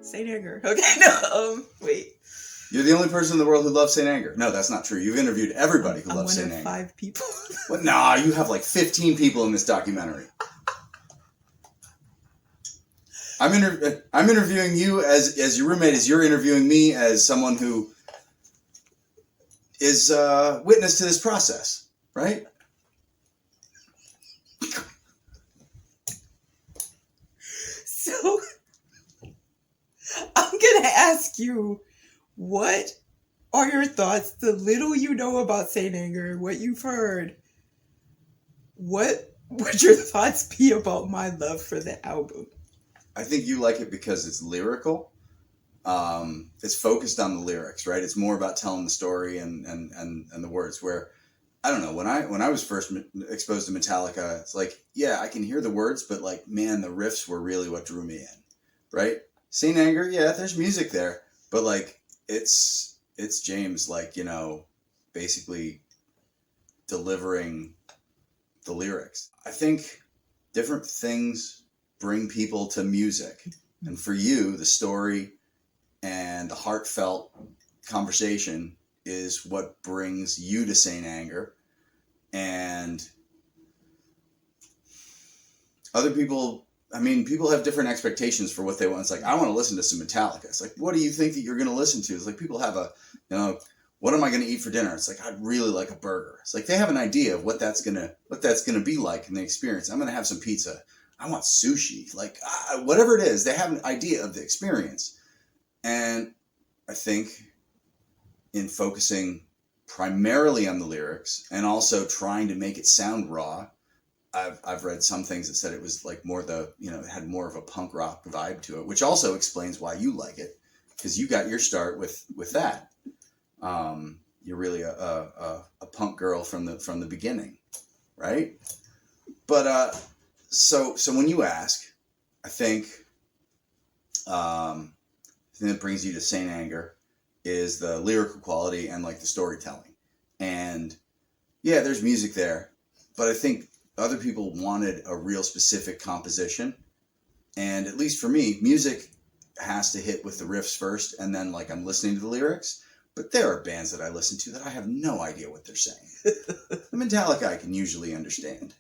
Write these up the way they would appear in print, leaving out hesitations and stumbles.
Saint Anger. Okay, no, wait. You're the only person in the world who loves Saint Anger. No, that's not true. You've interviewed everybody who loves Saint Anger. I'm one of 5 people. What? Nah, you have like 15 people in this documentary. I'm interviewing you as your roommate, as you're interviewing me as someone who is witness to this process, right? So, I'm going to ask you, what are your thoughts, the little you know about Saint Anger, what you've heard? What would your thoughts be about my love for the album? I think you like it because it's lyrical. It's focused on the lyrics, right? It's more about telling the story and the words. Where, I don't know, when I was first exposed to Metallica, it's like, yeah, I can hear the words, but like, man, the riffs were really what drew me in, right? Saint Anger, yeah, there's music there, but like, it's James, like, you know, basically delivering the lyrics. I think different things bring people to music. And for you, the story and the heartfelt conversation is what brings you to Saint Anger. And other people, I mean, people have different expectations for what they want. It's like, I want to listen to some Metallica. It's like, what do you think that you're going to listen to? It's like, people have a, you know, what am I going to eat for dinner? It's like, I'd really like a burger. It's like, they have an idea of what that's going to be like in the experience. I'm going to have some pizza. I want sushi. Like, whatever it is, they have an idea of the experience. And I think in focusing primarily on the lyrics and also trying to make it sound raw, I've read some things that said it was like more it had more of a punk rock vibe to it, which also explains why you like it, because you got your start with that. You're really a punk girl from the beginning, right? But so when you ask, I think the thing that brings you to Saint Anger is the lyrical quality and like the storytelling. And yeah, there's music there, but I think other people wanted a real specific composition. And at least for me, music has to hit with the riffs first, and then like I'm listening to the lyrics. But there are bands that I listen to that I have no idea what they're saying. The Metallica I can usually understand.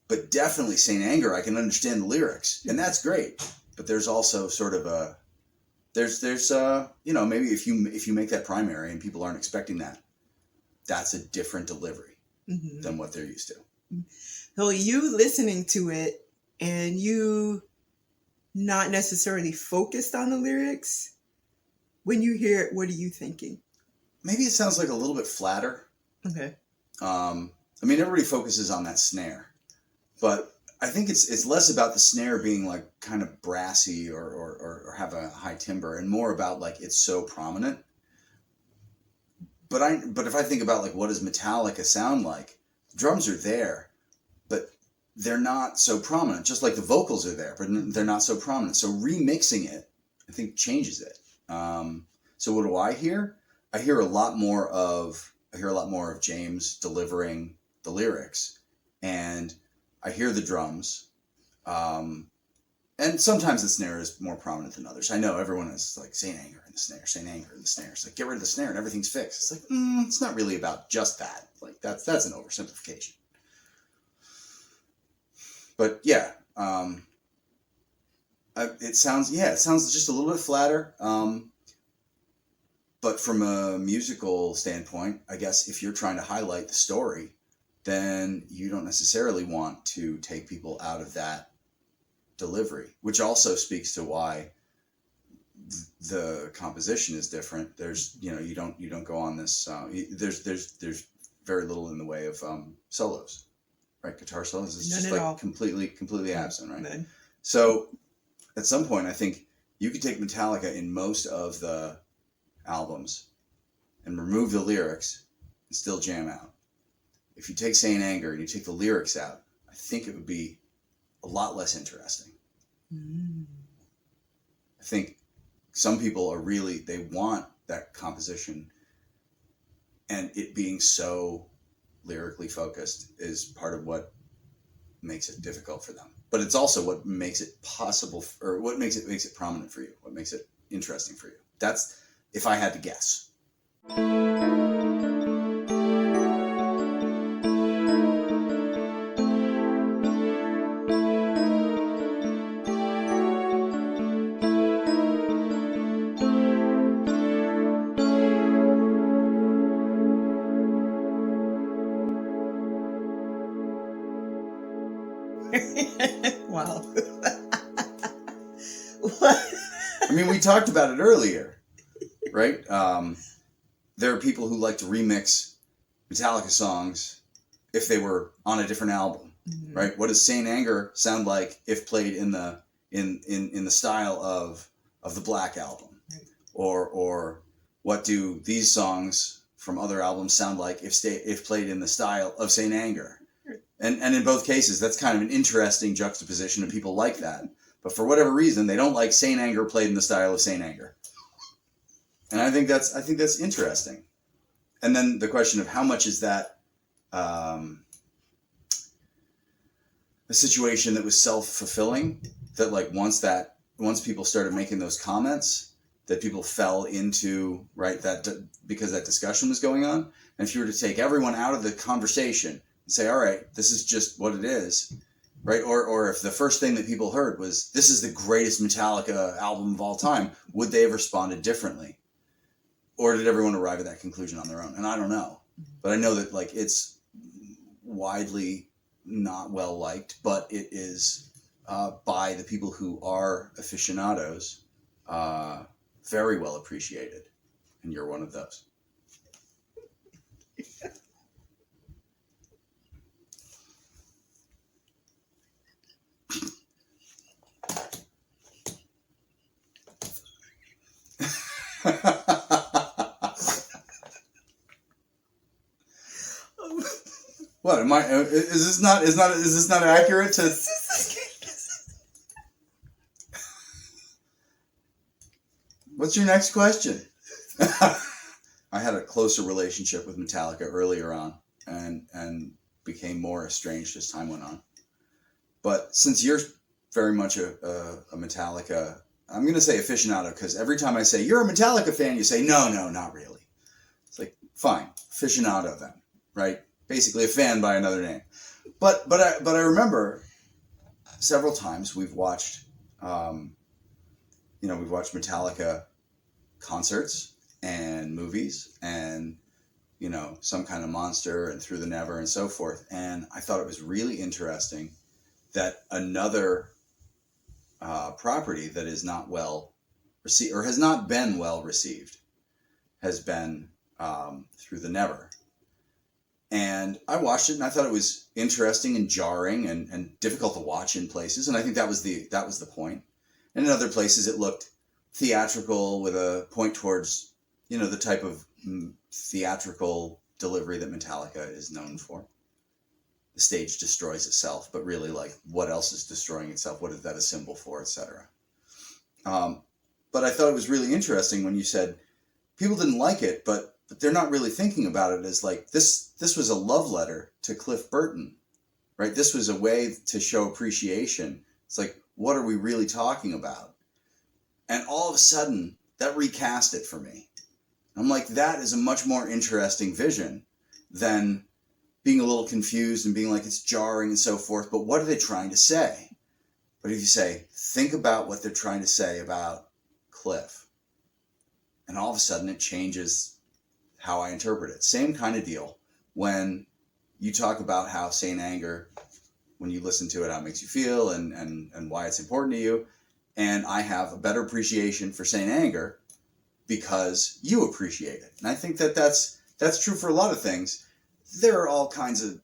But definitely Saint Anger, I can understand the lyrics, and that's great. But there's also sort of there's maybe if you make that primary and people aren't expecting that, that's a different delivery than what they're used to. So you listening to it and you not necessarily focused on the lyrics, when you hear it, what are you thinking? Maybe it sounds like a little bit flatter. Okay. I mean, everybody focuses on that snare, but I think it's less about the snare being like kind of brassy or have a high timbre, and more about like it's so prominent. But if I think about like what does Metallica sound like, drums are there, but they're not so prominent. Just like the vocals are there, but they're not so prominent. So remixing it, I think, changes it. So what do I hear? I hear a lot more of James delivering the lyrics, and I hear the drums, and sometimes the snare is more prominent than others. I know everyone is like Saint Anger in the snare, Saint Anger in the snare. It's like, get rid of the snare and everything's fixed. It's like, it's not really about just that. Like that's an oversimplification. But yeah, it sounds just a little bit flatter. But from a musical standpoint, I guess if you're trying to highlight the story, then you don't necessarily want to take people out of that delivery, which also speaks to why the composition is different. There's, you don't go on this, there's very little in the way of solos. right? Guitar solos is None just at like all. completely absent, right? None. So at some point, I think you could take Metallica in most of the albums and remove the lyrics and still jam out. If you take Saint Anger and you take the lyrics out, I think it would be a lot less interesting. Mm. I think some people are really, they want that composition, and it being so lyrically focused is part of what makes it difficult for them. But it's also what makes it possible, or what makes it prominent for you, what makes it interesting for you. That's, if I had to guess. Wow. What? I mean, we talked about it earlier, right? There are people who like to remix Metallica songs if they were on a different album, Mm-hmm. right? What does Saint Anger sound like if played in the style of the Black Album, Right. or what do these songs from other albums sound like if played in the style of Saint Anger? Right. And in both cases, that's kind of an interesting juxtaposition of people like that. But for whatever reason, they don't like Saint Anger played in the style of Saint Anger. And I think that's interesting. And then the question of how much is that a situation that was self-fulfilling, that like once people started making those comments, that people fell into, right, that because that discussion was going on. And if you were to take everyone out of the conversation and say, all right, this is just what it is, right? Or if the first thing that people heard was, this is the greatest Metallica album of all time, would they have responded differently? Or did everyone arrive at that conclusion on their own? And I don't know. But I know that like it's widely not well liked, but it is by the people who are aficionados very well appreciated. And you're one of those. What am I? Is this not accurate to? What's your next question? I had a closer relationship with Metallica earlier on, and became more estranged as time went on. But since you're very much a Metallica, I'm going to say aficionado, because every time I say you're a Metallica fan, you say no, not really. It's like, fine, aficionado then, right? Basically a fan by another name. But I remember several times we've watched Metallica concerts and movies and some kind of monster and Through the Never and so forth. And I thought it was really interesting that another property that is not well received, or has not been well received, has been Through the Never. And I watched it and I thought it was interesting and jarring and difficult to watch in places. And I think that was the point. And in other places it looked theatrical with a point towards, the type of theatrical delivery that Metallica is known for. The stage destroys itself, but really, like, what else is destroying itself? What is that a symbol for, etc.? But I thought it was really interesting when you said people didn't like it, but they're not really thinking about it as like this was a love letter to Cliff Burton, right? This was a way to show appreciation. It's like, what are we really talking about? And all of a sudden, that recast it for me. I'm like, that is a much more interesting vision than being a little confused and being like, it's jarring and so forth. But what are they trying to say? But if you say, think about what they're trying to say about Cliff, and all of a sudden it changes how I interpret it. Same kind of deal when you talk about how Saint Anger, when you listen to it, how it makes you feel and why it's important to you. And I have a better appreciation for Saint Anger because you appreciate it. And I think that's true for a lot of things. There are all kinds of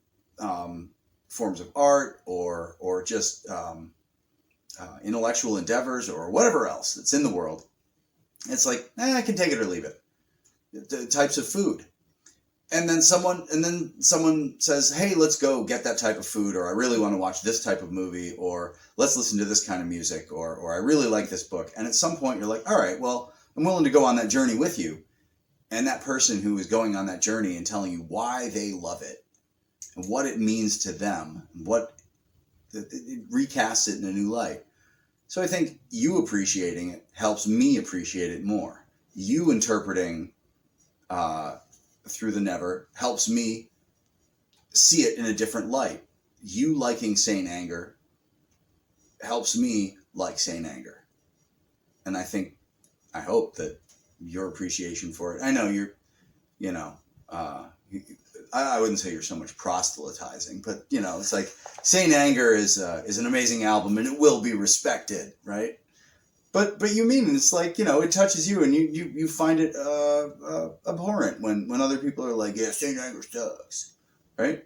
forms of art or just intellectual endeavors or whatever else that's in the world. It's like, I can take it or leave it. The types of food. And then someone says, hey, let's go get that type of food, or I really want to watch this type of movie, or let's listen to this kind of music, or I really like this book. And at some point you're like, all right, well, I'm willing to go on that journey with you. And that person who is going on that journey and telling you why they love it and what it means to them, it recasts it in a new light. So I think you appreciating it helps me appreciate it more. You interpreting through the Never helps me see it in a different light. You liking Saint Anger helps me like Saint Anger. And I hope that your appreciation for it, I know I wouldn't say you're so much proselytizing, but it's like Saint Anger is an amazing album and it will be respected, right? But you mean it's like, it touches you and you find it abhorrent when other people are like, yeah, Saint Anger sucks, right?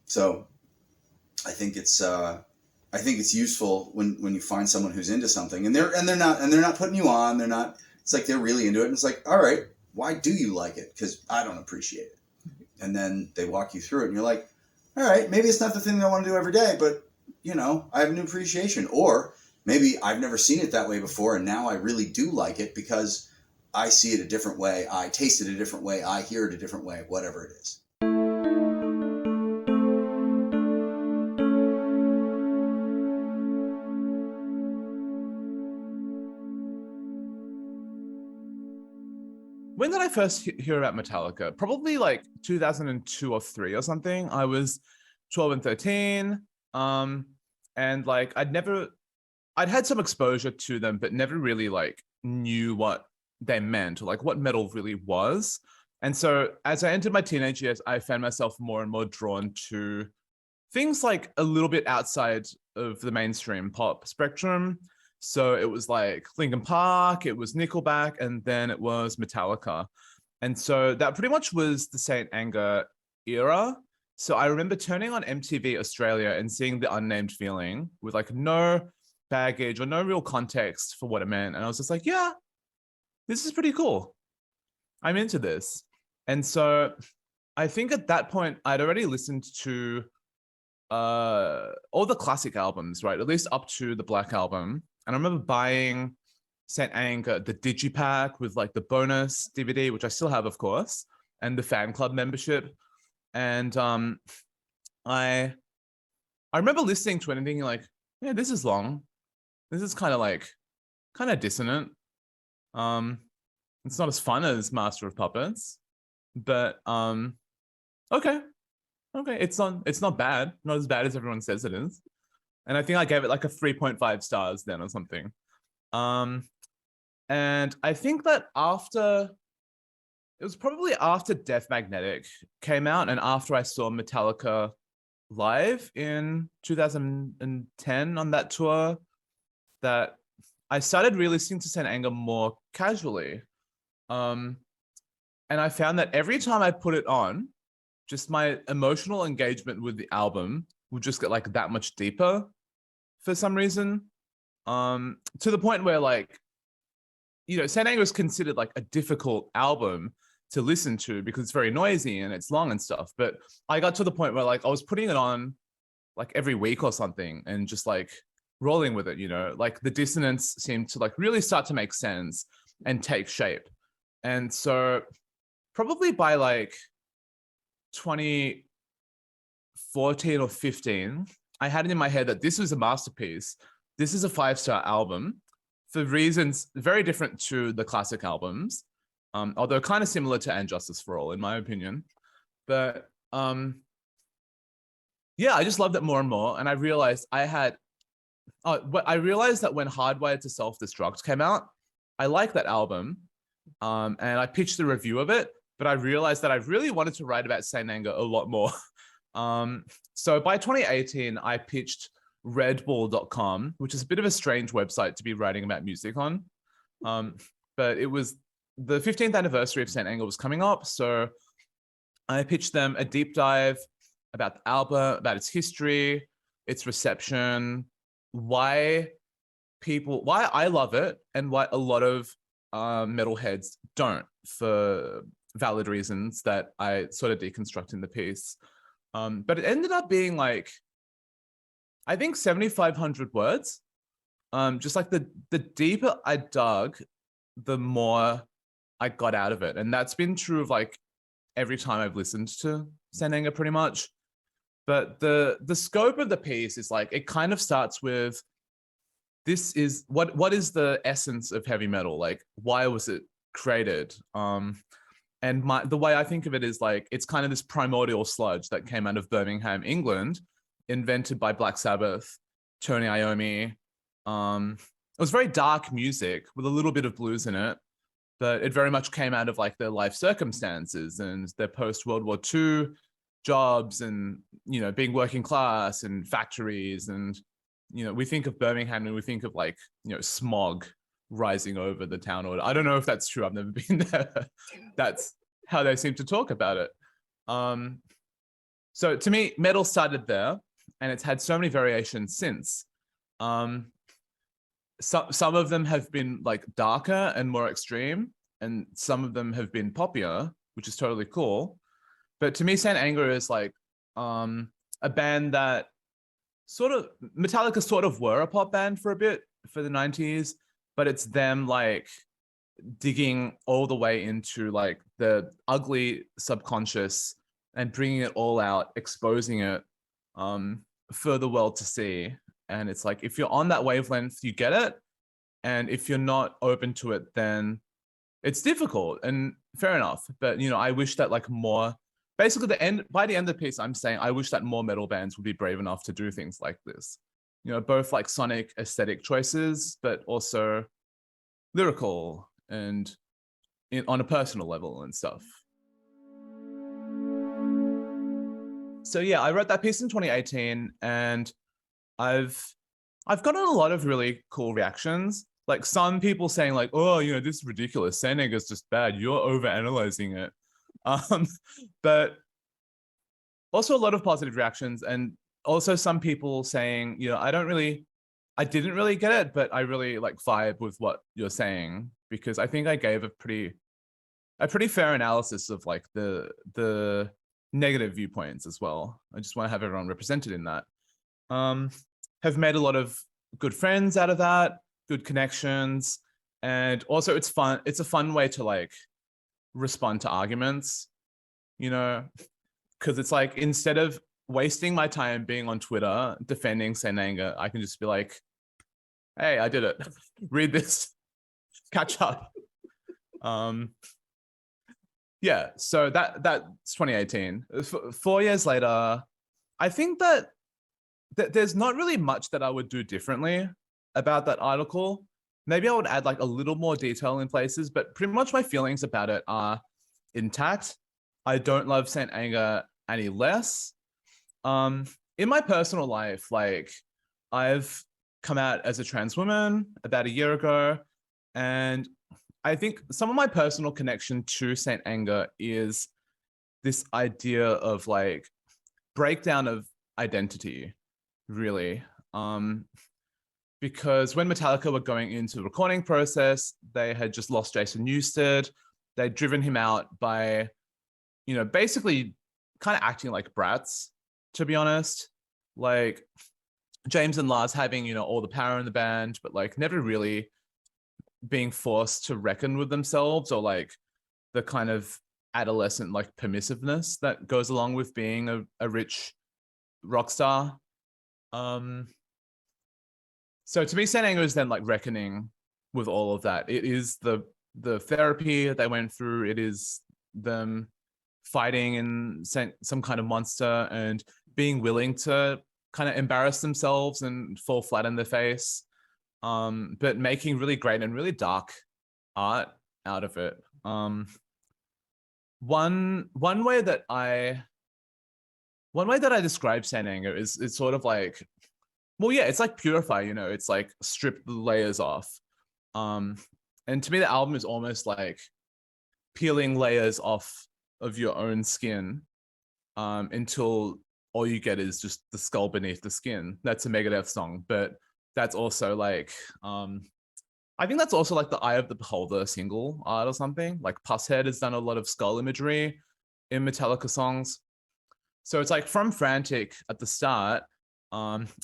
So I think it's useful when you find someone who's into something and they're not putting you on, it's like they're really into it, and it's like, all right, why do you like it? Because I don't appreciate it. And then they walk you through it and you're like, all right, maybe it's not the thing that I want to do every day, but I have a new appreciation. Or maybe I've never seen it that way before, and now I really do like it because I see it a different way, I taste it a different way, I hear it a different way, whatever it is. When did I first hear about Metallica? Probably like 2002 or 3 or something. I was 12 and 13. And like I'd had some exposure to them, but never really like knew what they meant or like what metal really was. And so as I entered my teenage years, I found myself more and more drawn to things like a little bit outside of the mainstream pop spectrum. So it was like Linkin Park, it was Nickelback, and then it was Metallica. And so that pretty much was the Saint Anger era. So I remember turning on MTV Australia and seeing The Unnamed Feeling with like no baggage or no real context for what it meant. And I was just like, yeah, this is pretty cool. I'm into this. And so I think at that point, I'd already listened to all the classic albums, right? At least up to the Black Album. And I remember buying Saint Anger, the Digipack with like the bonus DVD, which I still have, of course, and the fan club membership. And I remember listening to it and thinking like, yeah, this is long. This is kind of dissonant. It's not as fun as Master of Puppets, but okay. It's not bad. Not as bad as everyone says it is. And I think I gave it like a 3.5 stars then or something. And I think that it was probably after Death Magnetic came out and after I saw Metallica live in 2010 on that tour that I started really listening to Saint Anger more casually. And I found that every time I put it on, just my emotional engagement with the album would just get like that much deeper for some reason. To the point where like, Saint Anger is considered like a difficult album to listen to because it's very noisy and it's long and stuff. But I got to the point where like I was putting it on like every week or something and just like rolling with it, like the dissonance seemed to like really start to make sense and take shape. And so probably by like 2014 or 15, I had it in my head that this was a masterpiece. This is a 5-star album for reasons very different to the classic albums, although kind of similar to And Justice for All, in my opinion. But yeah, I just loved it more and more. And I realized that when Hardwired to Self-Destruct came out, I liked that album. And I pitched a review of it, but I realized that I really wanted to write about Saint Anger a lot more. So by 2018, I pitched redbull.com, which is a bit of a strange website to be writing about music on. But it was the 15th anniversary of Saint Anger was coming up. So I pitched them a deep dive about the album, about its history, its reception, why I love it, and why a lot of metalheads don't, for valid reasons that I sort of deconstruct in the piece. But it ended up being like, I think 7,500 words. Just like the deeper I dug, the more I got out of it. And that's been true of like every time I've listened to Saint Anger pretty much. But the scope of the piece is like, it kind of starts with, this is what is the essence of heavy metal? Like, why was it created? And the way I think of it is like, it's kind of this primordial sludge that came out of Birmingham, England, invented by Black Sabbath, Tony Iommi. It was very dark music with a little bit of blues in it, but it very much came out of like their life circumstances and their post World War II jobs, and being working class and factories. And we think of Birmingham and we think of like smog rising over the town. Or I don't know if that's true, I've never been there. That's how they seem to talk about it. So to me, metal started there, and it's had so many variations since. Some of them have been like darker and more extreme, and some of them have been poppier, which is totally cool. But to me, Saint Anger is like a band that Metallica sort of were a pop band for a bit for the 90s, but it's them like digging all the way into like the ugly subconscious and bringing it all out, exposing it for the world to see. And it's like, if you're on that wavelength, you get it. And if you're not open to it, then it's difficult, and fair enough. But, I wish that like more, basically by the end of the piece, I'm saying I wish that more metal bands would be brave enough to do things like this. Both like sonic aesthetic choices, but also lyrical and on a personal level and stuff. So yeah, I wrote that piece in 2018, and I've gotten a lot of really cool reactions. Like some people saying like, oh, this is ridiculous. Saint Anger is just bad. You're overanalyzing it. But also a lot of positive reactions, and also some people saying, I didn't really get it, but I really like vibe with what you're saying, because I think I gave a pretty fair analysis of like the negative viewpoints as well. I just want to have everyone represented in that. Have made a lot of good friends out of that, good connections. And also it's fun. It's a fun way to like respond to arguments, because it's like, instead of wasting my time being on Twitter defending Saint Anger, I can just be like, hey, I did it. Read this, catch up. Yeah, so that's 2018. 4 years later, I think that there's not really much that I would do differently about that article. Maybe I would add like a little more detail in places, but pretty much my feelings about it are intact. I don't love Saint Anger any less. In my personal life, like, I've come out as a trans woman about a year ago, and I think some of my personal connection to Saint Anger is this idea of like breakdown of identity, really. Because when Metallica were going into the recording process, they had just lost Jason Newsted. They'd driven him out by, basically kind of acting like brats, to be honest. Like James and Lars having, all the power in the band, but like never really being forced to reckon with themselves, or like the kind of adolescent like permissiveness that goes along with being a rich rock star. So to me, Saint Anger is then like reckoning with all of that. It is the therapy that they went through. It is them fighting in some kind of monster and being willing to kind of embarrass themselves and fall flat on their face, but making really great and really dark art out of it. One way that I describe Saint Anger is it's sort of like, well, yeah, it's like Purify, it's like strip the layers off. And to me, the album is almost like peeling layers off of your own skin, until all you get is just the skull beneath the skin. That's a Megadeth song, but that's also like I think that's also like the Eye of the Beholder single art or something. Like Pusshead has done a lot of skull imagery in Metallica songs. So it's like from Frantic at the start,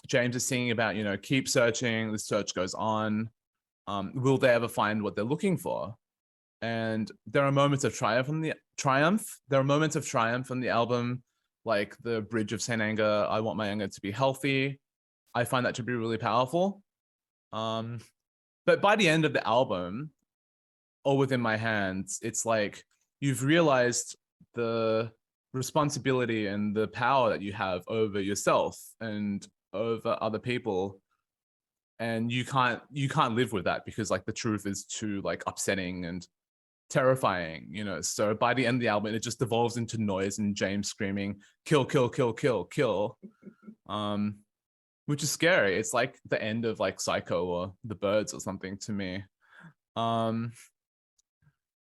James is singing about, you know, keep searching, the search goes on. Will they ever find what they're looking for? And there are moments of triumph on the There are moments of triumph on the album, like the bridge of Saint Anger, I want my anger to be healthy. I find that to be really powerful. But by the end of the album, All Within My Hands, it's like you've realized the responsibility and the power that you have over yourself and over other people, and you can't live with that because like the truth is too like upsetting and terrifying, you know. So by the end of the album, it just devolves into noise and James screaming kill kill kill kill kill, which is scary. It's like the end of like Psycho or The Birds or something to me.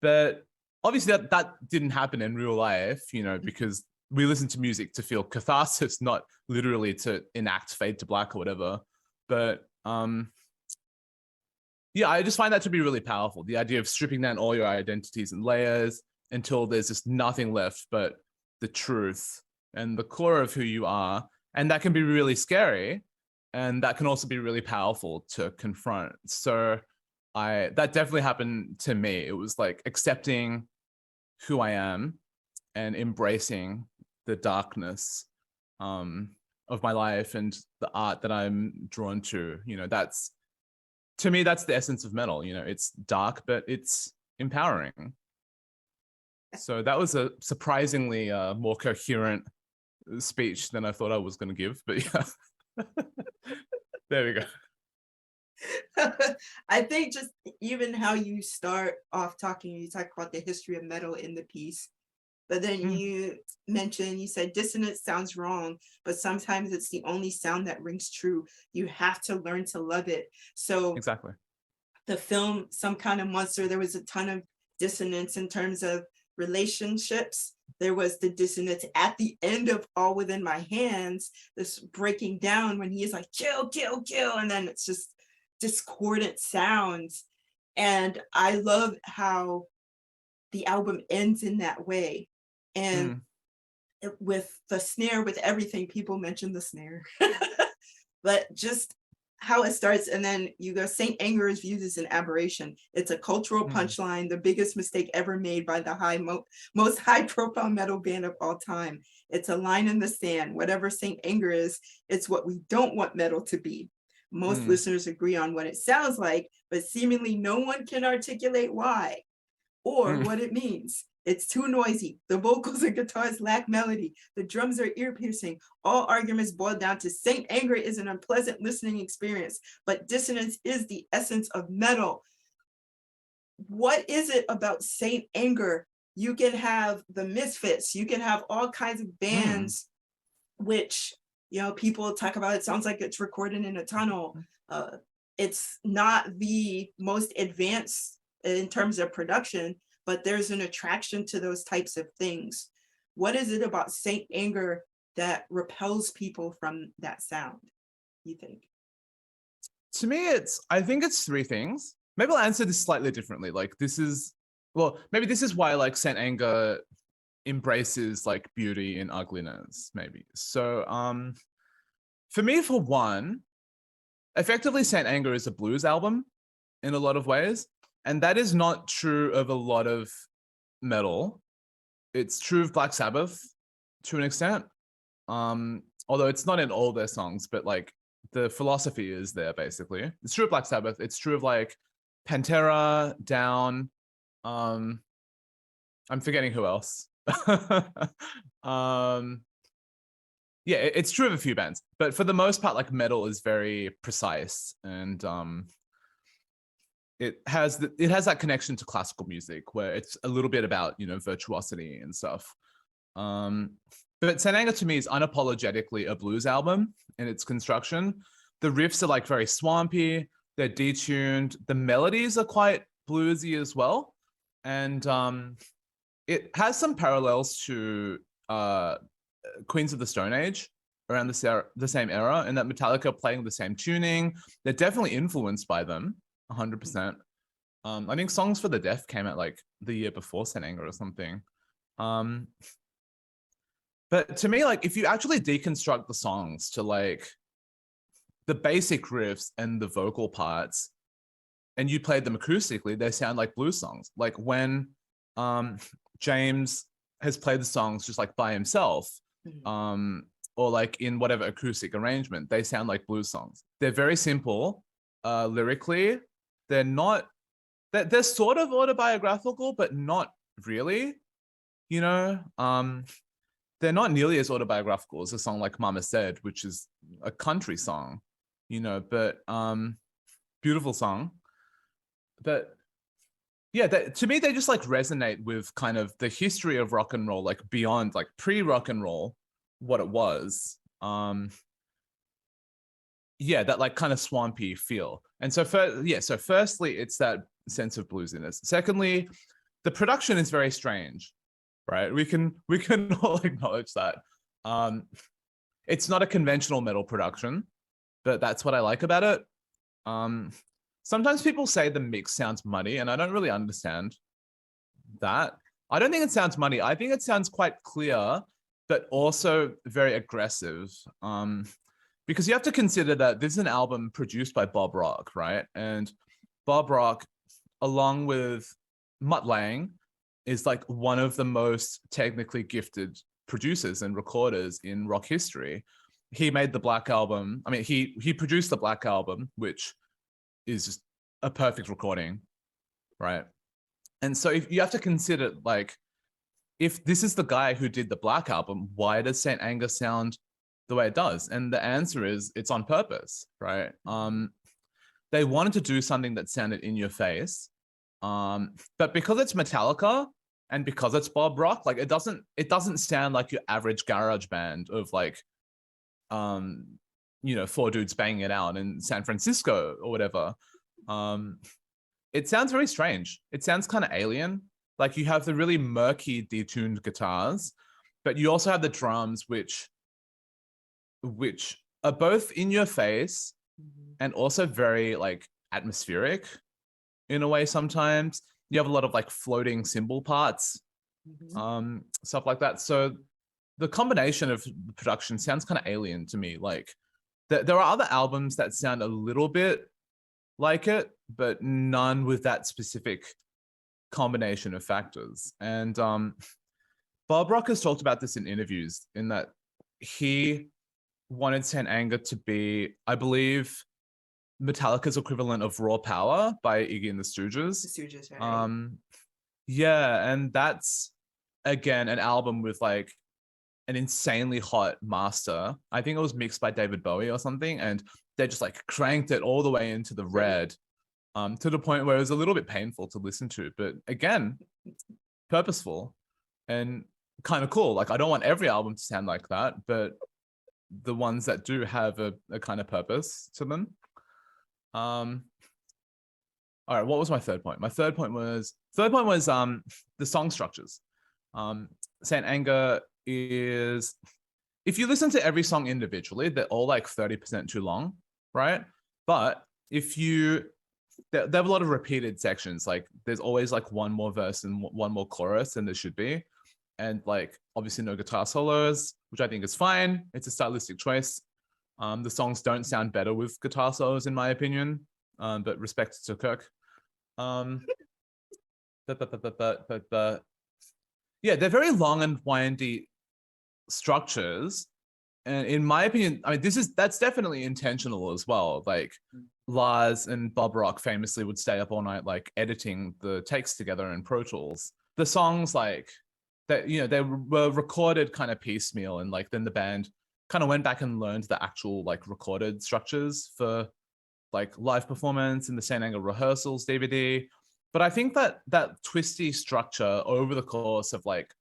But obviously that didn't happen in real life, you know, because we listen to music to feel catharsis, not literally to enact Fade to Black or whatever. But yeah, I just find that to be really powerful. The idea of stripping down all your identities and layers until there's just nothing left but the truth and the core of who you are. And that can be really scary. And that can also be really powerful to confront. So that definitely happened to me. It was like accepting who I am and embracing the darkness of my life and the art that I'm drawn to. You know, to me, that's the essence of metal. You know, it's dark, but it's empowering. So that was a surprisingly more coherent speech than I thought I was going to give. But yeah, there we go. I think just even how you start off talking, you talk about the history of metal in the piece, but then you said dissonance sounds wrong, but sometimes it's the only sound that rings true. You have to learn to love it. So exactly. The film, Some Kind of Monster, there was a ton of dissonance in terms of relationships. There was the dissonance at the end of All Within My Hands, this breaking down when he is like, kill, kill, kill. And then it's just discordant sounds. And I love how the album ends in that way. And with the snare, with everything, people mention the snare, but just how it starts. And then you go, Saint Anger is viewed as an aberration. It's a cultural punchline, the biggest mistake ever made by the most high profile metal band of all time. It's a line in the sand. Whatever Saint Anger is, it's what we don't want metal to be. Most listeners agree on what it sounds like, but seemingly no one can articulate why or what it means. It's too noisy. The vocals and guitars lack melody. The drums are ear-piercing. All arguments boil down to Saint Anger is an unpleasant listening experience, but dissonance is the essence of metal. What is it about Saint Anger? You can have the Misfits. You can have all kinds of bands, which, you know, people talk about. It sounds like it's recorded in a tunnel. It's not the most advanced in terms of production, but there's an attraction to those types of things. What is it about Saint Anger that repels people from that sound, you think? To me, I think it's three things. Maybe I'll answer this slightly differently. Like maybe this is why like Saint Anger embraces like beauty and ugliness, maybe. So for me, for one, effectively Saint Anger is a blues album in a lot of ways. And that is not true of a lot of metal. It's true of Black Sabbath to an extent. Although it's not in all their songs, but like the philosophy is there basically. It's true of Black Sabbath. It's true of like Pantera, Down. I'm forgetting who else. Yeah, it's true of a few bands, but for the most part, like metal is very precise and it has that connection to classical music where it's a little bit about, you know, virtuosity and stuff. But Saint Anger to me is unapologetically a blues album in its construction. The riffs are like very swampy, they're detuned, the melodies are quite bluesy as well. And it has some parallels to Queens of the Stone Age around the same era, and that Metallica playing the same tuning. They're definitely influenced by them, 100%. I think Songs for the Deaf came out like the year before Saint Anger or something. But to me, like if you actually deconstruct the songs to like the basic riffs and the vocal parts, and you played them acoustically, they sound like blues songs. Like when James has played the songs just like by himself, or like in whatever acoustic arrangement, they sound like blues songs. They're very simple lyrically. They're not, they're sort of autobiographical, but not really, you know? They're not nearly as autobiographical as a song like Mama Said, which is a country song, you know, but beautiful song. But yeah, to me, they just like resonate with kind of the history of rock and roll, like beyond like pre-rock and roll, what it was. Yeah, that like kind of swampy feel. And so so firstly, it's that sense of bluesiness. Secondly, the production is very strange, right? We can all acknowledge that. It's not a conventional metal production, but that's what I like about it. Sometimes people say the mix sounds muddy, and I don't really understand that. I don't think it sounds muddy. I think it sounds quite clear, but also very aggressive. Because you have to consider that this is an album produced by Bob Rock, right? And Bob Rock, along with Mutt Lange, is like one of the most technically gifted producers and recorders in rock history. He made the Black Album. I mean, he produced the Black Album, which is just a perfect recording, right? And so if you have to consider, like, if this is the guy who did the Black Album, why does Saint Anger sound the way it does? And the answer is it's on purpose, right? They wanted to do something that sounded in your face, but because it's Metallica and because it's Bob Rock, like it doesn't sound like your average garage band of like, you know, four dudes banging it out in San Francisco or whatever. It sounds very strange. It sounds kind of alien. Like you have the really murky, detuned guitars, but you also have the drums, which are both in your face and also very like atmospheric in a way. Sometimes you have a lot of like floating cymbal parts, stuff like that. So the combination of the production sounds kind of alien to me. Like there are other albums that sound a little bit like it, but none with that specific combination of factors. And Bob Rock has talked about this in interviews, in that he wanted Saint Anger to be, I believe, Metallica's equivalent of Raw Power by Iggy and the Stooges. The Stooges, right? Yeah, and that's again an album with like an insanely hot master. I think it was mixed by David Bowie or something, and they just like cranked it all the way into the red, to the point where it was a little bit painful to listen to, but again, purposeful and kind of cool. Like I don't want every album to sound like that, but the ones that do have a kind of purpose to them. All right, what was my third point? My third point was the song structures. Saint Anger is, if you listen to every song individually, they're all like 30% too long, right? But if you, they have a lot of repeated sections. Like there's always like one more verse and one more chorus than there should be. And like obviously no guitar solos, which I think is fine. It's a stylistic choice. The songs don't sound better with guitar solos, in my opinion. But respect to Kirk. Yeah, they're very long and windy structures. And in my opinion, I mean, that's definitely intentional as well. Like Lars and Bob Rock famously would stay up all night, like editing the takes together in Pro Tools. The songs, like that, you know, they were recorded kind of piecemeal, and like then the band kind of went back and learned the actual like recorded structures for like live performance in the Saint Anger rehearsals DVD. But I think that twisty structure over the course of like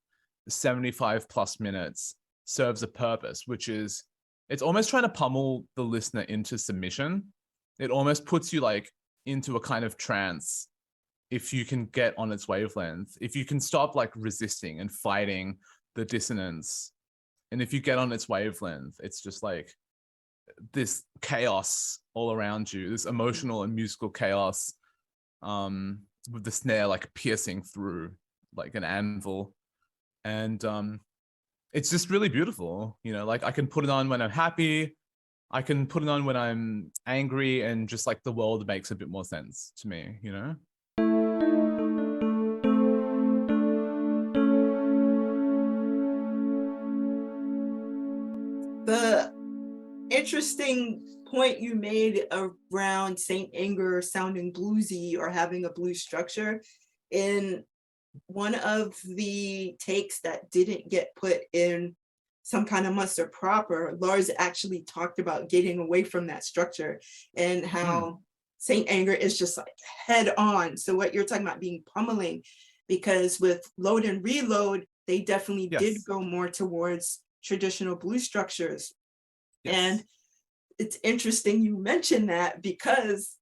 75 plus minutes serves a purpose, which is it's almost trying to pummel the listener into submission. It almost puts you like into a kind of trance if you can get on its wavelength, if you can stop like resisting and fighting the dissonance And if you get on its wavelength, it's just like this chaos all around you, this emotional and musical chaos, with the snare like piercing through like an anvil. And it's just really beautiful. You know, like I can put it on when I'm happy, I can put it on when I'm angry, and just like the world makes a bit more sense to me, you know? The interesting point you made around Saint Anger sounding bluesy or having a blues structure, in one of the takes that didn't get put in Some Kind of Must Or Proper, Lars actually talked about getting away from that structure and how Saint Anger is just like head on. So what you're talking about being pummeling, because with Load and Reload, they definitely did Yes. go more towards traditional blues structures. Yes. And it's interesting you mentioned that, because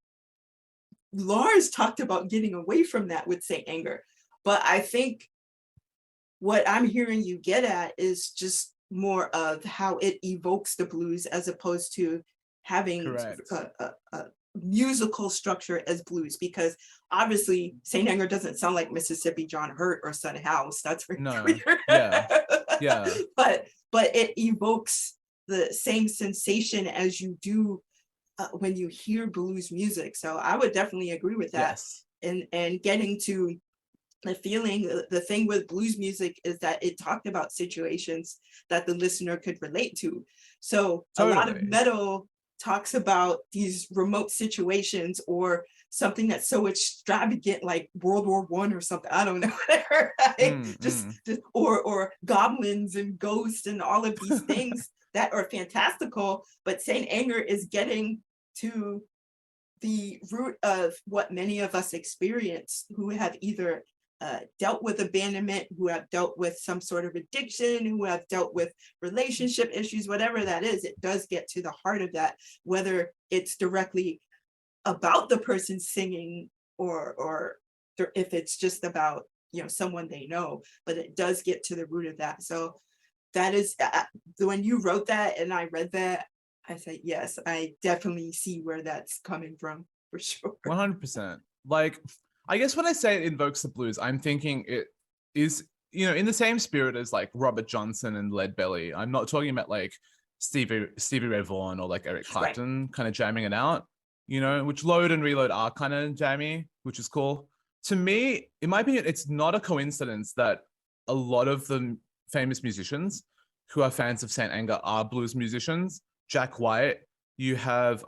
Lars talked about getting away from that with Saint Anger. But I think what I'm hearing you get at is just more of how it evokes the blues as opposed to having a musical structure as blues, because obviously Saint Anger doesn't sound like Mississippi John Hurt or Son House. That's very clear. Yeah. But it evokes the same sensation as you do when you hear blues music. So I would definitely agree with that. Yes. And getting to the feeling, the thing with blues music is that it talked about situations that the listener could relate to. So Totally. A lot of metal talks about these remote situations or something that's so extravagant, like World War I or something. I don't know, or goblins and ghosts and all of these things that are fantastical. But Saint Anger is getting to the root of what many of us experience who have either dealt with abandonment, who have dealt with some sort of addiction, who have dealt with relationship issues, whatever that is. It does get to the heart of that, whether it's directly about the person singing or if it's just about, you know, someone they know, but it does get to the root of that. So that is, when you wrote that and I read that, I said, yes, I definitely see where that's coming from, for sure. 100%. Like, I guess when I say it invokes the blues, I'm thinking it is, you know, in the same spirit as like Robert Johnson and Lead Belly. I'm not talking about like Stevie Ray Vaughan or like Eric Clapton kind of jamming it out, you know, which Load and Reload are kind of jammy, which is cool. To me, in my opinion, it's not a coincidence that a lot of the famous musicians who are fans of Saint Anger are blues musicians. Jack White, you have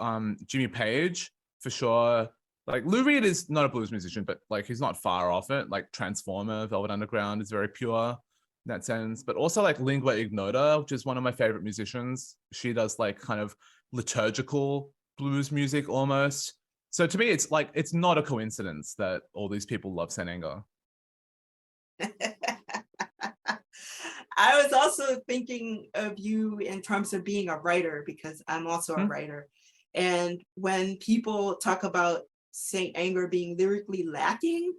Jimmy Page, for sure. Like Lou Reed is not a blues musician, but like he's not far off it. Like Transformer, Velvet Underground is very pure in that sense. But also like Lingua Ignota, which is one of my favorite musicians. She does like kind of liturgical blues music almost. So to me, it's like, it's not a coincidence that all these people love Saint Anger. I was also thinking of you in terms of being a writer, because I'm also a writer. And when people talk about Saint Anger being lyrically lacking,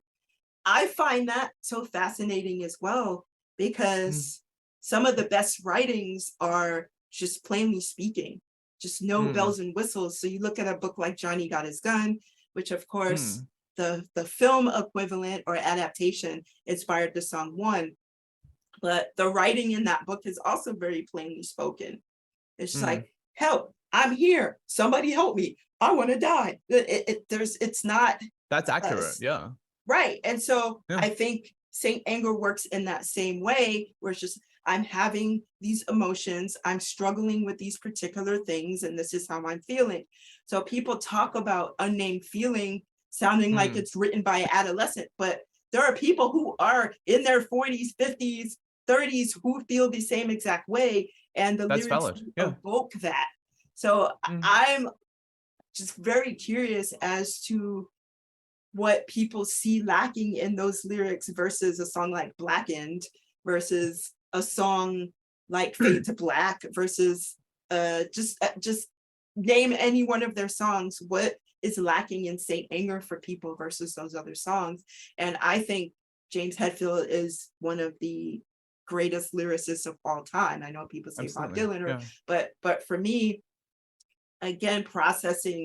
I find that so fascinating as well, because some of the best writings are just plainly speaking, just no bells and whistles. So you look at a book like Johnny Got His Gun, which of course the film equivalent or adaptation inspired the song One. But the writing in that book is also very plainly spoken. It's just like, help, I'm here. Somebody help me. I want to die. It's not. That's accurate. Yeah. Right. And so I think Saint Anger works in that same way, where it's just, I'm having these emotions, I'm struggling with these particular things, and this is how I'm feeling. So people talk about Unnamed Feeling sounding like it's written by an adolescent, but there are people who are in their 40s, 50s, 30s who feel the same exact way, and the lyrics evoke that. So I'm just very curious as to what people see lacking in those lyrics versus a song like Blackened, versus a song like Fade to Black, versus just name any one of their songs. What is lacking in Saint Anger for people versus those other songs? And I think James Hetfield is one of the greatest lyricists of all time. I know people say Bob Absolutely. Dylan, Yeah. but for me, again, processing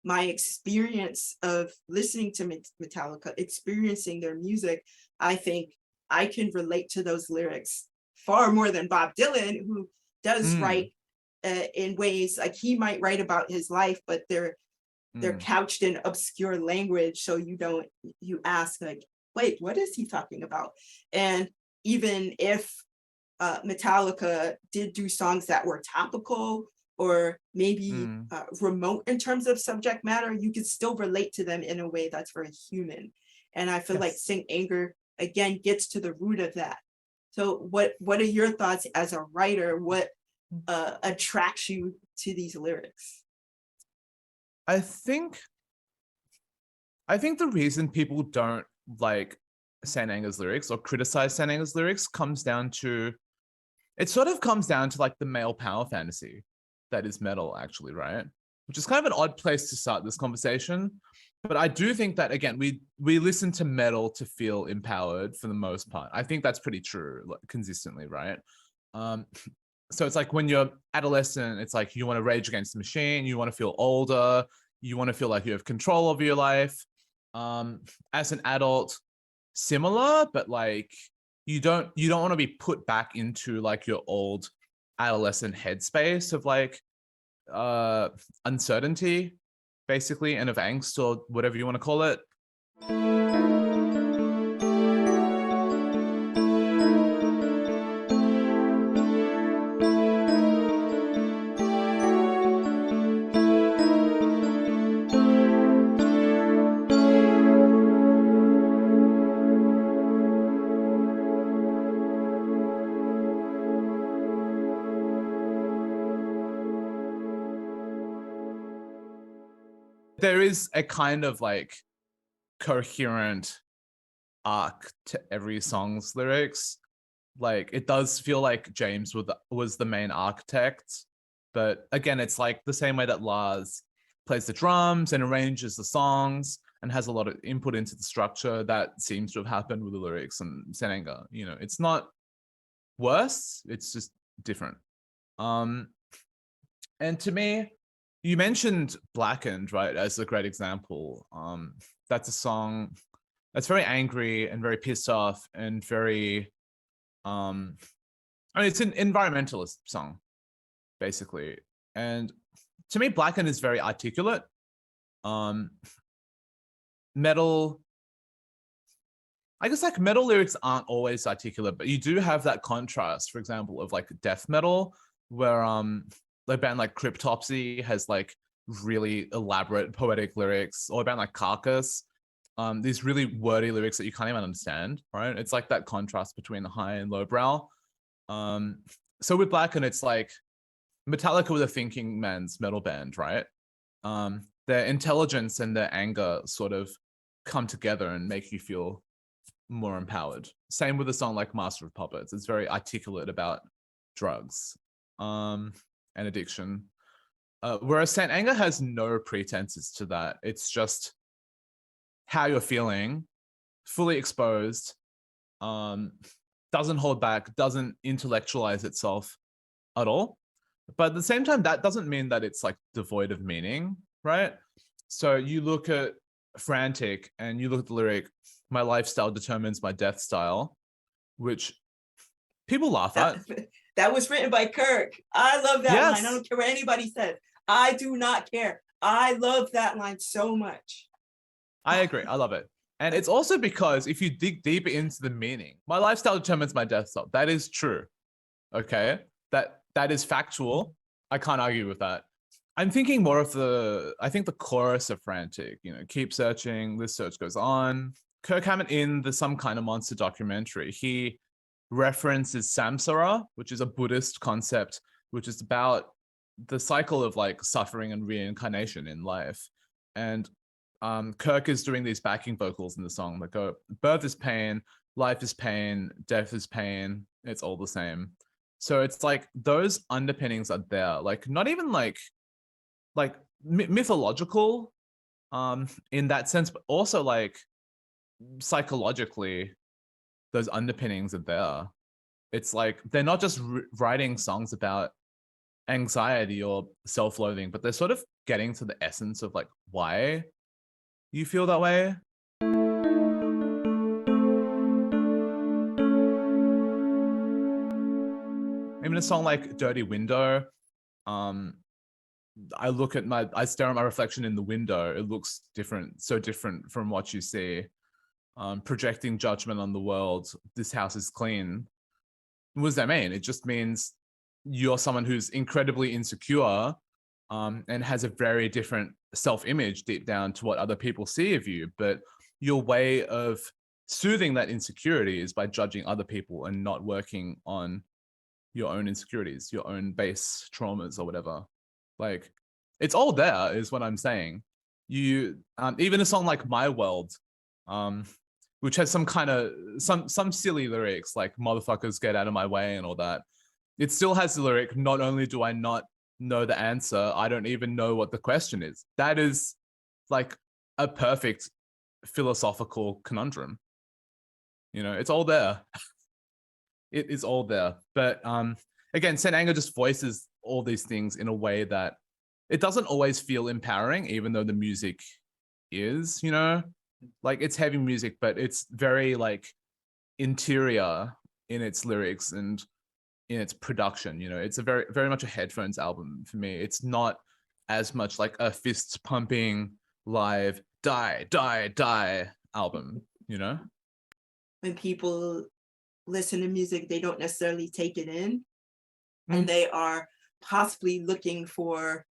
my experience of listening to Metallica, experiencing their music, I think I can relate to those lyrics far more than Bob Dylan, who does Mm, write in ways like he might write about his life, but they're mm, couched in obscure language, so you ask like, wait, what is he talking about? And even if Metallica did do songs that were topical or maybe mm. remote in terms of subject matter, you could still relate to them in a way that's very human. And I feel like Yes. Saint Anger again gets to the root of that. So what are your thoughts as a writer? What attracts you to these lyrics? I think the reason people don't like Saint Anger's lyrics or criticize Saint Anger's lyrics comes down to like the male power fantasy that is metal, actually, right? Which is kind of an odd place to start this conversation. But I do think that again, we listen to metal to feel empowered for the most part. I think that's pretty true, like, consistently, right? Um, so it's like when you're adolescent, it's like you want to rage against the machine, you want to feel older, you want to feel like you have control of your life. As an adult, similar, but like you don't want to be put back into like your old adolescent headspace of like uh uncertainty, basically, and of angst, or whatever you want to call it. There is a kind of like coherent arc to every song's lyrics. Like it does feel like James was the main architect, but again, it's like the same way that Lars plays the drums and arranges the songs and has a lot of input into the structure. That seems to have happened with the lyrics and Senenga. You know, it's not worse, it's just different. Um, and to me, you mentioned Blackened, right, as a great example. That's a song that's very angry and very pissed off and very I mean, it's an environmentalist song, basically. And to me, Blackened is very articulate. Um, metal, I guess like metal lyrics aren't always articulate, but you do have that contrast, for example, of like death metal, where a band like Cryptopsy has like really elaborate poetic lyrics, or a band like Carcass, these really wordy lyrics that you can't even understand, right? It's like that contrast between the high and lowbrow. Um, so with Blackened, it's like Metallica with a thinking man's metal band, right? Their intelligence and their anger sort of come together and make you feel more empowered. Same with a song like Master of Puppets. It's very articulate about drugs and addiction. Whereas Saint Anger has no pretenses to that. It's just how you're feeling, fully exposed, doesn't hold back, doesn't intellectualize itself at all. But at the same time, that doesn't mean that it's like devoid of meaning, right? So you look at Frantic and you look at the lyric, my lifestyle determines my death style, which people laugh That at. that was written by Kirk. I love that line. I Yes, don't care what anybody says. I do not care. I love that line so much. I agree. I love it. And it's also because if you dig deeper into the meaning, my lifestyle determines my death style. That is true. Okay. That is factual. I can't argue with that. I'm thinking more of I think the chorus of Frantic, keep searching, this search goes on. Kirk Hammett in the Some Kind of Monster documentary, he references samsara, which is a Buddhist concept, which is about the cycle of like suffering and reincarnation in life. And Kirk is doing these backing vocals in the song that go, birth is pain, life is pain, death is pain, it's all the same. So it's like those underpinnings are there, like not even like mythological in that sense, but also like psychologically those underpinnings are there. it's like they're not just writing songs about anxiety or self-loathing, but they're sort of getting to the essence of like why you feel that way. Even a song like Dirty Window, um, I stare at my reflection in the window. It looks different, so different from what you see. Projecting judgment on the world. This house is clean. What does that mean? It just means you're someone who's incredibly insecure, and has a very different self-image deep down to what other people see of you. But your way of soothing that insecurity is by judging other people and not working on your own insecurities, your own base traumas or whatever. Like, it's all there is what I'm saying. You even a song like My World, which has some kind of some silly lyrics like motherfuckers get out of my way and all that. It still has the lyric, not only do I not know the answer, I don't even know what the question is. That is like a perfect philosophical conundrum. You know, it's all there. It is all there. But again, Saint Anger just voices all these things in a way that it doesn't always feel empowering, even though the music is, you know, like it's heavy music, but it's very like interior in its lyrics and in its production. You know, it's a very, very much a headphones album for me. It's not as much like a fist pumping live die, die, die album, you know? When people listen to music, they don't necessarily take it in, and they are possibly looking for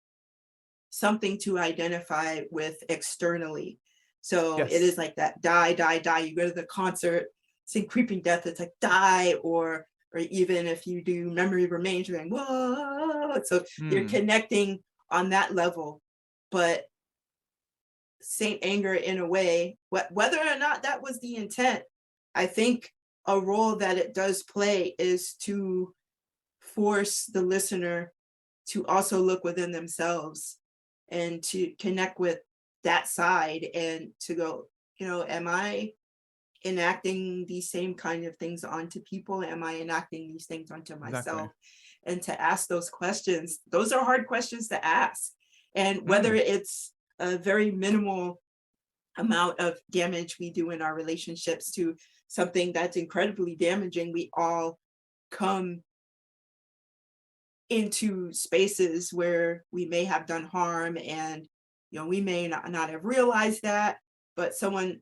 something to identify with externally. So Yes. it is like that die, die, die. You go to the concert, sing Creeping Death, it's like die, or even if you do Memory Remains, you're going, whoa. So you're connecting on that level. But Saint Anger, in a way, whether or not that was the intent, I think a role that it does play is to force the listener to also look within themselves and to connect with that side and to go, you know, am I enacting these same kind of things onto people? Am I enacting these things onto myself? Exactly. And to ask those questions, those are hard questions to ask. And whether it's a very minimal amount of damage we do in our relationships to something that's incredibly damaging, we all come into spaces where we may have done harm, and you know, we may not have realized that, but someone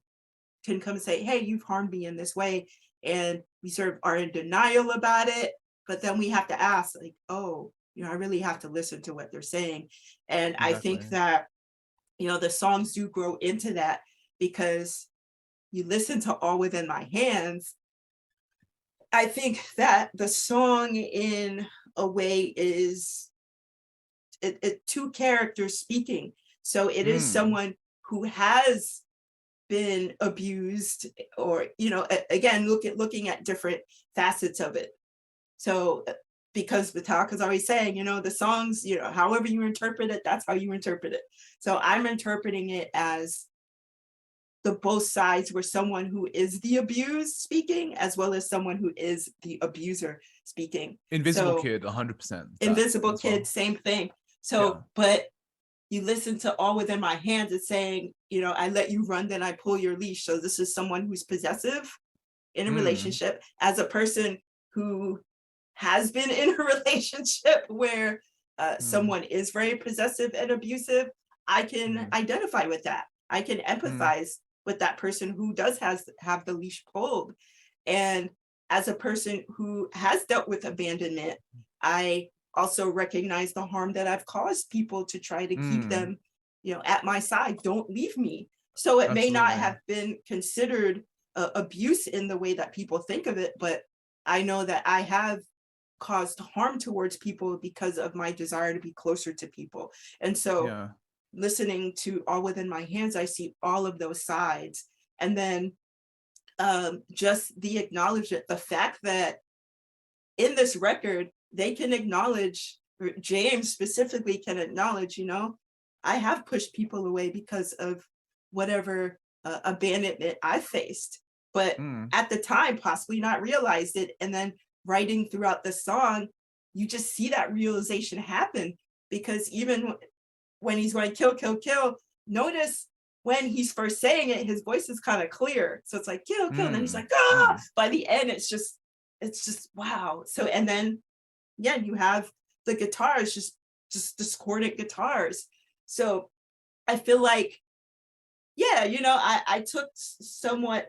can come and say, hey, you've harmed me in this way, and we sort of are in denial about it. But then we have to ask, like, oh, you know, I really have to listen to what they're saying. And exactly. I think that, you know, the songs do grow into that, because you listen to All Within My Hands. I think that the song in a way is it two characters speaking. So it is someone who has been abused, or, you know, again, looking at different facets of it. So because Metallica's always saying, you know, the songs, you know, however you interpret it, that's how you interpret it. So I'm interpreting it as the both sides, where someone who is the abused speaking, as well as someone who is the abuser speaking. Invisible Kid, 100%. Invisible Kid, same thing. So, but you listen to All Within My Hands, it's saying, you know, I let you run, then I pull your leash. So this is someone who's possessive in a relationship. As a person who has been in a relationship where someone is very possessive and abusive, I can identify with that. I can empathize with that person who does have the leash pulled. And as a person who has dealt with abandonment, I also recognize the harm that I've caused people to try to keep them, you know, at my side. Don't leave me. So it may not have been considered abuse in the way that people think of it, but I know that I have caused harm towards people because of my desire to be closer to people. And so listening to All Within My Hands, I see all of those sides. And then just the acknowledgement, the fact that in this record, they can acknowledge, James specifically can acknowledge, you know, I have pushed people away because of whatever abandonment I faced, but at the time possibly not realized it. And then writing throughout the song, you just see that realization happen, because even when he's going kill, kill, kill, notice when he's first saying it, his voice is kind of clear. So it's like kill, kill, and then he's like, ah, by the end, it's just wow. So, and then yeah, you have the guitars, just discordant guitars. So I feel like, yeah, I took somewhat,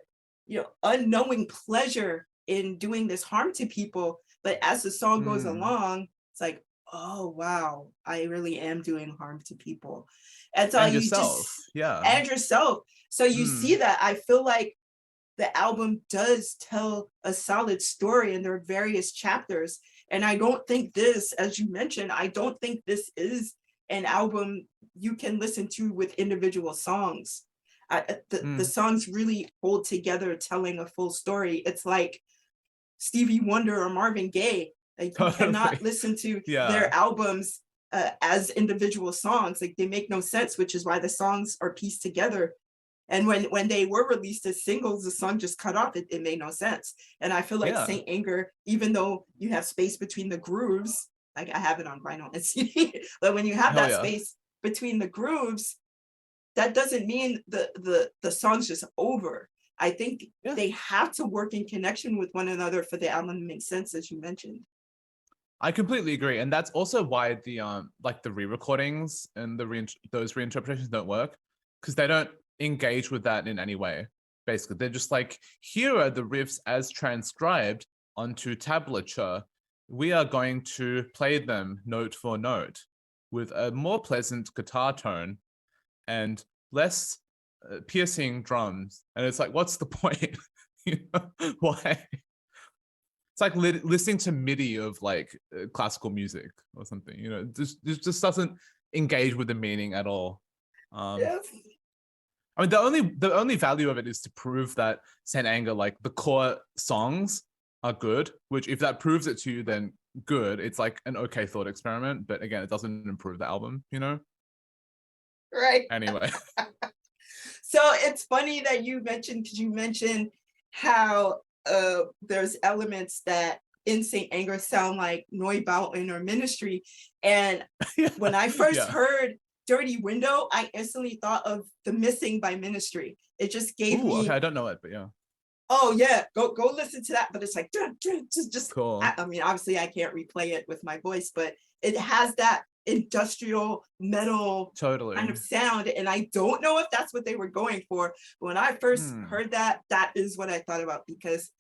unknowing pleasure in doing this harm to people. But as the song goes along, it's like, oh wow, I really am doing harm to people. And so And you yourself, just yeah. and yourself. So you see that. I feel like the album does tell a solid story, and there are various chapters. And I don't think this, as you mentioned, I don't think this is an album you can listen to with individual songs. The songs really hold together, telling a full story. It's like Stevie Wonder or Marvin Gaye. Like, you cannot listen to their albums as individual songs. Like, they make no sense, which is why the songs are pieced together. And when they were released as singles, the song just cut off. It made no sense. And I feel like Saint Anger, even though you have space between the grooves, like I have it on vinyl and CD, but when you have that space between the grooves, that doesn't mean the song's just over. I think they have to work in connection with one another for the album to make sense, as you mentioned. I completely agree, and that's also why the like the re-recordings and those reinterpretations don't work, because they don't engage with that in any way. Basically, they're just like, here are the riffs as transcribed onto tablature. We are going to play them note for note with a more pleasant guitar tone and less piercing drums. And it's like, what's the point? Why? It's like listening to MIDI of like classical music or something. This just doesn't engage with the meaning at all. I mean, the only value of it is to prove that Saint Anger, like the core songs, are good. Which, if that proves it to you, then good. It's like an okay thought experiment, but again, it doesn't improve the album. Right. Anyway. So it's funny that you mentioned how there's elements that in Saint Anger sound like Neubauten or Ministry. And when I first heard Dirty Window, I instantly thought of The Missing by Ministry. It just gave me. Okay, I don't know it, but yeah. Oh yeah, go listen to that. But it's like just cool. I mean, obviously I can't replay it with my voice, but it has that industrial metal kind of sound, and I don't know if that's what they were going for. But when I first heard that is what I thought about, because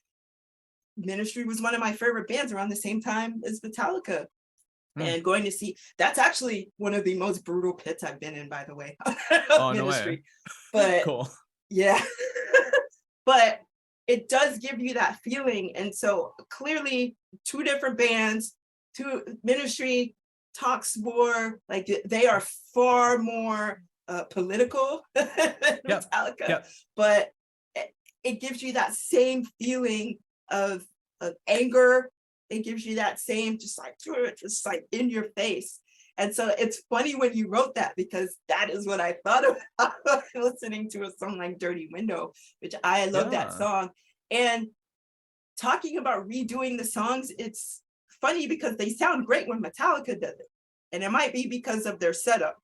Ministry was one of my favorite bands around the same time as Metallica. And going to see, that's actually one of the most brutal pits I've been in, by the way. Oh, Ministry. No way. But cool. Yeah. But it does give you that feeling. And so clearly two different bands, Ministry talks more, like they are far more political than Metallica. But it gives you that same feeling of anger. It gives you that same just like in your face. And so it's funny when you wrote that, because that is what I thought about listening to a song like Dirty Window, which I love that song. And talking about redoing the songs, it's funny because they sound great when Metallica does it. And it might be because of their setup.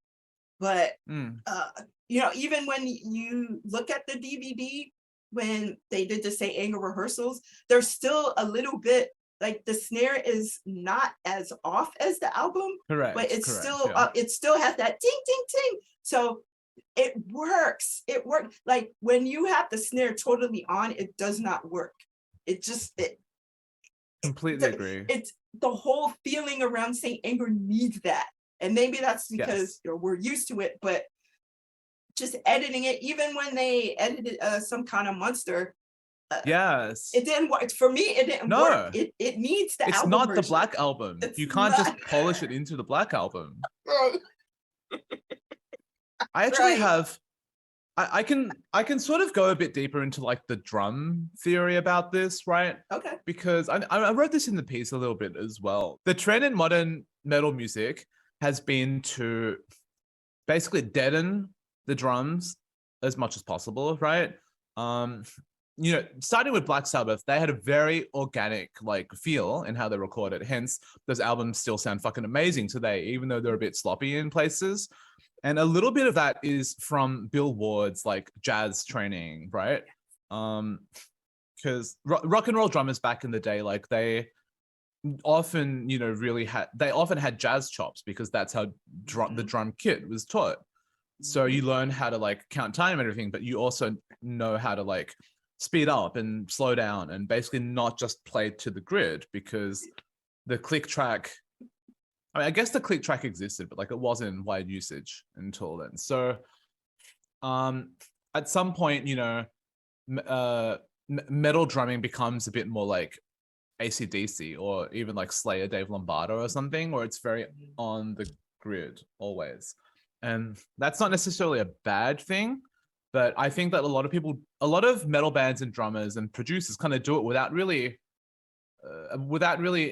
But, even when you look at the DVD, when they did the Saint Anger rehearsals, there's still a little bit, like the snare is not as off as the album, but it's still it still has that ting ting ting. So it works. It works. Like when you have the snare totally on, it does not work. Completely agree. It's the whole feeling around Saint Anger needs that, and maybe that's because we're used to it. But just editing it, even when they edited Some Kind of Monster. It didn't work for me. It didn't work. It needs the album. It's not version. The Black Album. You can't just polish it into the Black Album. Right. I actually have. I can sort of go a bit deeper into like the drum theory about this, right? Okay. Because I wrote this in the piece a little bit as well. The trend in modern metal music has been to basically deaden the drums as much as possible, right? starting with Black Sabbath, they had a very organic like feel in how they recorded. Hence, those albums still sound fucking amazing today, even though they're a bit sloppy in places. And a little bit of that is from Bill Ward's like jazz training, right? Because rock and roll drummers back in the day, like they often, they often had jazz chops because that's how the drum kit was taught. So you learn how to like count time and everything, but you also know how to like speed up and slow down and basically not just play to the grid, because the click track, I guess the click track existed, but like it wasn't in wide usage until then. So at some point, metal drumming becomes a bit more like AC/DC or even like Slayer, Dave Lombardo or something, where it's very on the grid always. And that's not necessarily a bad thing, but I think that a lot of metal bands and drummers and producers kind of do it without really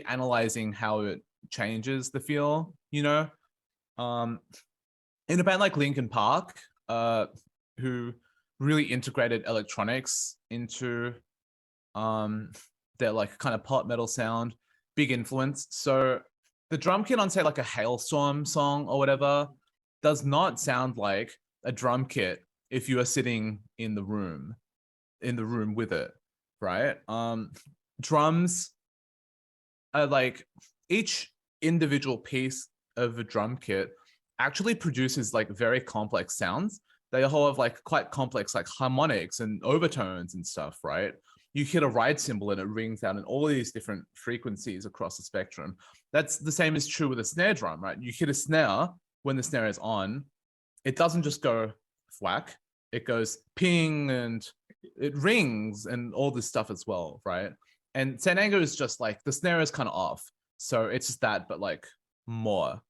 analyzing how it changes the feel, in a band like Linkin Park, who really integrated electronics into their like kind of pop metal sound, big influence. So the drum kit on say like a Hailstorm song or whatever does not sound like a drum kit if you are sitting in the room with it, right? Drums are like, each individual piece of a drum kit actually produces like very complex sounds. They all have like quite complex like harmonics and overtones and stuff, right? You hit a ride cymbal and it rings out in all these different frequencies across the spectrum. That's the same is true with a snare drum, right? You hit a snare when the snare is on, it doesn't just go whack, it goes ping and it rings and all this stuff as well, right? And Saint Anger is just like, the snare is kind of off. So it's just that, but like more,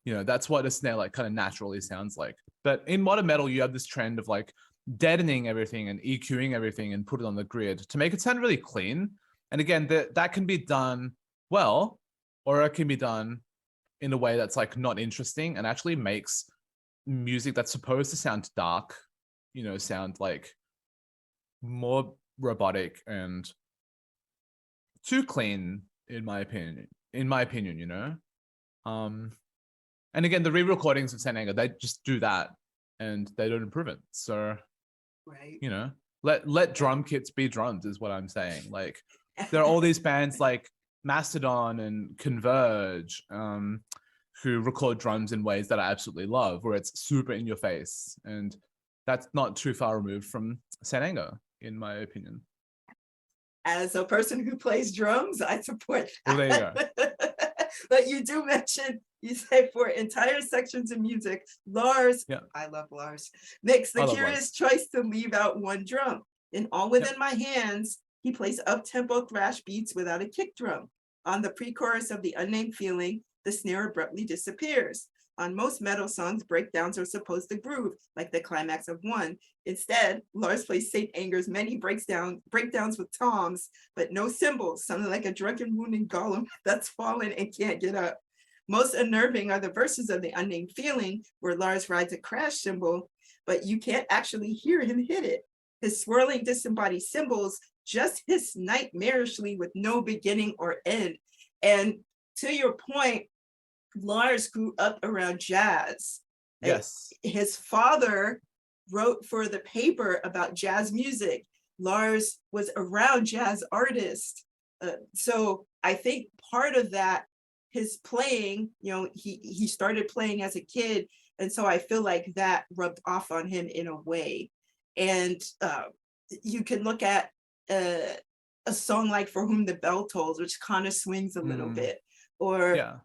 that's what a snare like kind of naturally sounds like. But in modern metal, you have this trend of like deadening everything and EQing everything and put it on the grid to make it sound really clean. And again, that can be done well, or it can be done in a way that's like not interesting and actually makes music that's supposed to sound dark, sound like more robotic and too clean, in my opinion, and again, the re-recordings of Saint Anger, they just do that and they don't improve it. So right, let drum kits be drums is what I'm saying. Like there are all these bands like Mastodon and Converge, who record drums in ways that I absolutely love, where it's super in your face, and that's not too far removed from Saint Anger, in my opinion. As a person who plays drums, I support that. Well, there you go. But you do mention, you say for entire sections of music, Lars, I love Lars, makes the curious choice to leave out one drum. In All Within My Hands, he plays up-tempo thrash beats without a kick drum. On the pre-chorus of The Unnamed Feeling, the snare abruptly disappears. On most metal songs, breakdowns are supposed to groove, like the climax of One. Instead, Lars plays Saint Anger's many breakdowns with toms, but no cymbals, something like a drunken wounded golem that's fallen and can't get up. Most unnerving are the verses of The Unnamed Feeling, where Lars rides a crash cymbal, but you can't actually hear him hit it. His swirling disembodied cymbals just hiss nightmarishly with no beginning or end. And to your point, Lars grew up around jazz. Yes. His father wrote for the paper about jazz music. Lars was around jazz artists. So I think part of that, his playing, he started playing as a kid. And so I feel like that rubbed off on him in a way. And you can look at a song like For Whom the Bell Tolls, which kind of swings a little bit. Or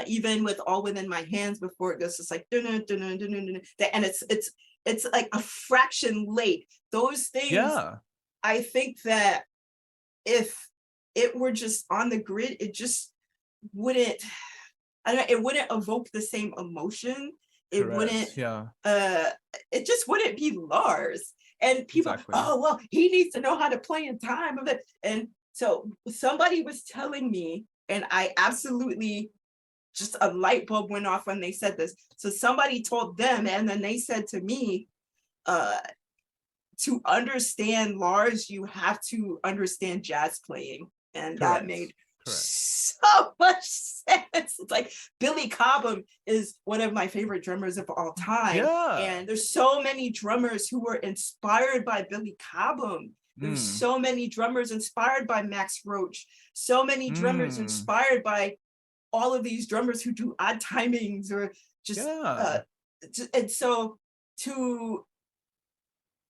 even with All Within My Hands, before it goes, it's like, and it's like a fraction late. Those things, I think that if it were just on the grid, it just wouldn't, it wouldn't evoke the same emotion. It wouldn't, it just wouldn't be Lars. And people, oh, well, he needs to know how to play in time of it. And so somebody was telling me, and I absolutely, just a light bulb went off when they said this. So somebody told them, and then they said to me, to understand Lars, you have to understand jazz playing. And that made so much sense. It's like Billy Cobham is one of my favorite drummers of all time. Yeah. And there's so many drummers who were inspired by Billy Cobham. There's so many drummers inspired by Max Roach. So many drummers inspired by all of these drummers who do odd timings or just and so to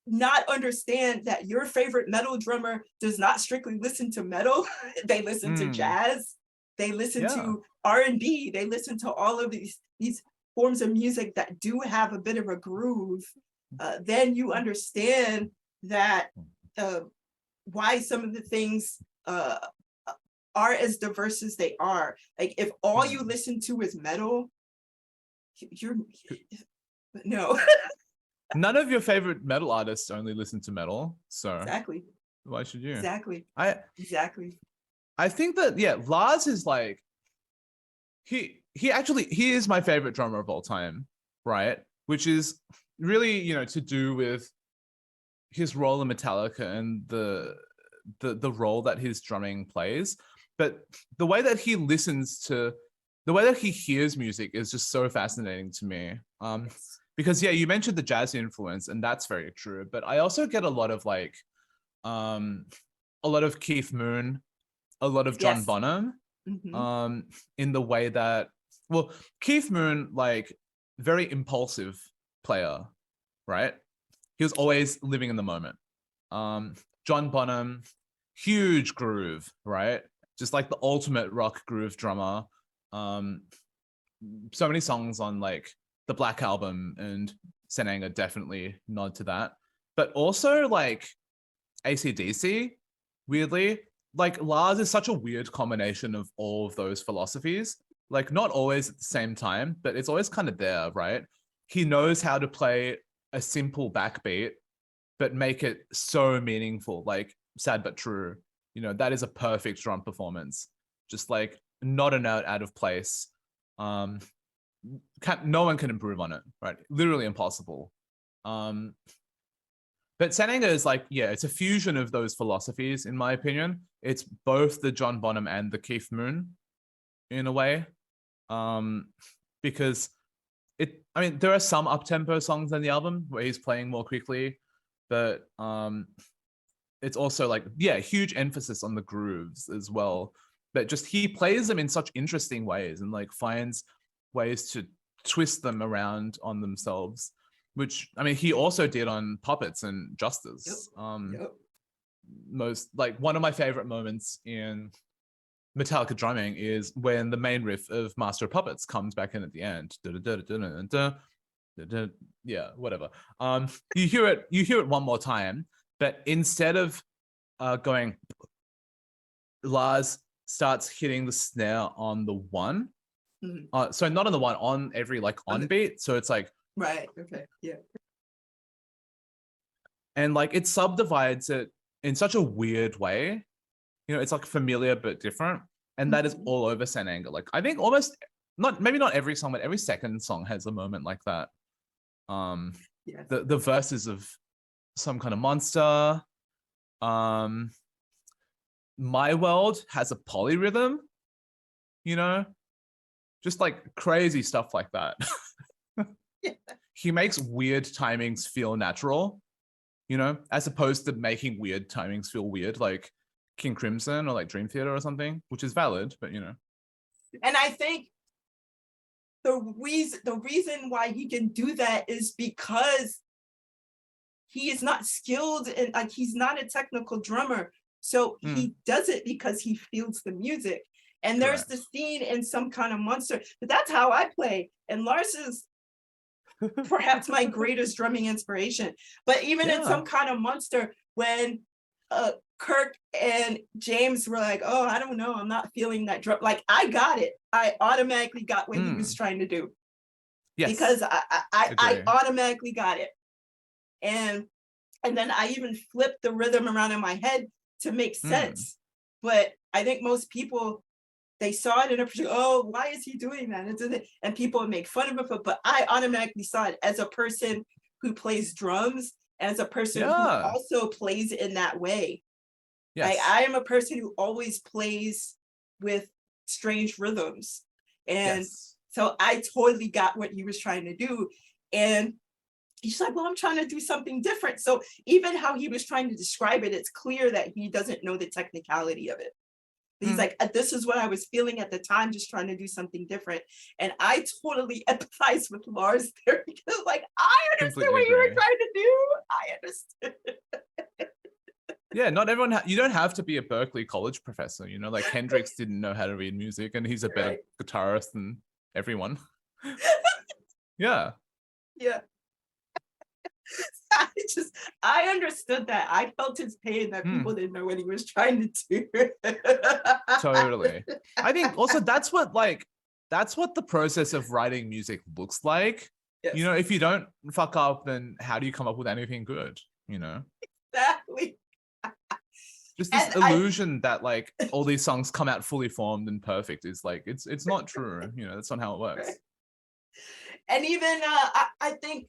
not understand that your favorite metal drummer does not strictly listen to metal. They listen to jazz, they listen to R&B, they listen to all of these forms of music that do have a bit of a groove. Then you understand that why some of the things are as diverse as they are. Like if all you listen to is metal, you're no. None of your favorite metal artists only listen to metal, so exactly. Why should you? Exactly. I think that Lars is like he is my favorite drummer of all time, right? Which is really, you know, to do with his role in Metallica and the role that his drumming plays. But the way that he hears music is just so fascinating to me. Because you mentioned the jazz influence, and that's very true. But I also get a lot of like, a lot of Keith Moon, a lot of John Bonham, in the way that, well, Keith Moon, like, very impulsive player, right? He was always living in the moment. John Bonham, huge groove, right? Just like the ultimate rock groove drummer. So many songs on like the Black Album and Saint Anger definitely nod to that. But also like AC/DC, weirdly, like Lars is such a weird combination of all of those philosophies. Like not always at the same time, but it's always kind of there, right? He knows how to play a simple backbeat, but make it so meaningful, like Sad But True. You know, that is a perfect drum performance. Just like not a note out of place. No one can improve on it, right? Literally impossible. But Saint Anger is like, it's a fusion of those philosophies, in my opinion. It's both the John Bonham and the Keith Moon, in a way. Because there are some up-tempo songs on the album where he's playing more quickly, but it's also like, huge emphasis on the grooves as well. But just he plays them in such interesting ways and like finds ways to twist them around on themselves, which he also did on Puppets and Justice. Most like one of my favorite moments in Metallica drumming is when the main riff of Master of Puppets comes back in at the end. Whatever. You hear it one more time, but instead of going, Lars starts hitting the snare on the one. So not on the one, on every like on beat. So it's like right. Okay. Yeah. And like it subdivides it in such a weird way. You know, it's like familiar but different. And that is all over Saint Anger. Like I think almost maybe not every song, but every second song has a moment like that. The verses of Some Kind of Monster. My World has a polyrhythm, you know, just like crazy stuff like that. He makes weird timings feel natural, you know, as opposed to making weird timings feel weird, like King Crimson or like Dream Theater or something, which is valid, but you know. And I think the reason why he can do that is because he is not skilled and like he's not a technical drummer. So he does it because he feels the music. And there's the scene in Some Kind of Monster, but that's how I play. And Lars is perhaps my greatest drumming inspiration. But even in Some Kind of Monster, when Kirk and James were like, oh, I don't know, I'm not feeling that drum. Like I got it. I automatically got what he was trying to do. Yes. Because I automatically got it. And then I even flipped the rhythm around in my head to make sense. But I think most people, they saw it and they're oh, why is he doing that? And people would make fun of it, but I automatically saw it as a person who plays drums as a person who Yeah. also plays in that way. Like, Yes. I am a person who always plays with strange rhythms. And Yes. so I totally got what he was trying to do. And he's like, well, I'm trying to do something different. So even how he was trying to describe it, it's clear that he doesn't know the technicality of it. He's like, this is what I was feeling at the time, just trying to do something different. And I totally empathize with Lars there, because like, I understood Completely what you were agree. trying to do. I understood. Yeah, not everyone. You don't have to be a Berkeley College professor. You know, like Hendrix didn't know how to read music, and he's a better Right. guitarist than everyone. Yeah. Yeah. I understood that. I felt his pain that people didn't know what he was trying to do. Totally. I think also that's what the process of writing music looks like. Yes. You know, if you don't fuck up, then how do you come up with anything good? You know? Exactly. Just this And illusion that like all these songs come out fully formed and perfect is like it's not true. You know, that's not how it works. Right. And even I think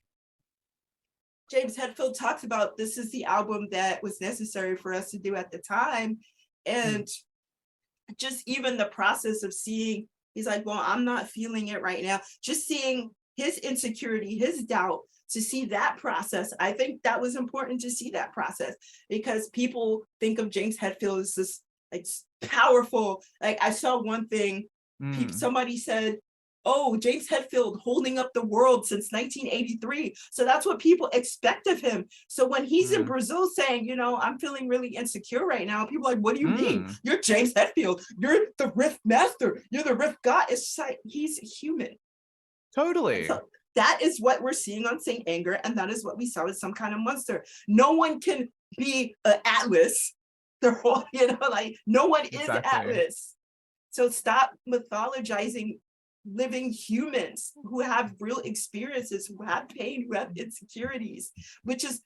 James Hetfield talks about this is the album that was necessary for us to do at the time. And just even the process of seeing, he's like, well, I'm not feeling it right now. Just seeing his insecurity, his doubt, to see that process. I think that was important to see that process, because people think of James Hetfield as this like powerful, like I saw one thing, somebody said, oh, James Hetfield holding up the world since 1983. So that's what people expect of him. So when he's in Brazil saying, you know, I'm feeling really insecure right now, people are like, what do you mean? You're James Hetfield. You're the riff master. You're the riff god. It's like, he's human. Totally. So that is what we're seeing on Saint Anger, and that is what we saw with Some Kind of Monster. No one can be an Atlas. They're all, you know, like no one is Atlas. So stop mythologizing living humans who have real experiences, who have pain, who have insecurities, which is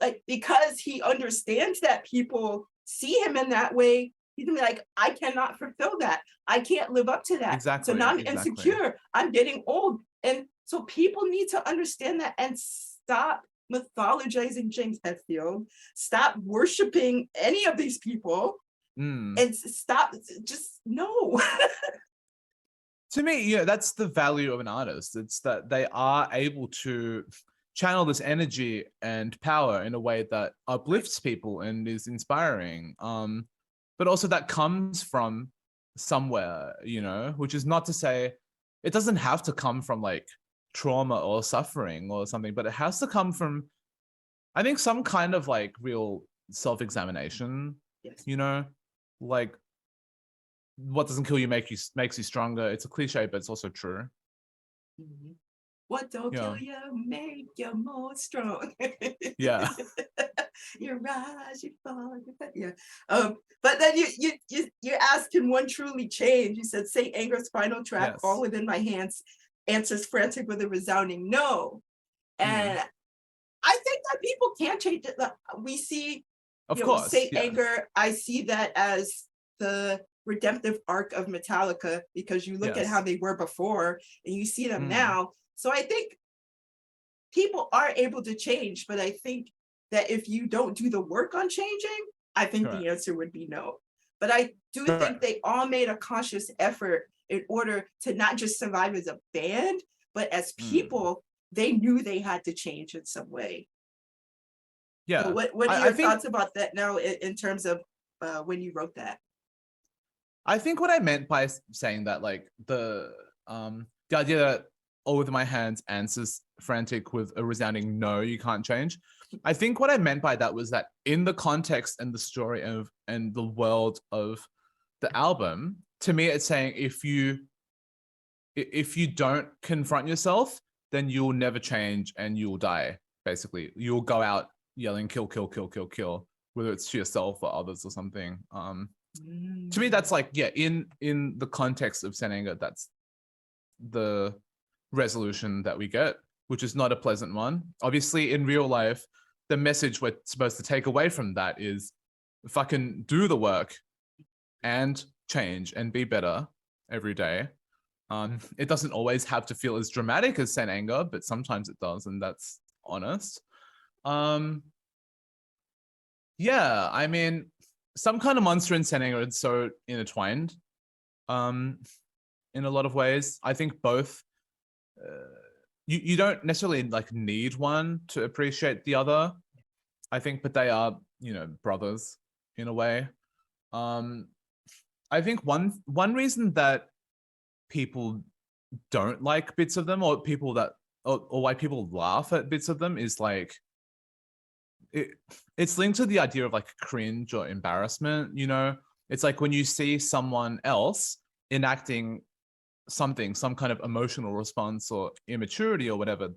like, because he understands that people see him in that way, he's gonna be like, I cannot fulfill that. I can't live up to that. So now I'm insecure. I'm getting old. And so people need to understand that and stop mythologizing James Hetfield, stop worshiping any of these people, and stop, just no. To me, yeah, that's the value of an artist. It's that they are able to channel this energy and power in a way that uplifts people and is inspiring. But also that comes from somewhere, you know, which is not to say it doesn't have to come from like trauma or suffering or something, but it has to come from, I think, some kind of like real self-examination. Yes. You know, like what doesn't kill you makes you stronger. It's a cliche, but it's also true. What don't kill you make you more strong. Yeah. You rise, you fall. Yeah. But then you asked, can one truly change? You said, Saint Anger's final track, All Within My Hands, answers frantic with a resounding no. And I think that people can change it. We see, of course, Saint Anger, I see that as the redemptive arc of Metallica, because you look at how they were before and you see them now. So I think people are able to change, but I think that if you don't do the work on changing, I think the answer would be no. But I do think they all made a conscious effort in order to not just survive as a band, but as people. They knew they had to change in some way. Yeah. So what are your thoughts about that now in terms of when you wrote that? I think what I meant by saying that, like the idea that All Within My Hands answers frantic with a resounding no, you can't change. I think what I meant by that was that in the context and the story of and the world of the album, to me, it's saying if you don't confront yourself, then you'll never change and you'll die. Basically, you'll go out yelling kill, kill, kill, kill, kill, whether it's to yourself or others or something. To me, that's like, in the context of Saint Anger, that's the resolution that we get, which is not a pleasant one. Obviously, in real life, the message we're supposed to take away from that is fucking do the work and change and be better every day. It doesn't always have to feel as dramatic as Saint Anger, but sometimes it does, and that's honest. Um, yeah, I mean, Some Kind of Monster and Saint Anger are so intertwined. In a lot of ways, I think both. You don't necessarily like need one to appreciate the other. I think, but they are brothers in a way. Um, I think one reason that people don't like bits of them, or or why people laugh at bits of them, is like it's linked to the idea of like cringe or embarrassment. It's like when you see someone else enacting something, some kind of emotional response or immaturity or whatever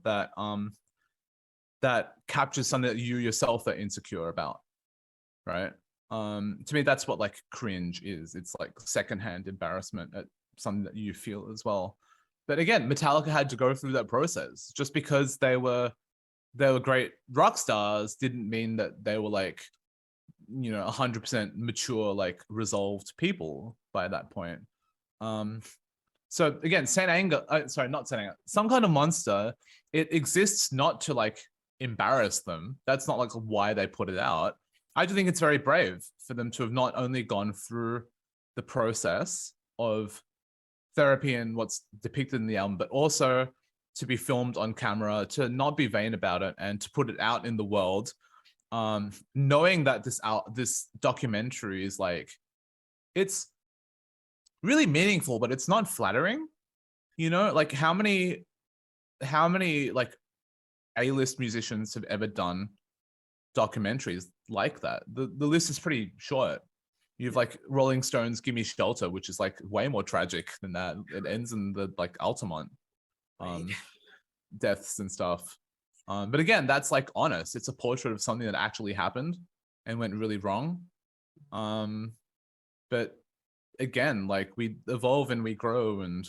that captures something that you yourself are insecure about, right? To me, that's what like cringe is. It's like secondhand embarrassment at something that you feel as well. But again, Metallica had to go through that process. Just because they were great rock stars didn't mean that they were like 100% mature, like resolved people by that point. So again, Saint Anger, sorry, not Saint Anger, Some Kind of Monster, it exists not to like embarrass them. That's not like why they put it out. I do think it's very brave for them to have not only gone through the process of therapy and what's depicted in the album, but also to be filmed on camera, to not be vain about it, and to put it out in the world, knowing that this documentary is like, it's really meaningful, but it's not flattering. Like how many like A-list musicians have ever done documentaries like that? The list is pretty short. You've like Rolling Stones' "Gimme Shelter," which is like way more tragic than that. It ends in the like Altamont deaths and stuff. But again, that's like honest. It's a portrait of something that actually happened and went really wrong. But again, like we evolve and we grow, and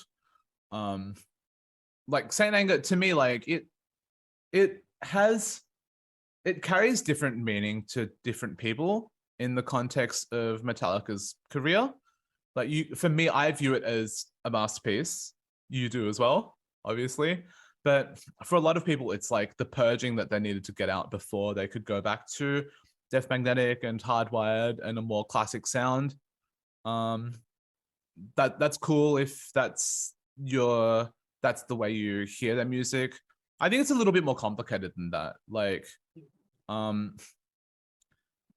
like Saint Anger, to me, like it carries different meaning to different people in the context of Metallica's career. Like for me, I view it as a masterpiece. You do as well, obviously. But for a lot of people, it's like the purging that they needed to get out before they could go back to Death Magnetic and Hardwired and a more classic sound. That's cool if that's the way you hear their music. I think it's a little bit more complicated than that. Like,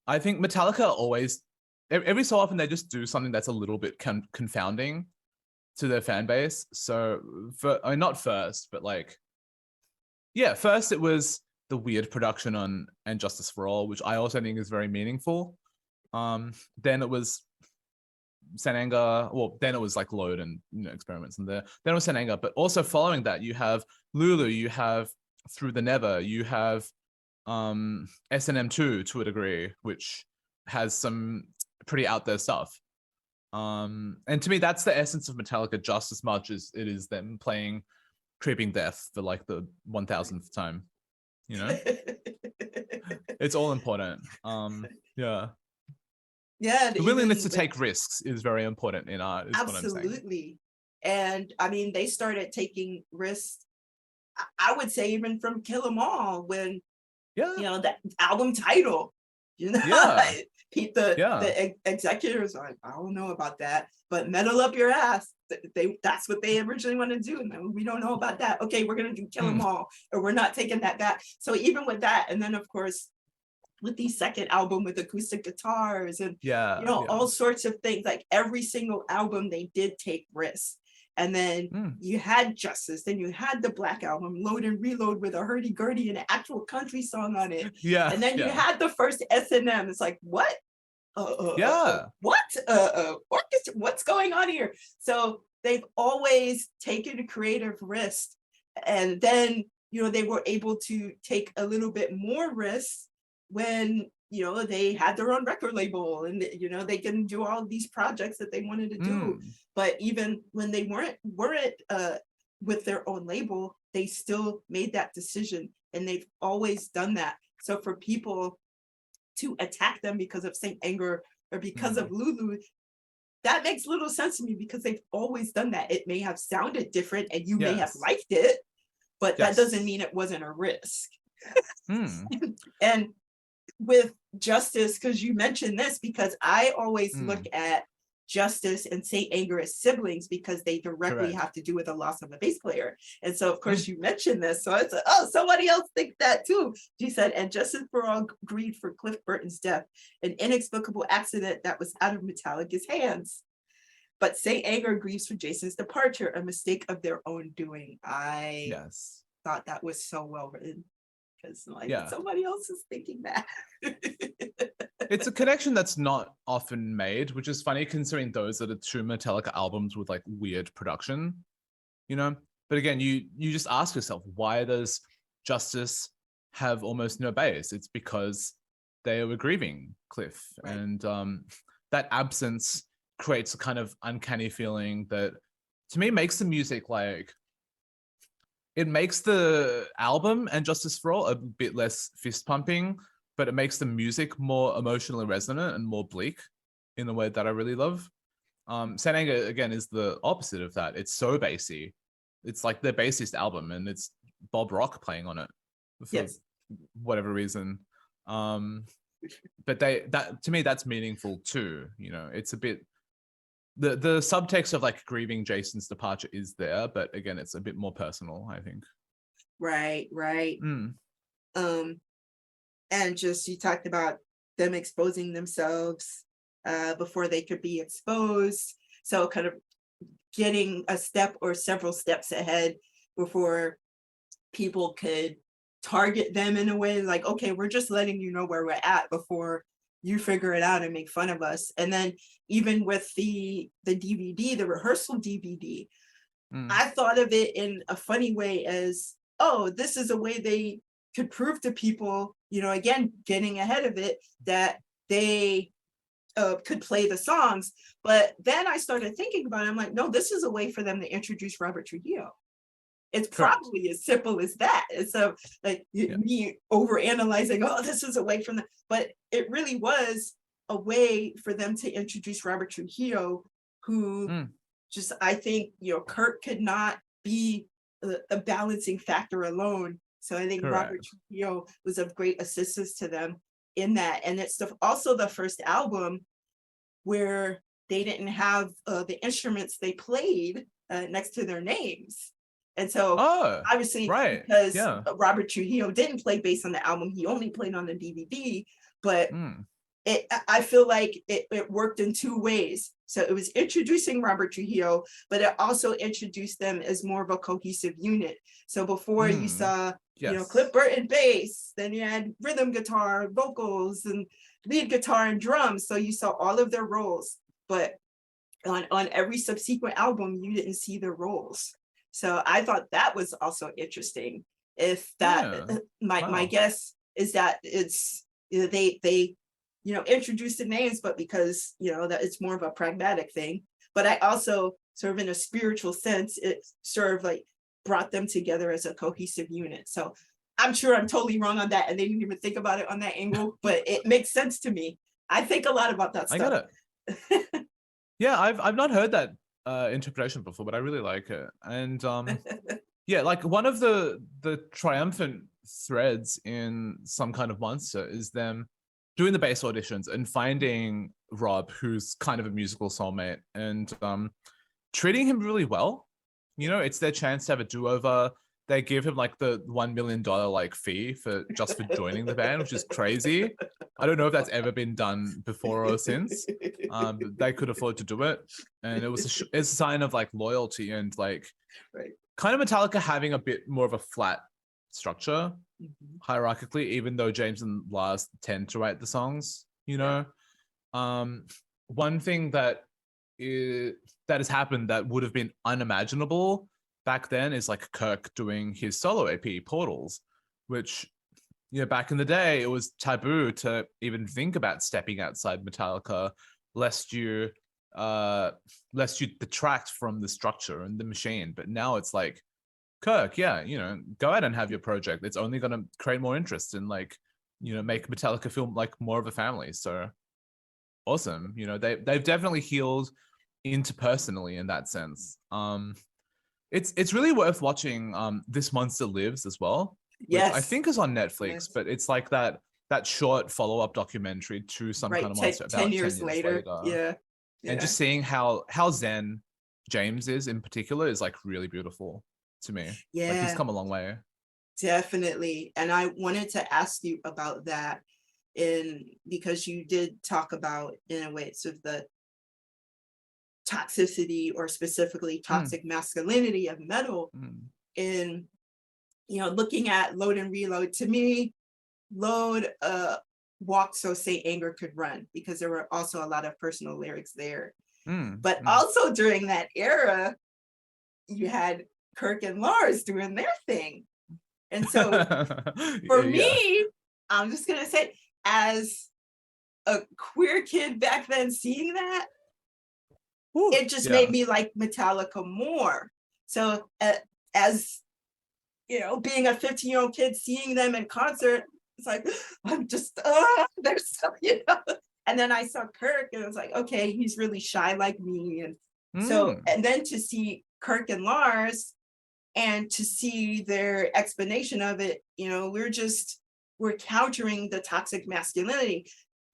I think Metallica always, every so often, they just do something that's a little bit confounding to their fan base. So, not first, but like, yeah, first it was the weird production on And Justice for All, which I also think is very meaningful. Then it was Saint Anger. Well, then it was like Load and Experiments in there. Then it was Saint Anger, but also following that, you have Lulu, you have Through the Never, you have S&M 2 to a degree, which has some pretty out there stuff. And to me, that's the essence of Metallica, just as much as it is them playing Creeping Death for like the 1000th time. It's all important. Yeah. Yeah, The willingness to take risks is very important in art, is what I'm saying. Absolutely. And I mean, they started taking risks, I would say, even from Kill 'Em All, when that album title, the executives are like, I don't know about that, but Metal Up Your Ass, that's what they originally wanted to do. And we don't know about that. Okay, we're gonna do Kill 'Em All, or we're not taking that back. So even with that, and then of course with the second album with acoustic guitars and all sorts of things, like every single album they did take risks. And then you had Justice, then you had the Black Album, Load and Reload, with a hurdy-gurdy and an actual country song on it. And then you had the first S&M. It's like, what? Orchestra, what's going on here? So they've always taken a creative risk. And then, they were able to take a little bit more risk when they had their own record label, and they can do all these projects that they wanted to do. But even when they weren't with their own label, they still made that decision, and they've always done that. So for people to attack them because of Saint Anger or because of Lulu, that makes little sense to me, because they've always done that. It may have sounded different and you may have liked it, but that doesn't mean it wasn't a risk. Hmm. And with Justice, because you mentioned this, because I always look Mm. at Justice and Saint Anger as siblings because they directly Correct. have to do with the loss of a bass player. And so, of course, Mm. you mentioned this. So I said, oh, somebody else thinks that too. She said, and Justice for All grieved for Cliff Burton's death, an inexplicable accident that was out of Metallica's hands. But Saint Anger grieves for Jason's departure, a mistake of their own doing. I Yes. thought that was so well written because like Yeah. somebody else is thinking that. It's a connection that's not often made, which is funny considering those are the two Metallica albums with like weird production, you know? But again, you just ask yourself, why does Justice have almost no bass? It's because they were grieving Cliff. Right. And that absence creates a kind of uncanny feeling that to me makes the music like, it makes the album and Justice for All a bit less fist pumping, but it makes the music more emotionally resonant and more bleak in a way that I really love. Saint Anger again is the opposite of that. It's so bassy. It's like their bassist album, and it's Bob Rock playing on it for Yes. whatever reason. But that to me that's meaningful too. You know, it's a bit the subtext of like grieving Jason's departure is there, but again, it's a bit more personal, I think. Right. Mm. And just you talked about them exposing themselves before they could be exposed. So kind of getting a step or several steps ahead before people could target them in a way like, okay, we're just letting you know where we're at before you figure it out and make fun of us. And then even with the DVD, the rehearsal DVD, I thought of it in a funny way as, oh, this is a way they could prove to people, you know, again, getting ahead of it, that they could play the songs. But then I started thinking about it. I'm like, no, this is a way for them to introduce Robert Trujillo. It's Correct. probably as simple as that. And so like me over analyzing, oh, this is a way from them. But it really was a way for them to introduce Robert Trujillo, who just, I think, you know, Kurt could not be a balancing factor alone. So I think Correct. Robert Trujillo was of great assistance to them in that. And it's also the first album where they didn't have the instruments they played next to their names. And so obviously, right. because Yeah. Robert Trujillo didn't play bass on the album, he only played on the DVD, but I feel like it worked in two ways. So it was introducing Robert Trujillo, but it also introduced them as more of a cohesive unit. So before you saw, you know, Cliff Burton bass, then you had rhythm guitar, vocals, and lead guitar and drums. So you saw all of their roles, but on every subsequent album, you didn't see their roles. So I thought that was also interesting. If that my guess is that it's, you know, they you know, introduced the names, but because, you know, that it's more of a pragmatic thing. But I also sort of in a spiritual sense, it sort of like brought them together as a cohesive unit. So I'm sure I'm totally wrong on that, and they didn't even think about it on that angle, but it makes sense to me. I think a lot about that stuff. I get it. Yeah, I've not heard that interpretation before, but I really like it. And yeah, like one of the triumphant threads in Some Kind of Monster is them doing the bass auditions and finding Rob, who's kind of a musical soulmate, and treating him really well. You know, it's their chance to have a do-over. They give him like the $1 million like fee for joining the band, which is crazy. I don't know if that's ever been done before or since. But they could afford to do it, and it was it's a sign of like loyalty and like kind of Metallica having a bit more of a flat structure hierarchically, even though James and Lars tend to write the songs. You know, one thing that has happened that would have been unimaginable back then is like Kirk doing his solo EP Portals, which, you know, back in the day it was taboo to even think about stepping outside Metallica lest you detract from the structure and the machine. But now it's like, Kirk, yeah, you know, go ahead and have your project. It's only going to create more interest and like, you know, make Metallica feel like more of a family. So awesome. You know, they've definitely healed interpersonally in that sense. It's really worth watching This Monster Lives as well. which I Yes. think is on Netflix, Yes. but it's like that short follow-up documentary to Some Kind Right. of 10, Monster 10 about 10 years years later. later. Yeah. And Yeah. just seeing how zen James is in particular is like really beautiful to me. Like he's Yeah, come a long way. definitely. And I wanted to ask you about that because you did talk about, in a way, sort of the toxicity, or specifically Mm, toxic masculinity of metal. mm, In, looking at Load and Reload, to me, Load walked so Saint Anger could run, because there were also a lot of personal lyrics there. But mm. also during that era, you had Kirk and Lars doing their thing. And so for Yeah. me, I'm just gonna say, as a queer kid back then, seeing that, Whew, it just made me like Metallica more. So as being a 15-year-old kid, seeing them in concert, it's like, I'm just, there's so, And then I saw Kirk, and it was like, okay, he's really shy like me. And so, Mm, and then to see Kirk and Lars, and to see their explanation of it, we're countering the toxic masculinity.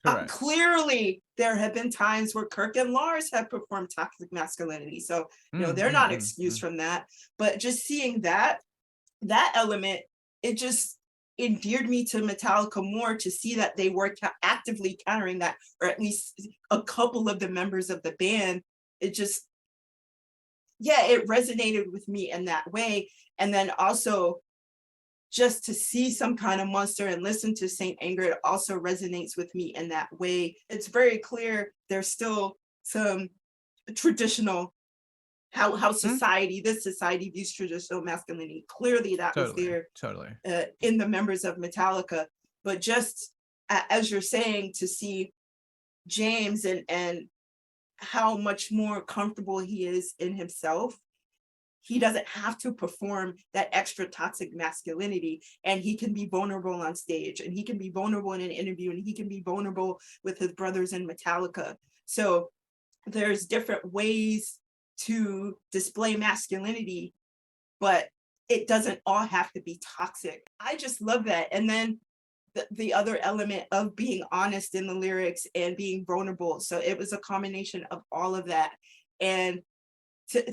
correct. Clearly, there have been times where Kirk and Lars have performed toxic masculinity. So, they're not excused from that. But just seeing that element, it just endeared me to Metallica more, to see that they were actively countering that, or at least a couple of the members of the band. It just, yeah, it resonated with me in that way. And then also, just to see Some Kind of Monster and listen to Saint Anger, it also resonates with me in that way. It's very clear there's still some traditional, how this society views traditional masculinity. Clearly that was there Totally. in the members of Metallica. But just as you're saying, to see James and how much more comfortable he is in himself, he doesn't have to perform that extra toxic masculinity, and he can be vulnerable on stage, and he can be vulnerable in an interview, and he can be vulnerable with his brothers in Metallica. So there's different ways to display masculinity, but it doesn't all have to be toxic. I just love that. And then the other element of being honest in the lyrics and being vulnerable. So it was a combination of all of that. And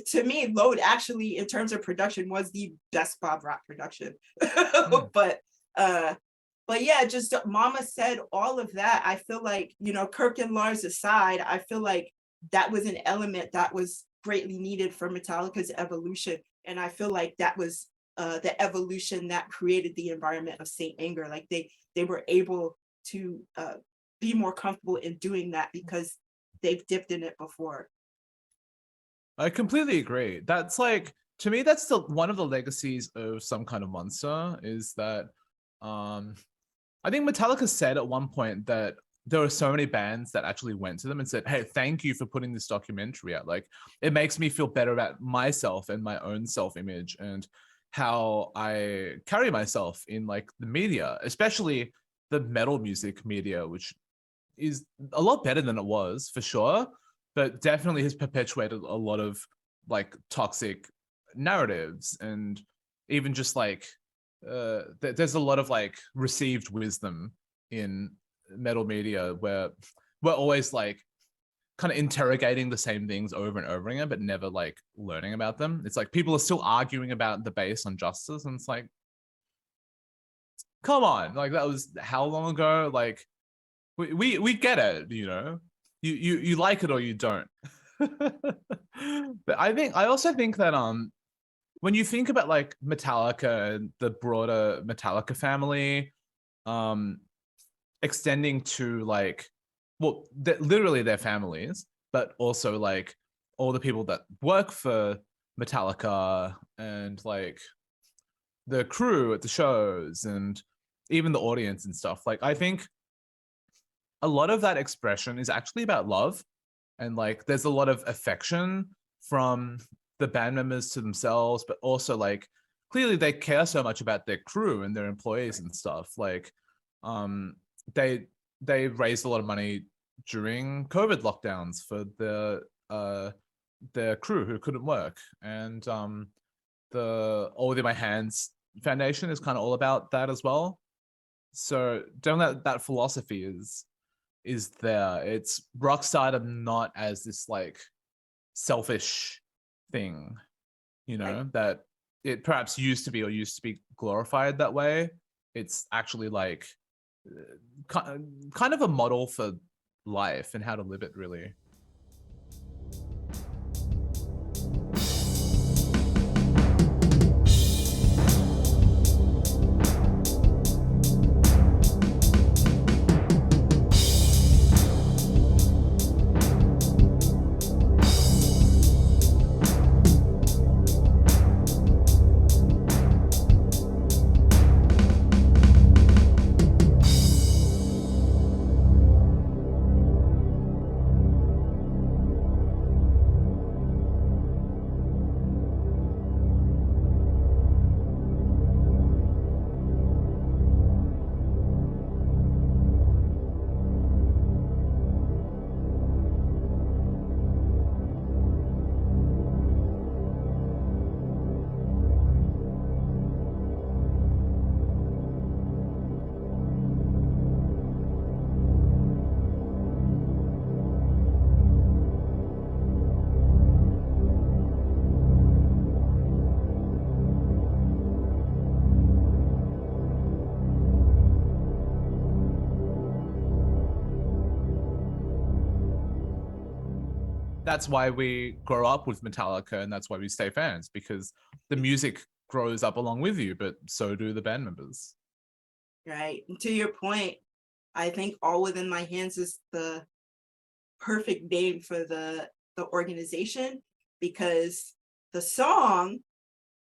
to me, Load actually, in terms of production, was the best Bob Rock production. Mm. But yeah, just Mama Said, all of that. I feel like, Kirk and Lars aside, I feel like that was an element that was greatly needed for Metallica's evolution. And I feel like that was the evolution that created the environment of Saint Anger. Like they were able to be more comfortable in doing that because they've dipped in it before. I completely agree. That's like, to me, that's one of the legacies of Some Kind of Monster, is that I think Metallica said at one point that there were so many bands that actually went to them and said, hey, thank you for putting this documentary out. Like, it makes me feel better about myself and my own self-image and how I carry myself in like the media, especially the metal music media, which is a lot better than it was for sure, but definitely has perpetuated a lot of like toxic narratives. And even just like there's a lot of like received wisdom in metal media where we're always like kind of interrogating the same things over and over again, but never like learning about them. It's like people are still arguing about the bass on Justice, and it's like, come on, like that was how long ago? Like we get it, you like it or you don't. But I also think that when you think about like Metallica and the broader Metallica family, extending to like, well, literally their families, but also like all the people that work for Metallica and like the crew at the shows and even the audience and stuff. Like, I think a lot of that expression is actually about love, and like there's a lot of affection from the band members to themselves, but also like clearly they care so much about their crew and their employees and stuff. Like um they raised a lot of money during COVID lockdowns for the crew who couldn't work, and the All Within My Hands Foundation is kind of all about that as well. So definitely that philosophy is there. It's rock stardom not as this like selfish thing, you know, that it perhaps used to be glorified that way. It's actually like kind of a model for life and how to live it, really. That's why we grow up with Metallica, and that's why we stay fans, because the music grows up along with you, but so do the band members. Right. And to your point, I think All Within My Hands is the perfect name for the organization, because the song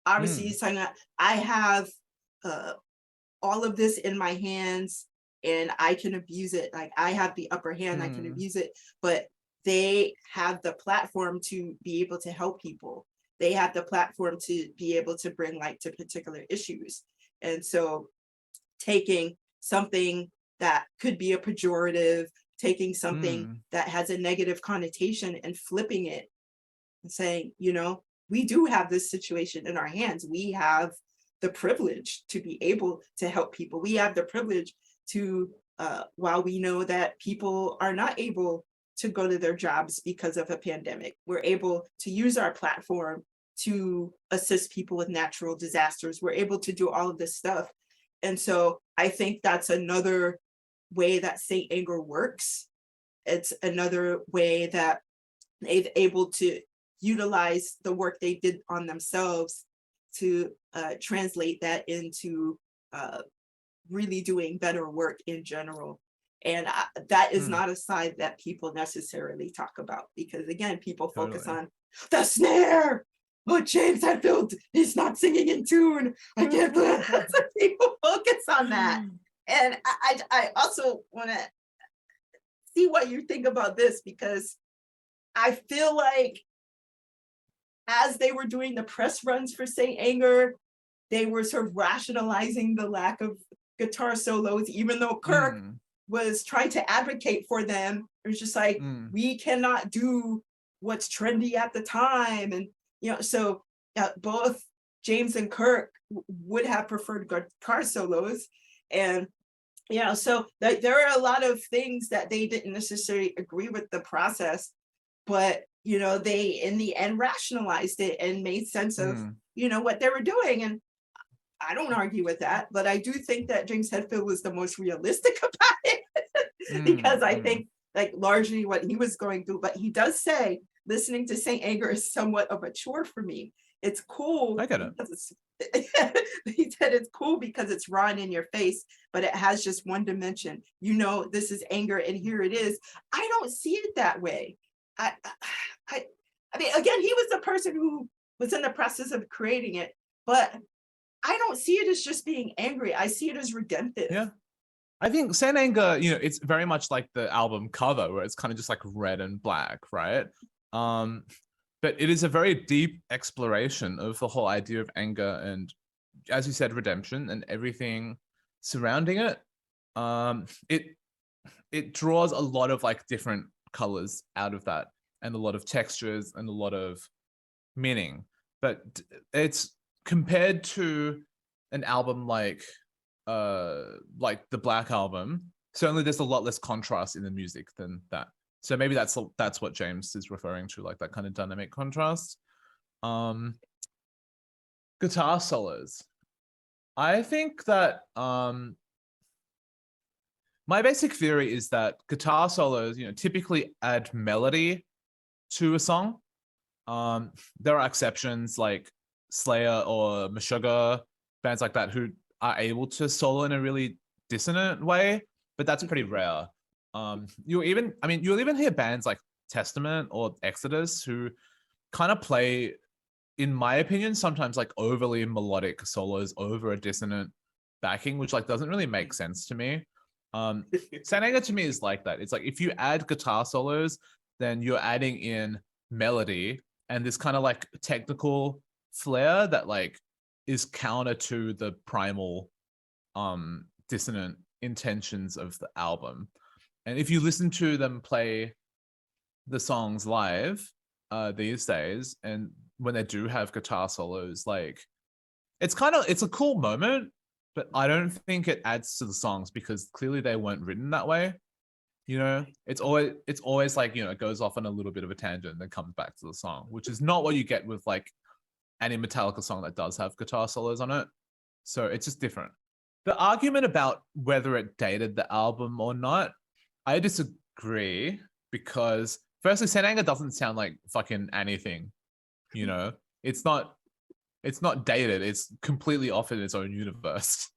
obviously is talking about, I have all of this in my hands and I can abuse it. Like, I have the upper hand, I can abuse it. But they have the platform to be able to help people. They have the platform to be able to bring light to particular issues. And so taking something that could be a pejorative, taking something that has a negative connotation and flipping it and saying, you know, we do have this situation in our hands. We have the privilege to be able to help people. We have the privilege to, while we know that people are not able to go to their jobs because of a pandemic, we're able to use our platform to assist people with natural disasters. We're able to do all of this stuff. And so I think that's another way that Saint Anger works. It's another way that they've able to utilize the work they did on themselves to translate that into really doing better work in general. And that is not a side that people necessarily talk about, because again, people focus on the snare. Oh, James Hetfield, he's not singing in tune. I can't believe people focus on that. And I also want to see what you think about this, because I feel like as they were doing the press runs for Saint Anger, they were sort of rationalizing the lack of guitar solos, even though Kirk was trying to advocate for them. It was just like, we cannot do what's trendy at the time. And, you know, so both James and Kirk would have preferred guitar solos. And, you know, so there are a lot of things that they didn't necessarily agree with the process, but, you know, they in the end rationalized it and made sense of, you know, what they were doing. And I don't argue with that, but I do think that James Hetfield was the most realistic about it because I think like largely what he was going through, but he does say listening to Saint Anger is somewhat of a chore for me. It's cool. I get it. He said it's cool because it's raw and in your face, but it has just one dimension. You know, this is anger and here it is. I don't see it that way. I mean, again, he was the person who was in the process of creating it, but I don't see it as just being angry. I see it as redemptive. Yeah. I think Saint Anger, you know, it's very much like the album cover where it's kind of just like red and black, right? But it is a very deep exploration of the whole idea of anger and, as you said, redemption and everything surrounding it. It draws a lot of like different colors out of that and a lot of textures and a lot of meaning. But it's compared to an album like the Black Album, certainly there's a lot less contrast in the music than that. So maybe that's what James is referring to, like that kind of dynamic contrast. Guitar solos. I think that my basic theory is that guitar solos, typically add melody to a song. There are exceptions like Slayer or Meshuggah, bands like that who are able to solo in a really dissonant way, but that's pretty rare. You'll even hear bands like Testament or Exodus who kind of play, in my opinion, sometimes like overly melodic solos over a dissonant backing, which like doesn't really make sense to me. Saint Anger to me is like that. It's like if you add guitar solos, then you're adding in melody and this kind of like technical flair that like is counter to the primal dissonant intentions of the album. And if you listen to them play the songs live these days, and when they do have guitar solos, like it's a cool moment, but I don't think it adds to the songs because clearly they weren't written that way. It's always like, it goes off on a little bit of a tangent and then comes back to the song, which is not what you get with like any Metallica song that does have guitar solos on it. So it's just different. The argument about whether it dated the album or not, I disagree because firstly, Saint Anger doesn't sound like fucking anything. It's not dated. It's completely off in its own universe.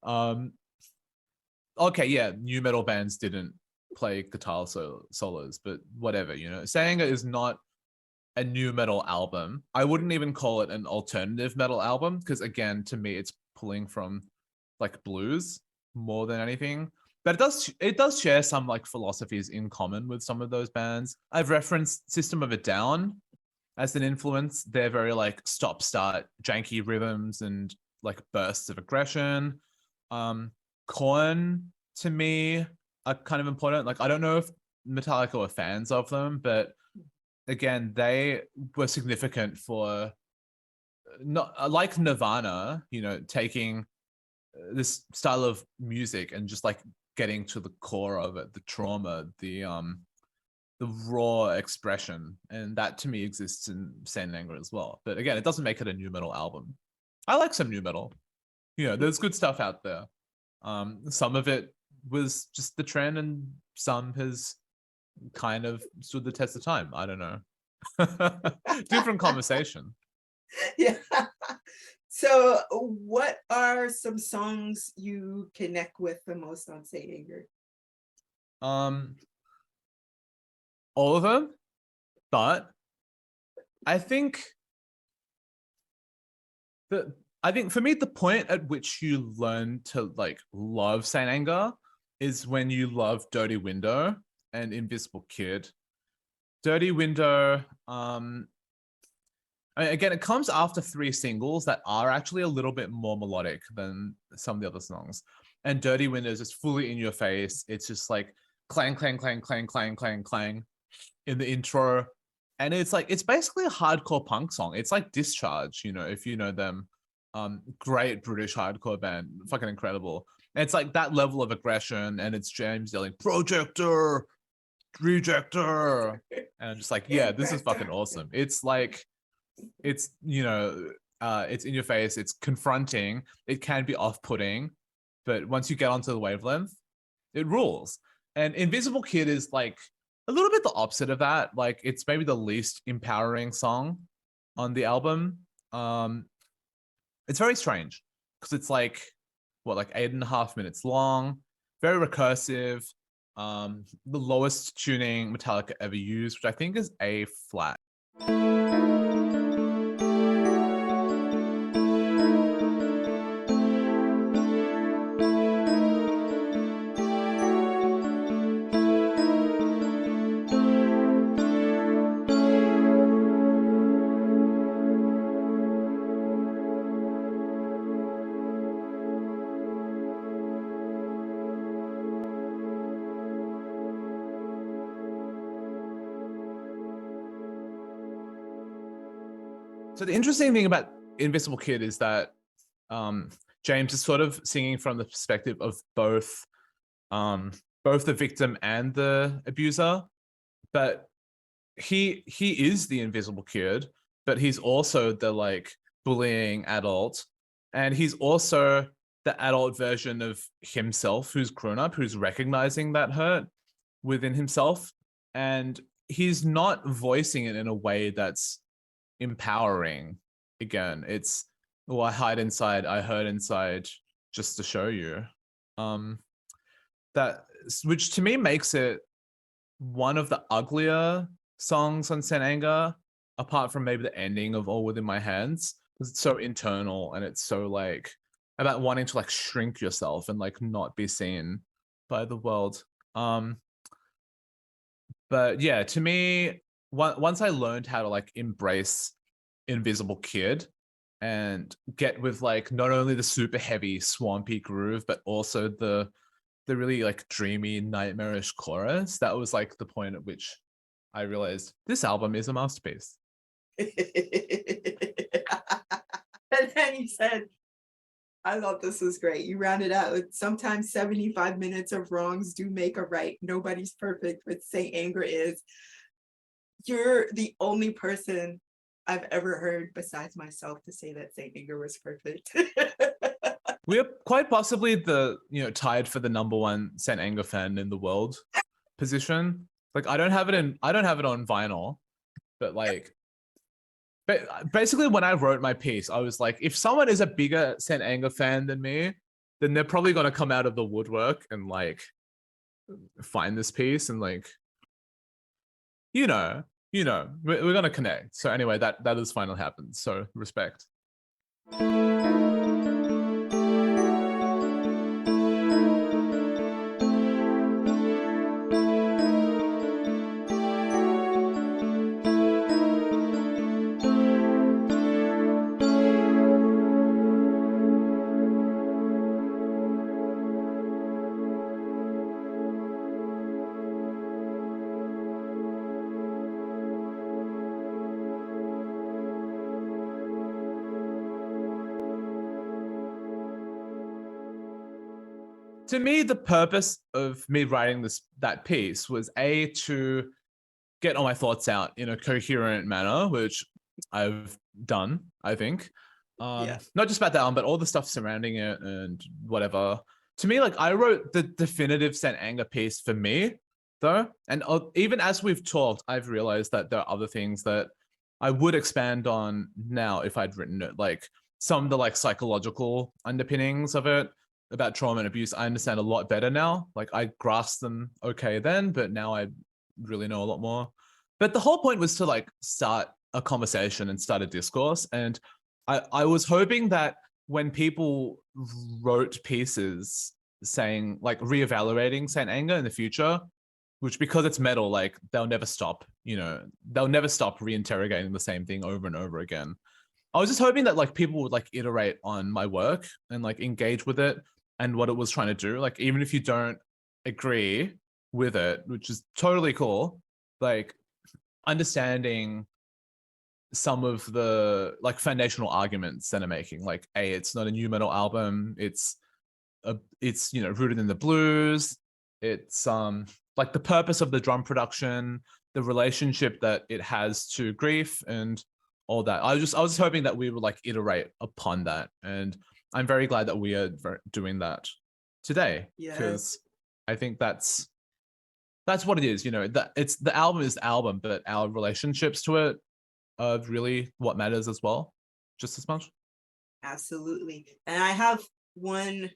Okay, yeah, new metal bands didn't play guitar solos, but whatever. Saint Anger is not a new metal album. I wouldn't even call it an alternative metal album because, again, to me, it's pulling from like blues more than anything. But it does share some like philosophies in common with some of those bands. I've referenced System of a Down as an influence. They're very like stop-start, janky rhythms and like bursts of aggression. Korn to me are kind of important. Like I don't know if Metallica were fans of them, but again, they were significant for not like Nirvana, taking this style of music and just like getting to the core of it, the trauma, the raw expression, and that to me exists in Saint Anger as well. But again, it doesn't make it a new metal album. I like some new metal. There's good stuff out there. Some of it was just the trend, and some has kind of stood the test of time. I don't know. Different conversation. Yeah. So what are some songs you connect with the most on Saint Anger? All of them, but I think for me, the point at which you learn to like love Saint Anger is when you love Dirty Window and Invisible Kid. Dirty Window, again, it comes after 3 singles that are actually a little bit more melodic than some of the other songs. And Dirty Window is just fully in your face. It's just like clang, clang, clang, clang, clang, clang, clang in the intro. And it's basically a hardcore punk song. It's like Discharge, if you know them. Great British hardcore band, fucking incredible. And it's like that level of aggression, and it's James yelling, "Projector, Rejector," and I'm just like, yeah, this is fucking awesome. It's like, it's it's in your face, it's confronting, it can be off-putting, but once you get onto the wavelength, it rules. And Invisible Kid is like a little bit the opposite of that. Like it's maybe the least empowering song on the album. It's very strange because it's like 8.5 minutes long, very recursive. The lowest tuning Metallica ever used, which I think is A flat. So the interesting thing about Invisible Kid is that James is sort of singing from the perspective of both the victim and the abuser, but he is the invisible kid, but he's also the like bullying adult, and he's also the adult version of himself who's grown up, who's recognizing that hurt within himself, and he's not voicing it in a way that's empowering. Again, it's, oh, I hide inside, I hurt inside, just to show you. That, which to me makes it one of the uglier songs on Saint Anger, apart from maybe the ending of All Within My Hands, because it's so internal and it's so like about wanting to like shrink yourself and like not be seen by the world. But yeah, to me, once I learned how to like embrace Invisible Kid and get with like not only the super heavy swampy groove, but also the really like dreamy nightmarish chorus, that was like the point at which I realized this album is a masterpiece. And then you said, I thought this was great. You rounded out with sometimes 75 minutes of wrongs do make a right. Nobody's perfect, but Saint Anger is. You're the only person I've ever heard besides myself to say that Saint Anger was perfect. We're quite possibly the, tied for the number one Saint Anger fan in the world position. Like I don't have it on vinyl, but like, basically when I wrote my piece, I was like, if someone is a bigger Saint Anger fan than me, then they're probably going to come out of the woodwork and like find this piece and like, we're going to connect. So anyway, that has finally happened. So respect. To me, the purpose of me writing that piece was to get all my thoughts out in a coherent manner, which I've done, I think. Not just about that one, but all the stuff surrounding it and whatever. To me, like I wrote the definitive Saint Anger piece for me, though. And even as we've talked, I've realized that there are other things that I would expand on now if I'd written it, like some of the like psychological underpinnings of it about trauma and abuse. I understand a lot better now. Like I grasped them okay then, but now I really know a lot more. But the whole point was to like start a conversation and start a discourse. And I was hoping that when people wrote pieces saying like reevaluating Saint Anger in the future, which because it's metal, like they'll never stop, they'll never stop reinterrogating the same thing over and over again. I was just hoping that like people would like iterate on my work and like engage with it and what it was trying to do. Like even if you don't agree with it, which is totally cool, like understanding some of the like foundational arguments that I'm making, like it's not a new metal album, it's rooted in the blues, it's like the purpose of the drum production, the relationship that it has to grief and all that. I was just hoping that we would like iterate upon that, and I'm very glad that we are doing that today, because I think that's what it is. That it's the album is the album, but our relationships to it are really what matters as well, just as much. Absolutely. And I have one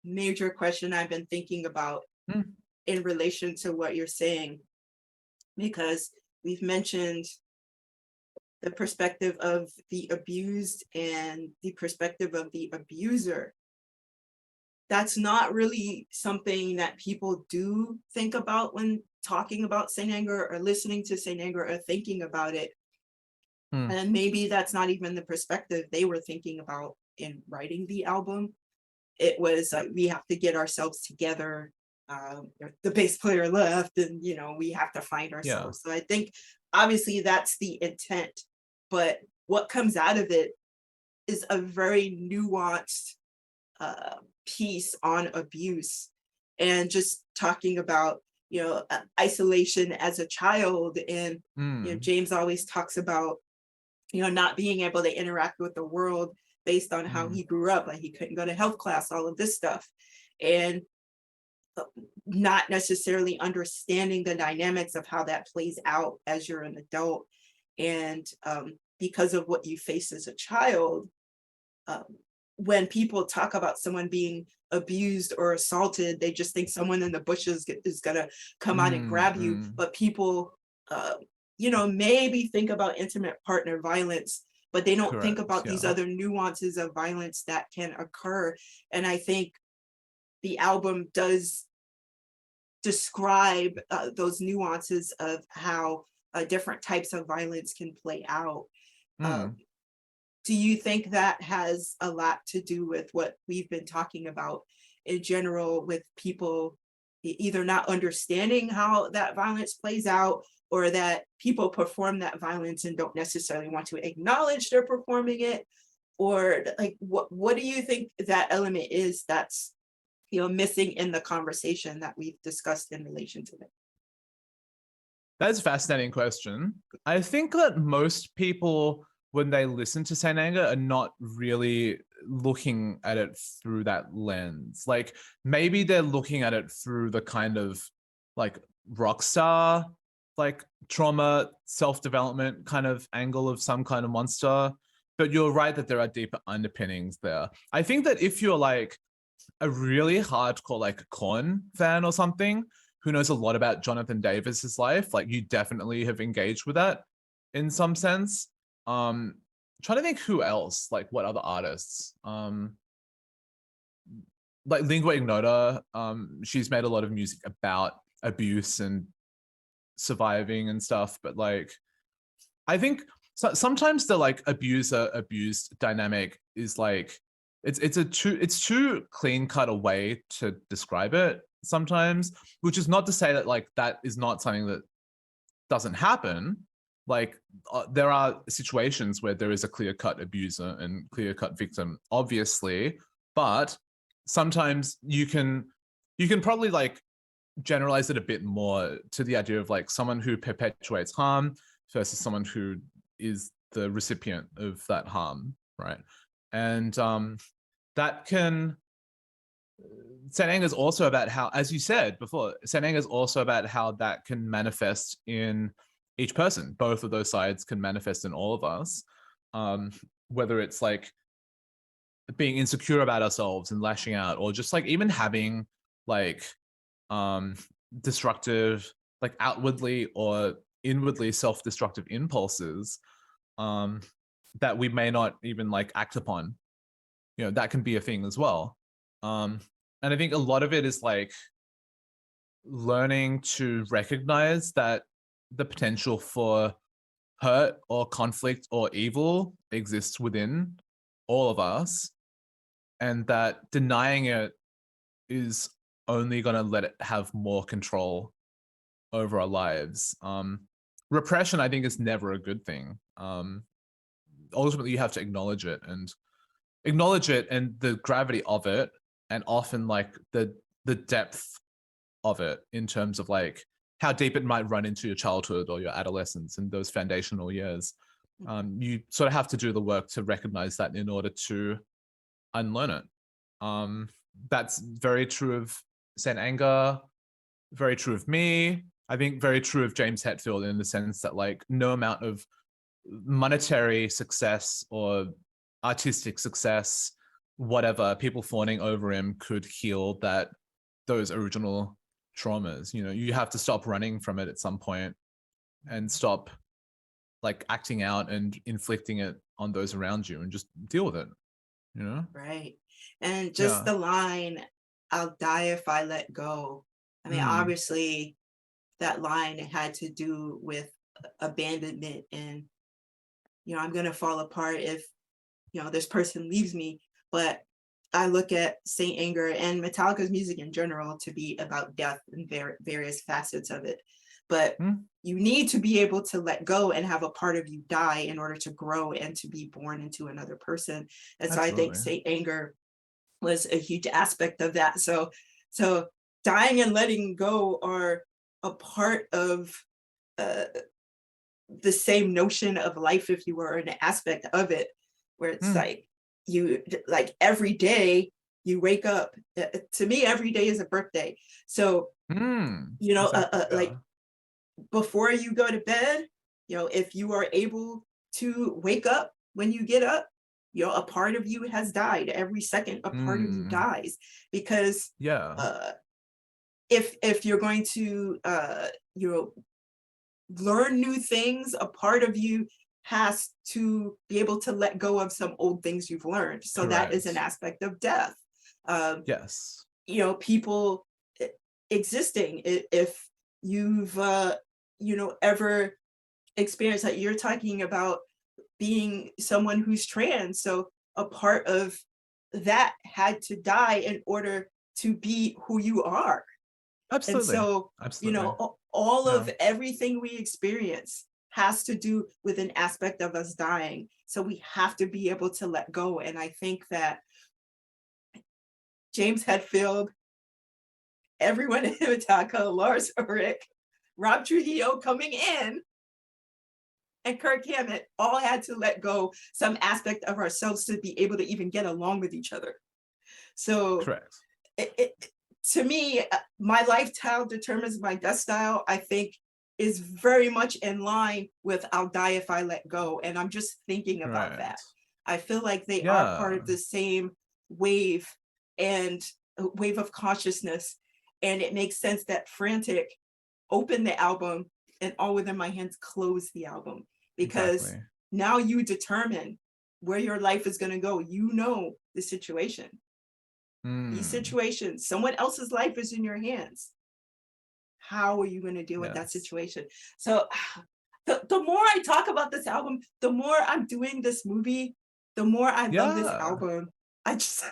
major question I've been thinking about in relation to what you're saying, because we've mentioned the perspective of the abused and the perspective of the abuser. That's not really something that people do think about when talking about Saint Anger or listening to Saint Anger or thinking about it. And maybe that's not even the perspective they were thinking about in writing the album. It was we have to get ourselves together. The bass player left, and we have to find ourselves. So I think obviously that's the intent, but what comes out of it is a very nuanced piece on abuse, and just talking about, isolation as a child. And James always talks about, not being able to interact with the world based on how he grew up. Like, he couldn't go to health class, all of this stuff, and not necessarily understanding the dynamics of how that plays out as you're an adult. And because of what you face as a child, when people talk about someone being abused or assaulted, they just think someone in the bushes is gonna come out and grab you. But people, maybe think about intimate partner violence, but they don't think about these other nuances of violence that can occur. And I think the album does describe those nuances of how different types of violence can play out. Do you think that has a lot to do with what we've been talking about in general, with people either not understanding how that violence plays out, or that people perform that violence and don't necessarily want to acknowledge they're performing it? Or like, what do you think that element is that's missing in the conversation that we've discussed in relation to it? That's a fascinating question. I think that most people, when they listen to Saint Anger, are not really looking at it through that lens. Like, maybe they're looking at it through the kind of like rock star, like trauma, self-development kind of angle of some kind of monster. But you're right that there are deeper underpinnings there. I think that if you're like a really hardcore like Korn fan or something who knows a lot about Jonathan Davis's life, like, you definitely have engaged with that in some sense. Trying to think who else, like what other artists, like Lingua Ignota. She's made a lot of music about abuse and surviving and stuff, but like, I think sometimes the like abuser abused dynamic is like, it's too clean cut a way to describe it sometimes, which is not to say that like that is not something that doesn't happen. Like, there are situations where there is a clear-cut abuser and clear-cut victim, obviously, but sometimes you can probably like generalize it a bit more to the idea of like someone who perpetuates harm versus someone who is the recipient of that harm, right? And that can, Saint Anger is also about how, as you said before, Saint Anger is also about how that can manifest in each person. Both of those sides can manifest in all of us, whether it's like being insecure about ourselves and lashing out, or just like even having like destructive, like outwardly or inwardly self-destructive impulses that we may not even like act upon. That can be a thing as well. And I think a lot of it is like learning to recognize that the potential for hurt or conflict or evil exists within all of us, and that denying it is only going to let it have more control over our lives. Repression, I think, is never a good thing. Ultimately, you have to acknowledge it and the gravity of it, and often like the depth of it in terms of like how deep it might run into your childhood or your adolescence and those foundational years. You sort of have to do the work to recognize that in order to unlearn it. That's very true of Saint Anger, very true of me. I think very true of James Hetfield, in the sense that like no amount of monetary success or artistic success, whatever, people fawning over him could heal those original traumas. You have to stop running from it at some point and stop like acting out and inflicting it on those around you, and just deal with it. Right. And just the line, "I'll die if I let go." I mean, obviously that line had to do with abandonment, and I'm gonna fall apart if this person leaves me. But I look at Saint Anger and Metallica's music in general to be about death and various facets of it. but Mm. you need to be able to let go and have a part of you die in order to grow and to be born into another person. And so I think Absolutely. anger was a huge aspect of that. So dying and letting go are a part of uh, the same notion of life, if you were, an aspect of it, where it's Mm. like you, like every day you wake up. To me, every day is a birthday. So Mm. you know, Exactly. like Yeah. before you go to bed, you know, if you are able to wake up when you get up, you know, a part of you has died. Every second a part of you Mm. dies, because Yeah. if you're going to you know, learn new things, a part of you has to be able to let go of some old things you've learned. So that is an Correct. aspect of death. Yes. You know, people existing, if you've you know, ever experienced that, you're talking about being someone who's trans, so a part of that had to die in order to be who you are. And Absolutely. so, you Absolutely. know, all Yeah. of everything we experience has to do with an aspect of us dying. So we have to be able to let go. And I think that James Hetfield, everyone in Metallica, Lars Ulrich, Rob Trujillo coming in, and Kirk Hammett all had to let go some aspect of ourselves to be able to even get along with each other. So Correct. to me, my lifestyle determines my death style, I think, is very much in line with I'll die if I let go. And I'm just thinking about that. Right. I feel like they are part Yeah. of the same wave and wave of consciousness. And it makes sense that Frantic opened the album and All Within My Hands closed the album, because Exactly. now you determine where your life is going to go. You know the situation. These Mm. situations, someone else's life is in your hands. How are you going to deal with that Yes. situation? So the more I talk about this album, the more I'm doing this movie, the more I love this Yeah. album. I just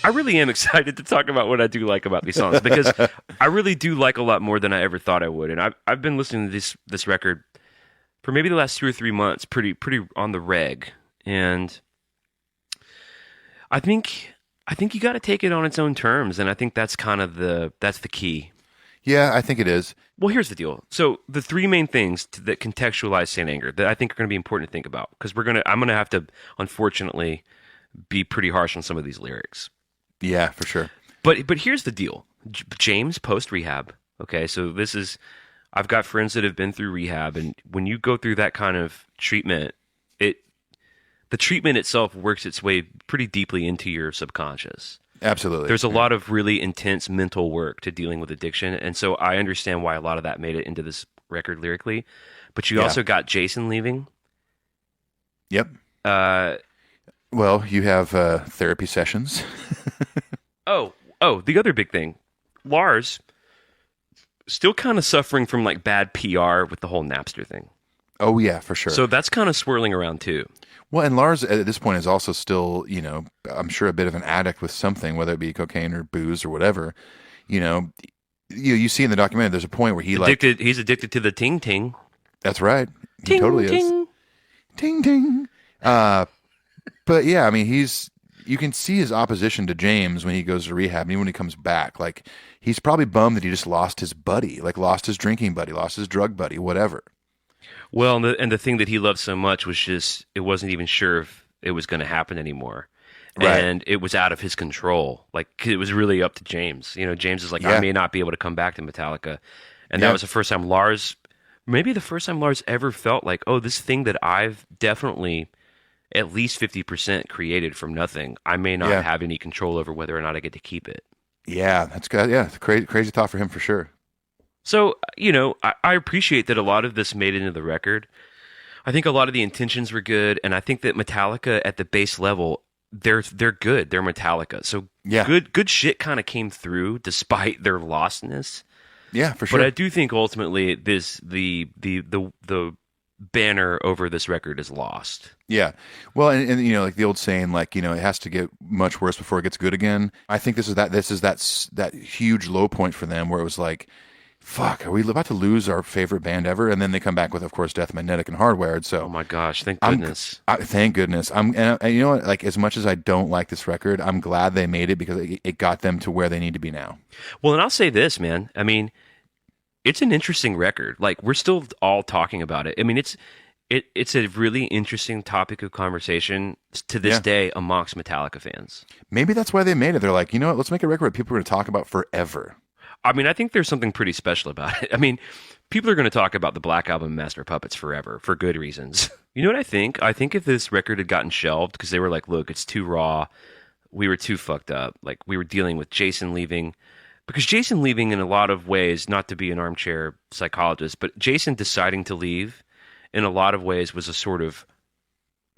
I really am excited to talk about what I do like about these songs because I really do like a lot more than I ever thought I would. And I've been listening to this record for maybe the last 2 or 3 months, pretty on the reg. And I think you got to take it on its own terms, and I think that's kind of that's the key. Yeah, I think it is. Well, here's the deal. So the three main things that contextualize Saint Anger that I think are going to be important to think about, because I'm gonna have to, unfortunately, be pretty harsh on some of these lyrics. Yeah, for sure. But here's the deal. James post rehab. Okay, so I've got friends that have been through rehab, and when you go through that kind of treatment, the treatment itself works its way pretty deeply into your subconscious. Absolutely. There's a lot of really intense mental work to dealing with addiction, and so I understand why a lot of that made it into this record lyrically. But you also got Jason leaving. Yep. Well, you have therapy sessions. Oh, the other big thing. Lars still kind of suffering from like bad PR with the whole Napster thing. Oh, yeah, for sure. So that's kind of swirling around too. Well, and Lars at this point is also still, I'm sure a bit of an addict with something, whether it be cocaine or booze or whatever. You see in the documentary, there's a point where he's addicted to the ting ting. That's right. He ting, totally ting. is. Ting ting. But yeah, I mean, you can see his opposition to James when he goes to rehab, and even when he comes back. Like, he's probably bummed that he just lost his buddy, like lost his drinking buddy, lost his drug buddy, whatever. Well, and the thing that he loved so much was just it wasn't even sure if it was going to happen anymore. Right. And it was out of his control. Like, it was really up to James. James is like, I may not be able to come back to Metallica. And that was the first time maybe the first time Lars ever felt like, oh, this thing that I've definitely at least 50% created from nothing, I may not have any control over whether or not I get to keep it. Yeah, that's good. Yeah, it's a crazy thought for him for sure. So, I appreciate that a lot of this made it into the record. I think a lot of the intentions were good, and I think that Metallica at the base level, they're good. They're Metallica. So good shit kind of came through despite their lostness. Yeah, for sure. But I do think ultimately the banner over this record is lost. Yeah. Well, and like the old saying, like, it has to get much worse before it gets good again. I think this is that huge low point for them where it was like, fuck, are we about to lose our favorite band ever? And then they come back with, of course, Death Magnetic and Hardwired. So, oh my gosh, thank goodness. Thank goodness. And you know what? Like, as much as I don't like this record, I'm glad they made it because it got them to where they need to be now. Well, and I'll say this, man. I mean, it's an interesting record. Like, we're still all talking about it. I mean, it's a really interesting topic of conversation to this day amongst Metallica fans. Maybe that's why they made it. They're like, you know what? Let's make a record that people are going to talk about forever. I mean, I think there's something pretty special about it. I mean, people are going to talk about the Black Album Master of Puppets forever for good reasons. You know what I think? I think if this record had gotten shelved because they were like, look, it's too raw. We were too fucked up. Like, we were dealing with Jason leaving. Because Jason leaving in a lot of ways, not to be an armchair psychologist, but Jason deciding to leave in a lot of ways was a sort of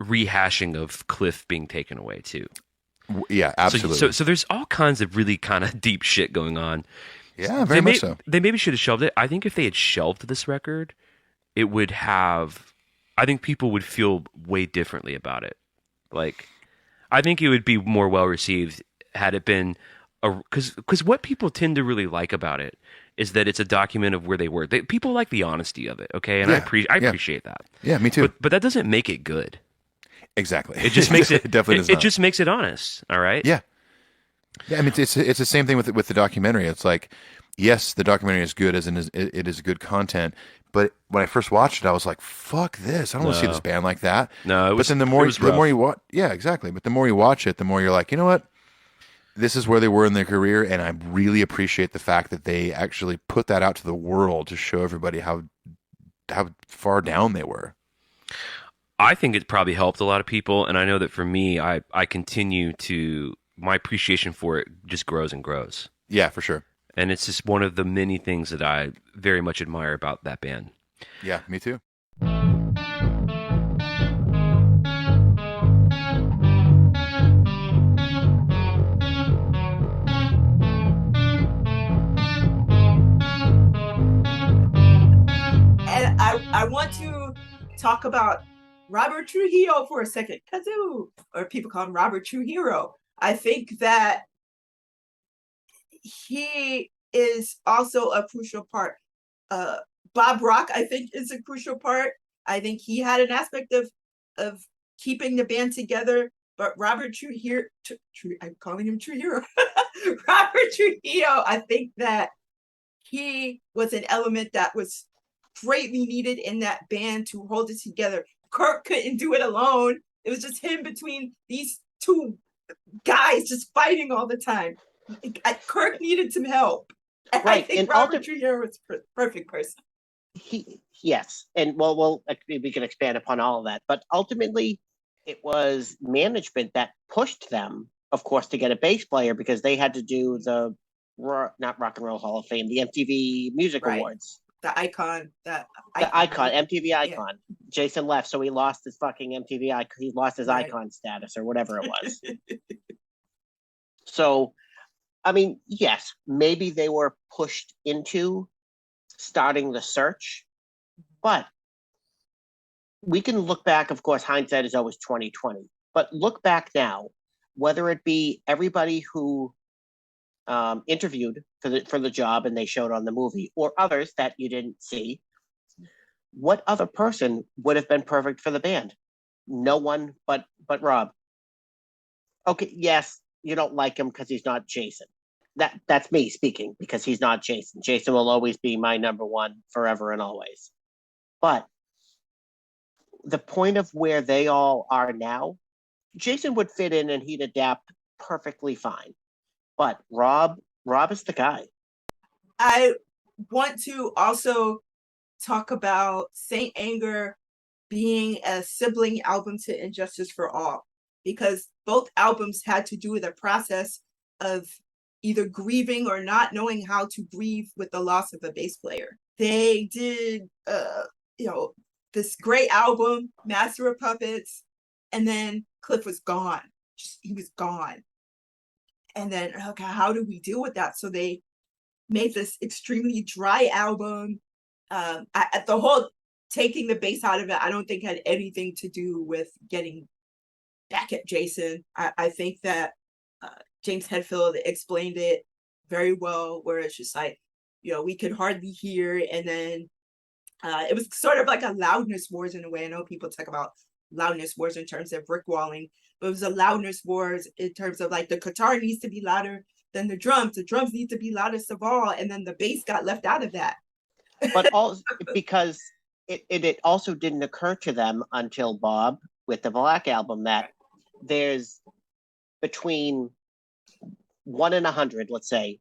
rehashing of Cliff being taken away too. Yeah, absolutely. So there's all kinds of really kind of deep shit going on. Yeah, very much so. They maybe should have shelved it. I think if they had shelved this record, it would have. I think people would feel way differently about it. Like, I think it would be more well received had it been because what people tend to really like about it is that it's a document of where they were. People like the honesty of it, okay, and I appreciate that. Yeah, me too. But that doesn't make it good. Exactly. It just makes it definitely does not. It just makes it honest. All right. Yeah. Yeah, I mean, it's the same thing with the documentary. It's like, yes, the documentary is good as it is good content. But when I first watched it, I was like, "Fuck this! I don't want to see this band like that." No, but then the more you watch, yeah, exactly. But the more you watch it, the more you're like, you know what? This is where they were in their career, and I really appreciate the fact that they actually put that out to the world to show everybody how far down they were. I think it probably helped a lot of people, and I know that for me, I continue to. My appreciation for it just grows and grows. Yeah, for sure. And it's just one of the many things that I very much admire about that band. Yeah, me too. And I want to talk about Robert Trujillo for a second. Kazoo, or people call him Robert Trujillo. I think that he is also a crucial part. Bob Rock, I think, is a crucial part. I think he had an aspect of keeping the band together. But Robert Trujillo, I'm calling him Trujillo. Robert Trujillo, I think that he was an element that was greatly needed in that band to hold it together. Kirk couldn't do it alone. It was just him between these two guys just fighting all the time. Kirk needed some help. Right, I think and Robert Trujillo was the perfect person. Yes, and we can expand upon all of that, but ultimately it was management that pushed them, of course, to get a bass player because they had to do the not Rock and Roll Hall of Fame, the MTV Music Awards, the icon, MTV icon. Yeah. Jason left, so he lost his fucking MTV icon. He lost his icon status or whatever it was. So, I mean, yes, maybe they were pushed into starting the search, but we can look back. Of course, hindsight is always 20/20. But look back now, whether it be everybody who interviewed for the job and they showed on the movie, or others that you didn't see, what other person would have been perfect for the band? No one but Rob. Okay, yes, you don't like him because he's not Jason. That's me speaking, because he's not Jason. Jason will always be my number one forever and always. But the point of where they all are now, Jason would fit in and he'd adapt perfectly fine. But Rob is the guy. I want to also talk about Saint Anger being a sibling album to Injustice for All, because both albums had to do with a process of either grieving or not knowing how to grieve with the loss of a bass player. They did, this great album, Master of Puppets, and then Cliff was gone. He was gone. And then, okay, how do we deal with that? So they made this extremely dry album. The whole taking the bass out of it, I don't think had anything to do with getting back at Jason. I think that James Hetfield explained it very well, where it's just like, we could hardly hear. And then it was sort of like a loudness wars in a way. I know people talk about loudness wars in terms of Rick Walling, but it was a loudness wars in terms of like the guitar needs to be louder than the drums need to be loudest of all, and then the bass got left out of that. But also because it also didn't occur to them until Bob with the Black Album that there's between 1 and 100, let's say,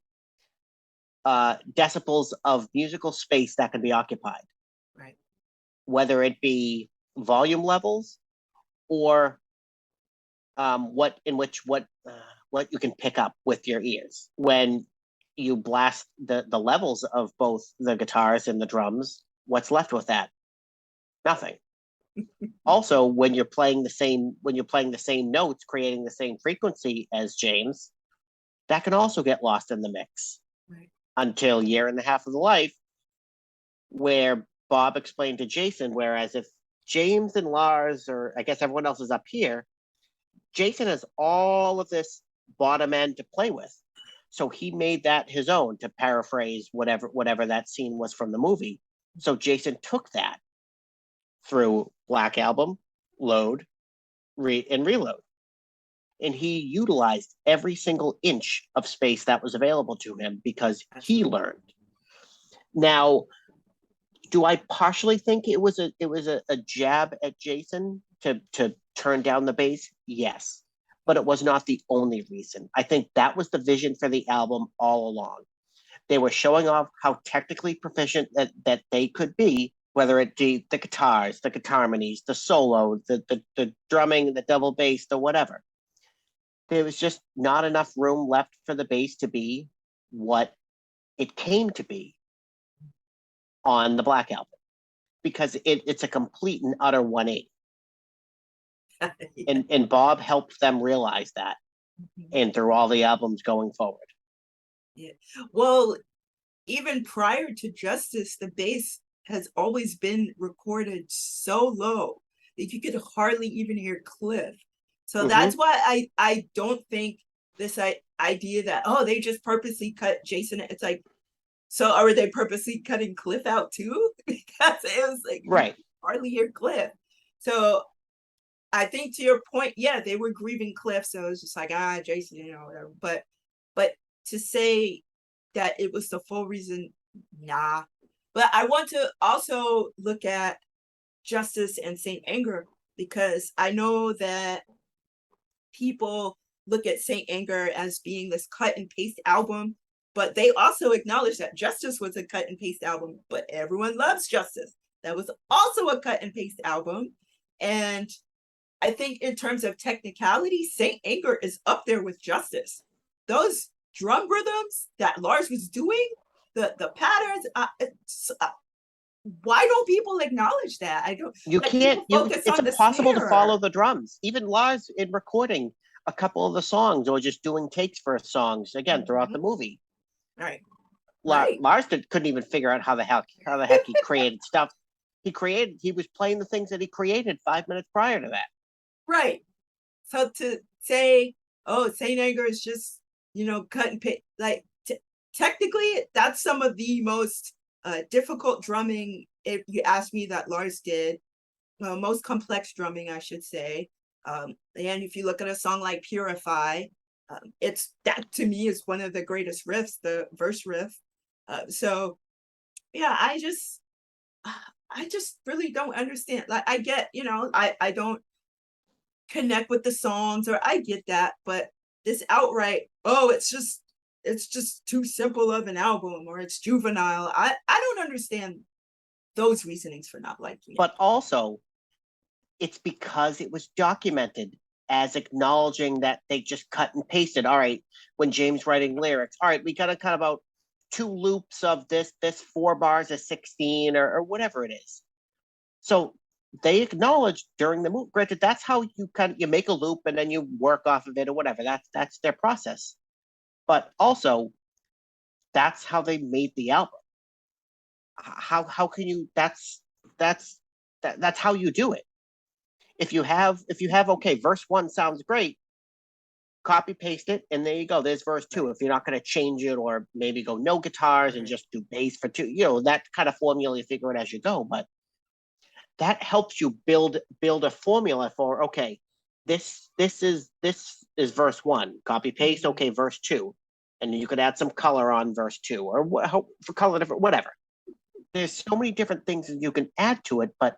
decibels of musical space that can be occupied. Right. Whether it be volume levels or what you can pick up with your ears when you blast the levels of both the guitars and the drums. What's left with that? Nothing. Also, when you're playing the same notes, creating the same frequency as James, that can also get lost in the mix. Right. Until Year and a Half of the Life, where Bob explained to Jason, whereas if James and Lars, or I guess everyone else is up here, Jason has all of this bottom end to play with. So he made that his own, to paraphrase whatever that scene was from the movie. So Jason took that through Black Album, Load, and Reload. And he utilized every single inch of space that was available to him because he learned. Now, do I partially think it was a jab at Jason to turn down the bass? Yes. But it was not the only reason. I think that was the vision for the album all along. They were showing off how technically proficient that they could be, whether it be the guitars, the guitar harmonies, the solo, the drumming, the double bass, the whatever. There was just not enough room left for the bass to be what it came to be on the Black Album, because it's a complete and utter 180. Yeah. And Bob helped them realize that, and through all the albums going forward. Yeah. Well, even prior to Justice, the bass has always been recorded so low that you could hardly even hear Cliff. So that's why I don't think this idea that, oh, they just purposely cut Jason. It's like, so are they purposely cutting Cliff out too? Because it was like, Right. hardly hear Cliff. So I think to your point, yeah, they were grieving Cliff. So it was just like, Jason, whatever. But to say that it was the full reason, nah. But I want to also look at Justice and Saint Anger, because I know that people look at Saint Anger as being this cut and paste album, but they also acknowledge that Justice was a cut and paste album, but everyone loves Justice. That was also a cut and paste album. And I think in terms of technicality, Saint Anger is up there with Justice. Those drum rhythms that Lars was doing, the patterns, why don't people acknowledge that? I don't. You like, can't. It's impossible to snare. follow the drums. Even Lars in recording a couple of the songs, or just doing takes for songs again throughout the movie. Right. Lars couldn't even figure out how the heck he created stuff. He was playing the things that he created 5 minutes prior to that. Right. So to say, oh, Saint Anger is just, cut and paste, like technically that's some of the most difficult drumming, if you ask me, that Lars did. Most complex drumming, I should say. And if you look at a song like Purify, it's that to me is one of the greatest riffs, the verse riff. So yeah, I just really don't understand. Like, I get, I don't connect with the songs, or I get that, but this outright, oh, it's just too simple of an album, or it's juvenile. I don't understand those reasonings for not liking it. But also, it's because it was documented as acknowledging that they just cut and pasted. All right, when James writing lyrics, all right, we got to cut about 2 loops of this 4 bars of 16 or whatever it is. So they acknowledged during the movie. Granted, that's how you make a loop and then you work off of it or whatever. That's their process. But also, that's how they made the album. How can you? That's how you do it. If you have okay, verse 1 sounds great, copy paste it, and there you go. There's verse 2. If you're not going to change it, or maybe go no guitars and just do bass for 2, that kind of formula, you figure it as you go. But that helps you build a formula for, okay, this is verse 1. Copy paste, okay, verse 2, and then you could add some color on verse 2, or for color different, whatever. There's so many different things that you can add to it, but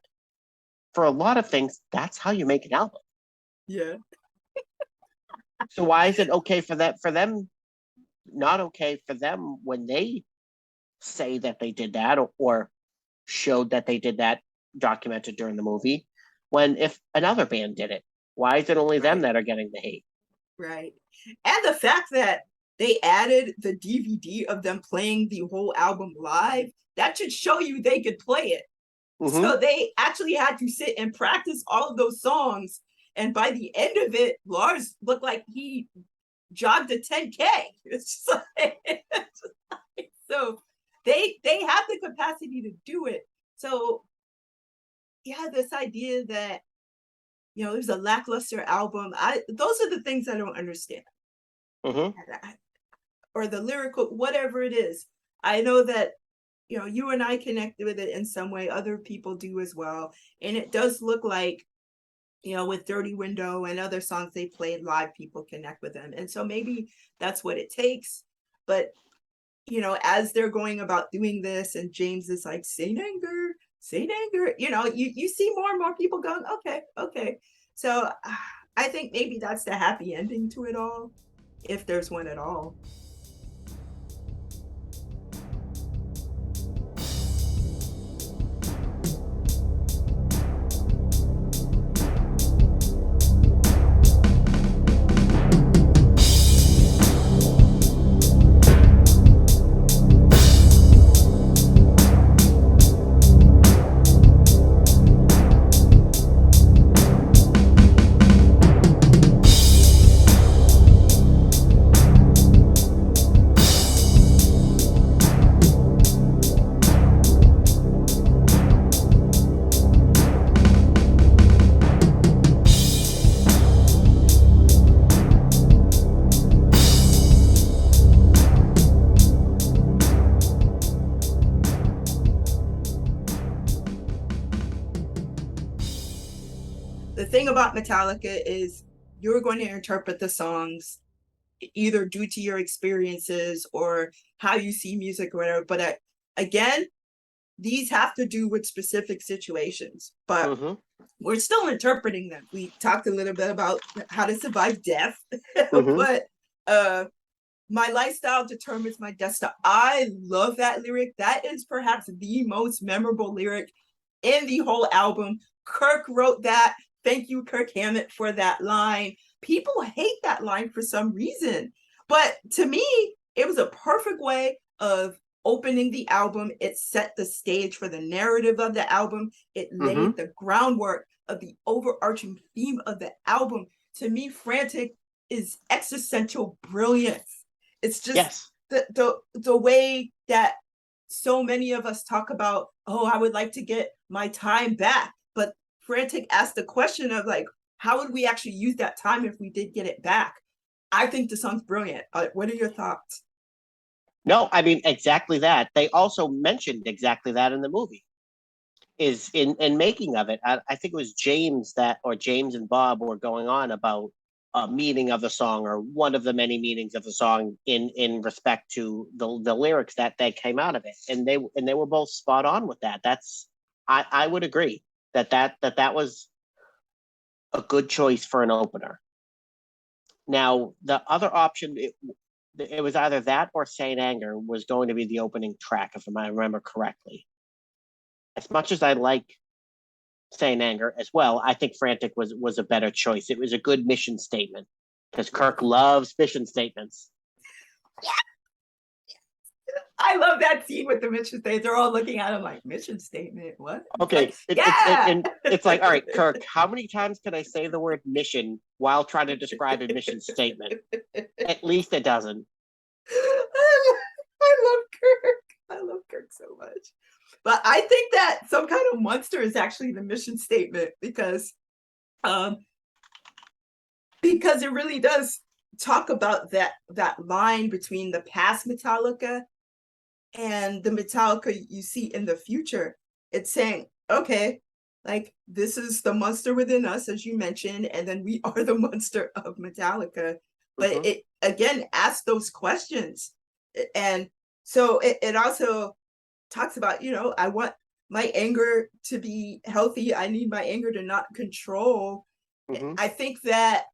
for a lot of things, that's how you make an album. Yeah. So why is it okay for them, not okay for them when they say that they did that, or showed that they did that, documented during the movie, when if another band did it, why is it only them that are getting the hate? Right. And the fact that they added the DVD of them playing the whole album live, that should show you they could play it. Mm-hmm. So they actually had to sit and practice all of those songs. And by the end of it, Lars looked like he jogged a 10K. It's just like, so they have the capacity to do it. So yeah, this idea that, it was a lackluster album, those are the things I don't understand. Mm-hmm. Or the lyrical, whatever it is. I know that, you and I connected with it in some way. Other people do as well. And it does look like, with Dirty Window and other songs they played live, people connect with them. And so maybe that's what it takes. But, as they're going about doing this, and James is like, Saint Anger, you see more and more people going, okay. So I think maybe that's the happy ending to it all, if there's one at all. about Metallica is you're going to interpret the songs either due to your experiences or how you see music or whatever. But again, these have to do with specific situations, but we're still interpreting them. We talked a little bit about how to survive death, but my lifestyle determines my destiny. I love that lyric. That is perhaps the most memorable lyric in the whole album. Kirk wrote that. Thank you, Kirk Hammett, for that line. People hate that line for some reason, but to me, it was a perfect way of opening the album. It set the stage for the narrative of the album. It laid the groundwork of the overarching theme of the album. To me, Frantic is existential brilliance. It's just the way that so many of us talk about, oh, I would like to get my time back. But Frantic asked the question of like, how would we actually use that time if we did get it back? I think the song's brilliant. What are your thoughts? No, I mean, exactly that. They also mentioned exactly that in the movie. Is in making of it. I think it was James and Bob were going on about a meaning of the song, or one of the many meanings of the song in respect to the lyrics that came out of it. And they were both spot on with that. I would agree that was a good choice for an opener. Now, the other option, it was either that or Saint Anger was going to be the opening track, if I remember correctly. As much as I like Saint Anger as well, I think Frantic was a better choice. It was a good mission statement, because Kirk loves mission statements. Yeah. I love that scene with the mission statement. They're all looking at him like, mission statement, what? Okay, like, it's like, all right, Kirk, how many times can I say the word mission while trying to describe a mission statement? At least a dozen. I love Kirk. I love Kirk so much. But I think that Some Kind of Monster is actually the mission statement, because it really does talk about that line between the past Metallica and the Metallica you see in the future. It's saying, okay, like, this is the monster within us, as you mentioned, and then we are the monster of Metallica. But it again asks those questions. And so it also talks about, I want my anger to be healthy. I need my anger to not control. I think that,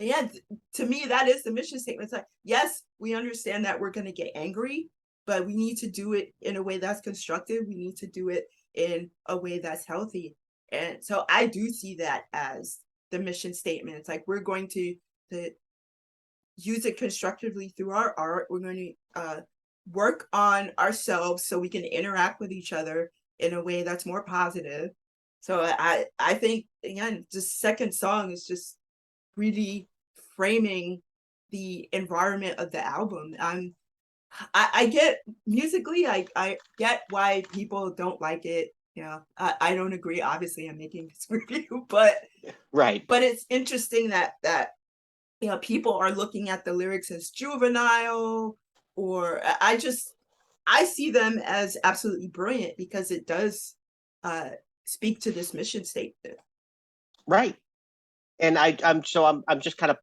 to me, that is the mission statement. It's like, yes, we understand that we're going to get angry, but we need to do it in a way that's constructive. We need to do it in a way that's healthy. And so I do see that as the mission statement. It's like, we're going to use it constructively through our art. We're going to work on ourselves so we can interact with each other in a way that's more positive. So I think, again, the second song is just really framing the environment of the album. I get musically, I get why people don't like it. I don't agree. Obviously, I'm making this review, but right. But it's interesting that people are looking at the lyrics as juvenile, or I see them as absolutely brilliant, because it does speak to this mission statement. Right. And I'm just kind of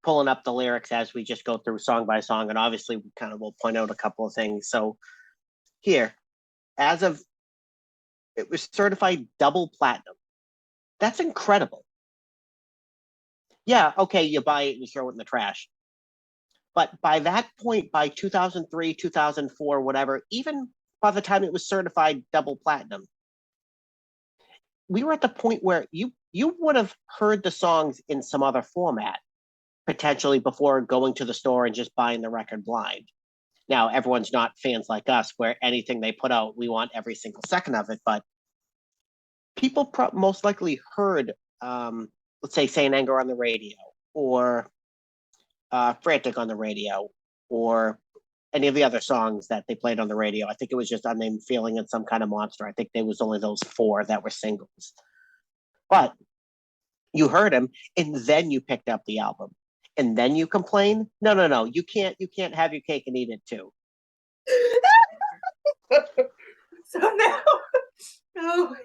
pulling up the lyrics as we just go through song by song, and obviously we kind of will point out a couple of things. So here, it was certified double platinum. That's incredible. Yeah, okay, you buy it and you throw it in the trash. But by that point, by 2003, 2004, whatever, even by the time it was certified double platinum, we were at the point where you would have heard the songs in some other format, potentially, before going to the store and just buying the record blind. Now, everyone's not fans like us, where anything they put out, we want every single second of it. But people most likely heard, let's say, Saint Anger on the radio, or Frantic on the radio, or any of the other songs that they played on the radio. I think it was just Unnamed Feeling and Some Kind of Monster. I think there was only those 4 that were singles. But you heard them, and then you picked up the album, and then you complain? No. You can't have your cake and eat it too. So now, no.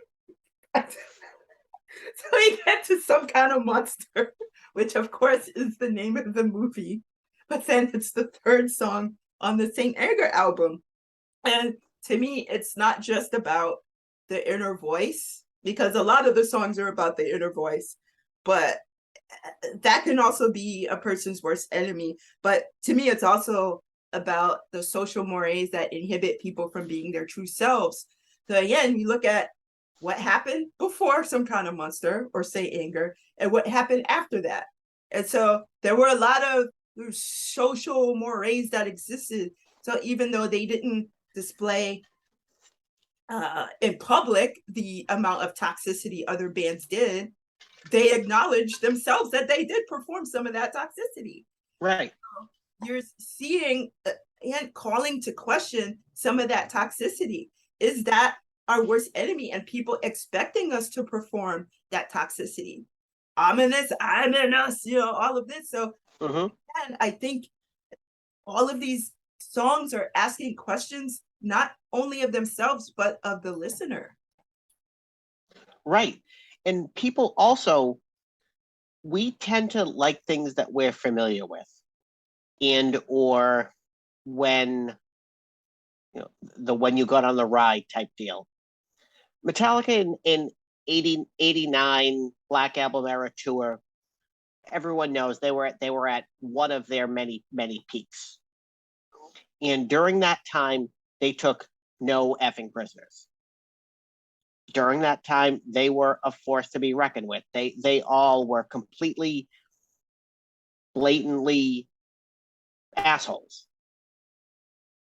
So we get to Some Kind of Monster, which of course is the name of the movie, but then it's the third song on the Saint Anger album. And to me, it's not just about the inner voice, because a lot of the songs are about the inner voice, but that can also be a person's worst enemy. But to me, it's also about the social mores that inhibit people from being their true selves. So again, you look at what happened before Some Kind of Monster or Say Anger and what happened after that. And so there were a lot of social mores that existed. So even though they didn't display in public the amount of toxicity other bands did, they acknowledged themselves that they did perform some of that toxicity. Right. You're seeing and calling to question some of that toxicity. Is that our worst enemy? And people expecting us to perform that toxicity. Ominous, I'm in us, all of this. So, and I think all of these songs are asking questions, not only of themselves, but of the listener. Right. And people also, we tend to like things that we're familiar with, and or when the When You Got on the Ride type deal. Metallica in 89 Black Album era tour, everyone knows they were at one of their many peaks, and during that time they took no effing prisoners. During that time, they were a force to be reckoned with. They all were completely, blatantly assholes.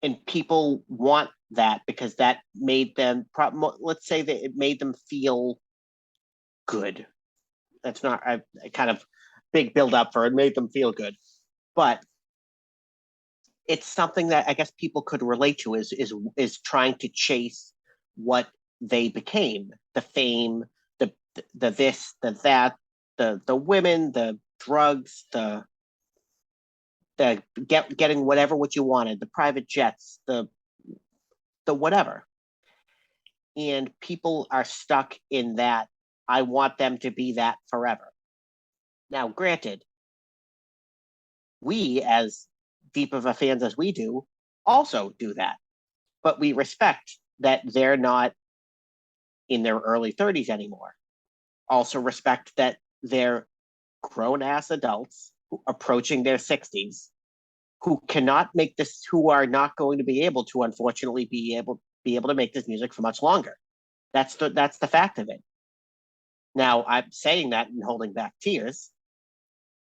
And people want that because that made them, let's say that it made them feel good. That's not a kind of big build up for it, made them feel good. But it's something that I guess people could relate to is trying to chase what they became, the fame, the this, the that, the women, the drugs, the getting whatever what you wanted, the private jets, the whatever. And people are stuck in that. I want them to be that forever. Now, granted, we, as deep of a fans as we do, also do that. But we respect that they're not in their early 30s anymore. Also respect that they're grown-ass adults approaching their 60s who cannot make this, who are not going to be able to, unfortunately, be able to make this music for much longer. That's the fact of it. Now, I'm saying that and holding back tears,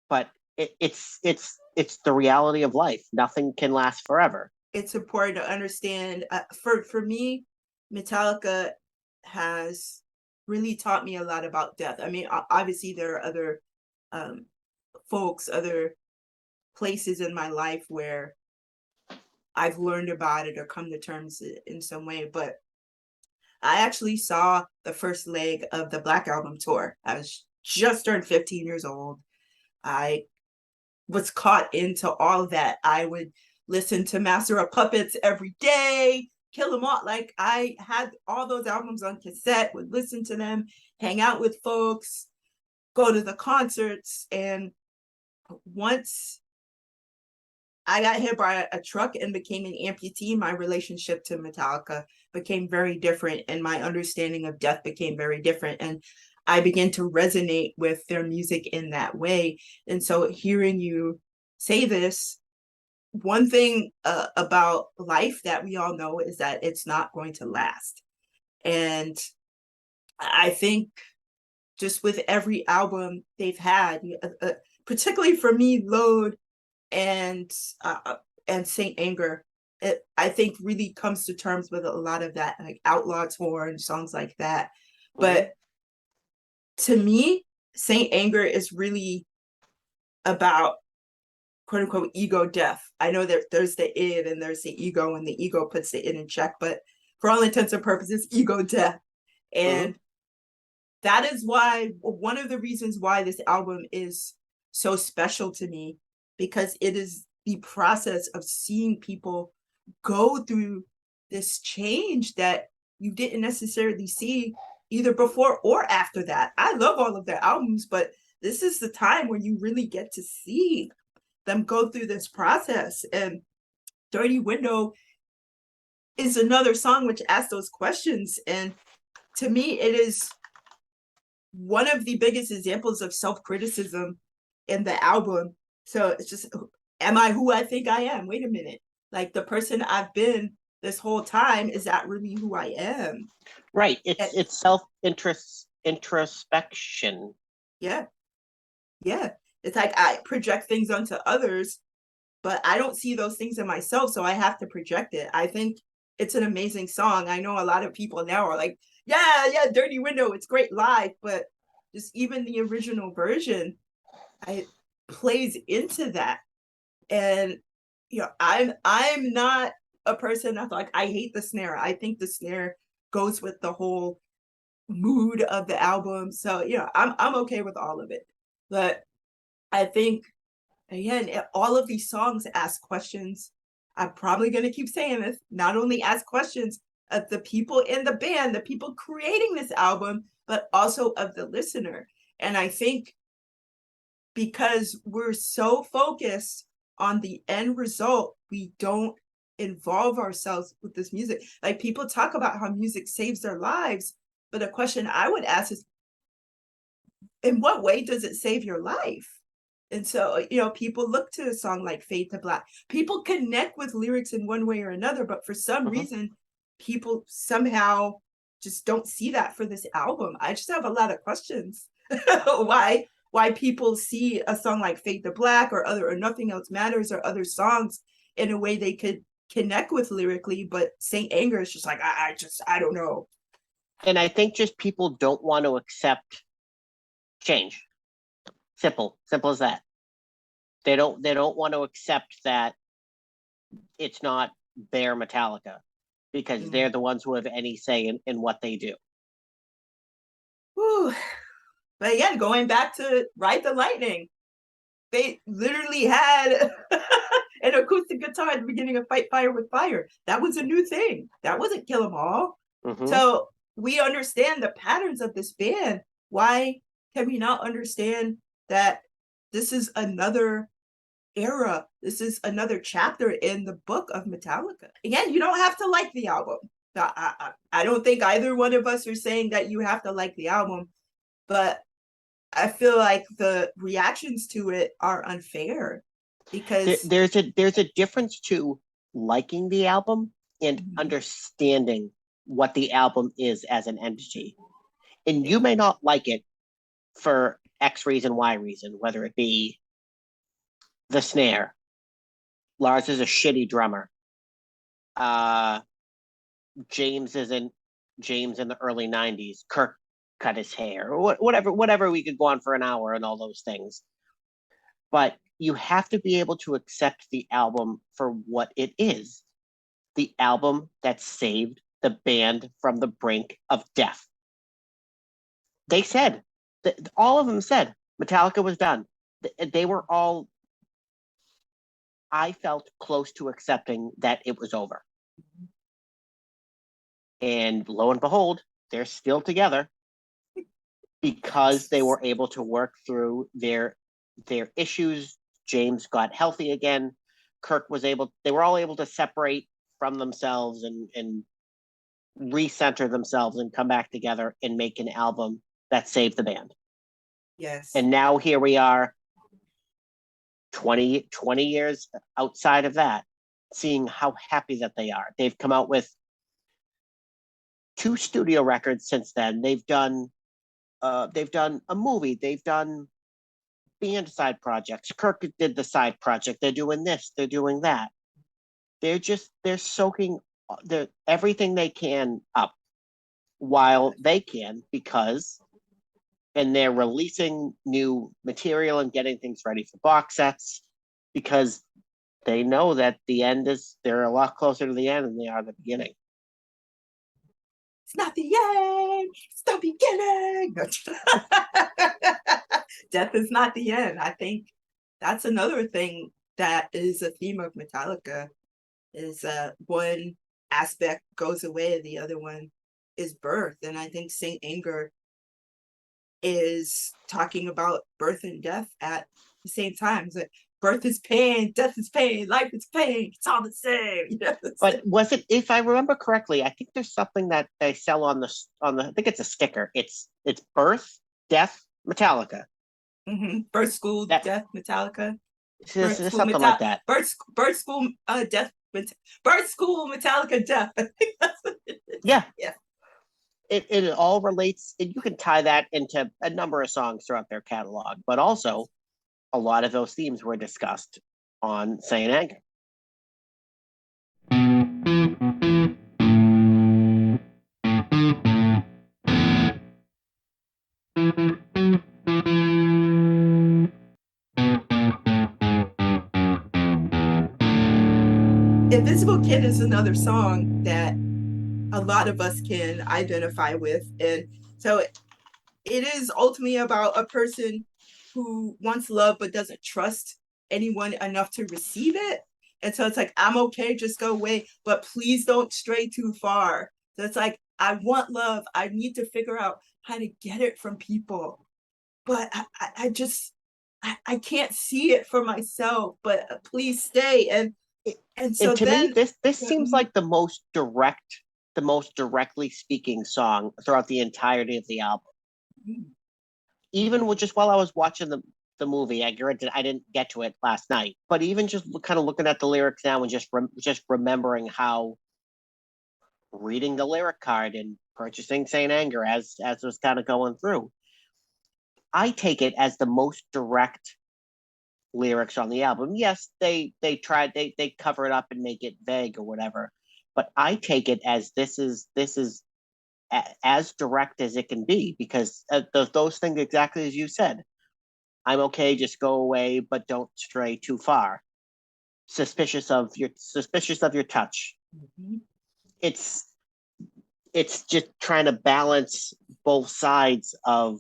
but it's the reality of life. Nothing can last forever. It's important to understand. For me, Metallica has really taught me a lot about death. I mean, obviously there are other folks, other places in my life where I've learned about it or come to terms in some way, but I actually saw the first leg of the Black Album tour. I was just turned 15 years old. I was caught into all of that. I would listen to Master of Puppets every day, Kill 'Em All. Like, I had all those albums on cassette, would listen to them, hang out with folks, go to the concerts. And once I got hit by a truck and became an amputee, my relationship to Metallica became very different, and my understanding of death became very different. And I began to resonate with their music in that way. And so hearing you say this, one thing about life that we all know is that it's not going to last. And I think just with every album they've had, particularly for me, Load and Saint Anger, it, I think, really comes to terms with a lot of that, like Outlaw Tour and songs like that. Mm-hmm. But to me, Saint Anger is really about quote unquote ego death. I know that there's the id and there's the ego, and the ego puts the id in check, but for all intents and purposes, ego death. And that is why, one of the reasons why this album is so special to me, because it is the process of seeing people go through this change that you didn't necessarily see either before or after that. I love all of their albums, but this is the time where you really get to see them go through this process. And Dirty Window is another song which asks those questions. And to me, it is one of the biggest examples of self-criticism in the album. So it's just, am I who I think I am? Wait a minute. Like, the person I've been this whole time, is that really who I am? Right. It's introspection. Yeah. Yeah. It's like I project things onto others, but I don't see those things in myself, so I have to project it. I think it's an amazing song. I know a lot of people now are like, yeah, Dirty Window, it's great live, but just even the original version, I plays into that. And I'm not a person that's like, I hate the snare. I think the snare goes with the whole mood of the album. So I'm okay with all of it. But I think, again, all of these songs ask questions. I'm probably going to keep saying this. Not only ask questions of the people in the band, the people creating this album, but also of the listener. And I think because we're so focused on the end result, we don't involve ourselves with this music. Like, people talk about how music saves their lives, but a question I would ask is, in what way does it save your life? And so, people look to a song like Fade to Black. People connect with lyrics in one way or another, but for some reason, people somehow just don't see that for this album. I just have a lot of questions. Why people see a song like Fade to Black or Nothing Else Matters or other songs in a way they could connect with lyrically, but Saint Anger is just like, I don't know. And I think just people don't want to accept change. Simple as that. They don't want to accept that it's not their Metallica, because they're the ones who have any say in what they do. Whew. But again, going back to Ride the Lightning, they literally had an acoustic guitar at the beginning of Fight Fire with Fire. That was a new thing. That wasn't Kill 'Em All. So we understand the patterns of this band. Why can we not understand that this is another era? This is another chapter in the book of Metallica. Again, you don't have to like the album. I don't think either one of us are saying that you have to like the album, but I feel like the reactions to it are unfair, because there's a difference to liking the album and understanding what the album is as an entity. And you may not like it for X reason, Y reason, whether it be the snare. Lars is a shitty drummer. James in the early 90s. Kirk cut his hair, or whatever. We could go on for an hour and all those things. But you have to be able to accept the album for what it is. The album that saved the band from the brink of death. They said, all of them said, Metallica was done. They were all, I felt close to accepting that it was over. And lo and behold, they're still together because they were able to work through their issues. James got healthy again. They were all able to separate from themselves and recenter themselves and come back together and make an album that saved the band. Yes. And now here we are, 20 years outside of that, seeing how happy that they are. They've come out with 2 studio records since then. They've done a movie. They've done band side projects. Kirk did the side project. They're doing this. They're doing that. They're soaking everything they can up while they can, and they're releasing new material and getting things ready for box sets, because they know that they're a lot closer to the end than they are the beginning. It's not the end, it's the beginning. Death is not the end. I think that's another thing that is a theme of Metallica, is one aspect goes away, the other one is birth. And I think Saint Anger is talking about birth and death at the same time. It's like birth is pain, death is pain, life is pain. It's all the same. You know? But was it, if I remember correctly, I think there's something that they sell on the I think it's a sticker. It's birth, death, Metallica. Birth, school, death, Metallica. Birth, something like that. Birth, school, death, birth, school, Metallica, death. I think that's what it is. Yeah. Yeah. It all relates, and you can tie that into a number of songs throughout their catalog, but also a lot of those themes were discussed on Saint Anger. Invisible Kid is another song that a lot of us can identify with. And so it is ultimately about a person who wants love but doesn't trust anyone enough to receive it. And so it's like, I'm okay, just go away, but please don't stray too far. So it's like, I want love. I need to figure out how to get it from people. But I can't see it for myself, but please stay. And so to then, me, this seems like the most directly speaking song throughout the entirety of the album. Even just while I was watching the movie, I didn't get to it last night, but even just kind of looking at the lyrics now and just remembering how reading the lyric card and purchasing Saint Anger as was kind of going through, I take it as the most direct lyrics on the album. Yes, they cover it up and make it vague or whatever, but I take it as this is as direct as it can be, because those things exactly as you said. I'm okay, just go away, but don't stray too far. Suspicious of your touch. It's just trying to balance both sides of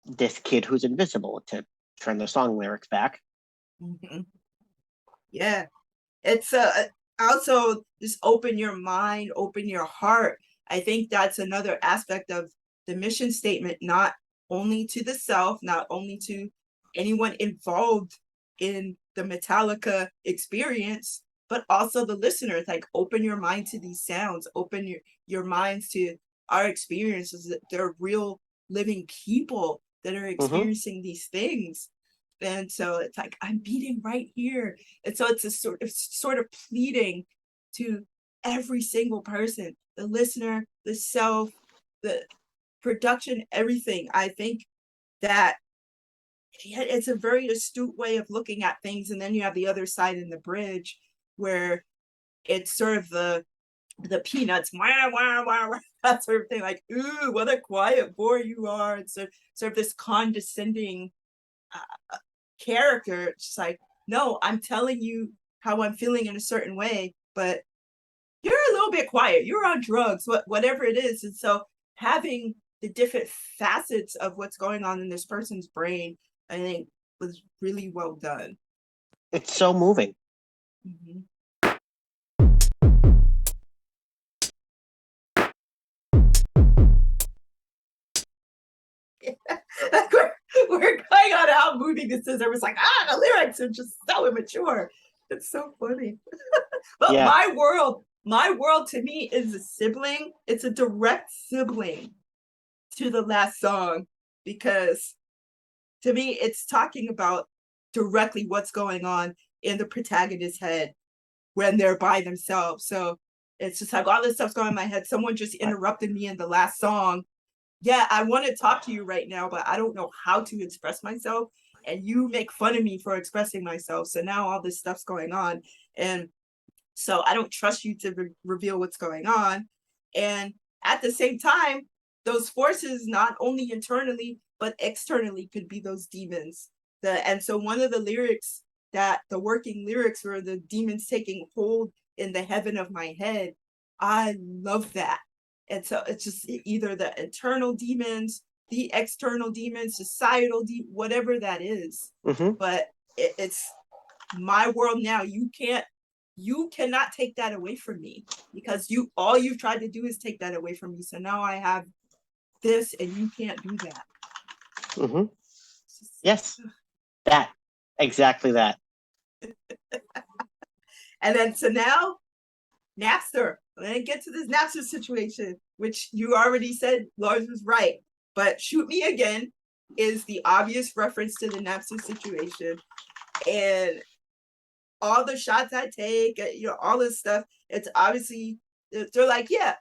this kid who's invisible, to turn the song lyrics back. Yeah, it's also just open your mind, open your heart. I think that's another aspect of the mission statement, not only to the self, not only to anyone involved in the Metallica experience, but also the listeners. Like, open your mind to these sounds, open your minds to our experiences. That they're real living people that are experiencing these things. And so it's like, I'm beating right here. And so it's a sort of pleading to every single person, the listener, the self, the production, everything. I think that it's a very astute way of looking at things. And then you have the other side in the bridge, where it's sort of the peanuts, wah, wah, wah, wah, that sort of thing. Like, ooh, what a quiet boy you are. It's sort of this condescending character. It's just like, no, I'm telling you how I'm feeling in a certain way, but you're a little bit quiet. You're on drugs, whatever it is. And so having the different facets of what's going on in this person's brain, I think, was really well done. It's so moving. We're going on how moving this is. Everyone's like, the lyrics are just so immature. It's so funny. But yeah. my world to me is a sibling. It's a direct sibling to the last song, because to me, it's talking about directly what's going on in the protagonist's head when they're by themselves. So it's just like, all this stuff's going on in my head. Someone just interrupted me in the last song. Yeah, I want to talk to you right now, but I don't know how to express myself. And you make fun of me for expressing myself. So now all this stuff's going on. And so I don't trust you to reveal what's going on. And at the same time, those forces, not only internally, but externally, could be those demons. And so one of the lyrics, that the working lyrics, were the demons taking hold in the heaven of my head. I love that. And so it's just either the internal demons, the external demons, societal whatever that is. But it's my world now. You you cannot take that away from me, because all you've tried to do is take that away from me. So now I have this and you can't do that. Mm-hmm. Yes, that, exactly that. And then so now Napster. Let's get to this Napster situation, which you already said Lars was right. But Shoot Me Again is the obvious reference to the Napster situation. And all the shots I take, all this stuff, it's obviously, they're like, yeah,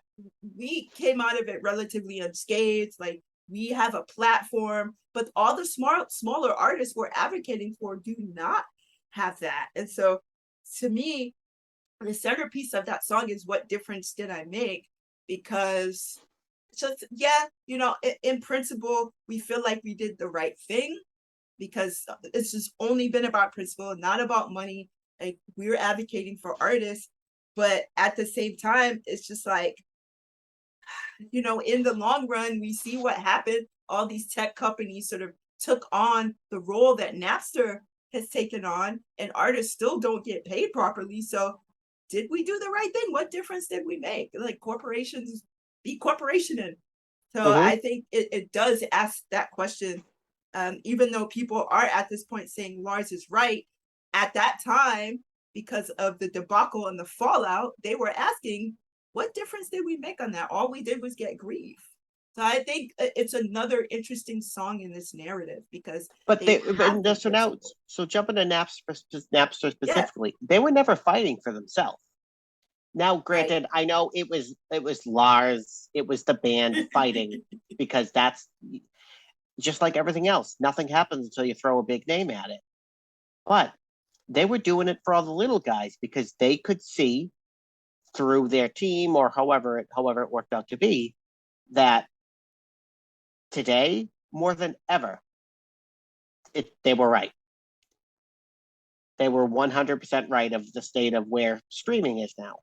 we came out of it relatively unscathed. Like, we have a platform, but all the smaller artists we're advocating for do not have that. And so to me, the centerpiece of that song is what difference did I make? Because just, yeah, in principle, we feel like we did the right thing, because it's just only been about principle, not about money. Like, we're advocating for artists, but at the same time, it's just like, in the long run, we see what happened. All these tech companies sort of took on the role that Napster has taken on, and artists still don't get paid properly. So did we do the right thing? What difference did we make? Like, corporations be corporationing. So I think it does ask that question. Even though people are at this point saying Lars is right, at that time, because of the debacle and the fallout, they were asking, what difference did we make on that? All we did was get grief. So I think it's another interesting song in this narrative, because so jumping to Napster specifically, they were never fighting for themselves. Now, granted, right. I know it was Lars, it was the band fighting, because that's just like everything else. Nothing happens until you throw a big name at it. But they were doing it for all the little guys, because they could see through their team, or however it worked out to be, that today, more than ever, they were right. They were 100% right of the state of where streaming is now.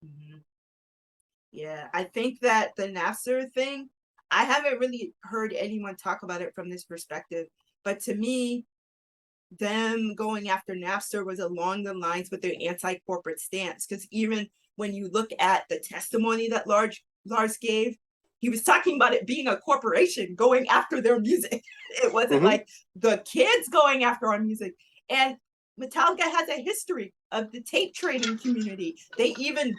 Mm-hmm. Yeah, I think that the Napster thing, I haven't really heard anyone talk about it from this perspective, but to me, them going after Napster was along the lines with their anti-corporate stance. Because even when you look at the testimony that Lars gave, he was talking about it being a corporation going after their music. It wasn't like the kids going after our music. And Metallica has a history of the tape trading community. They even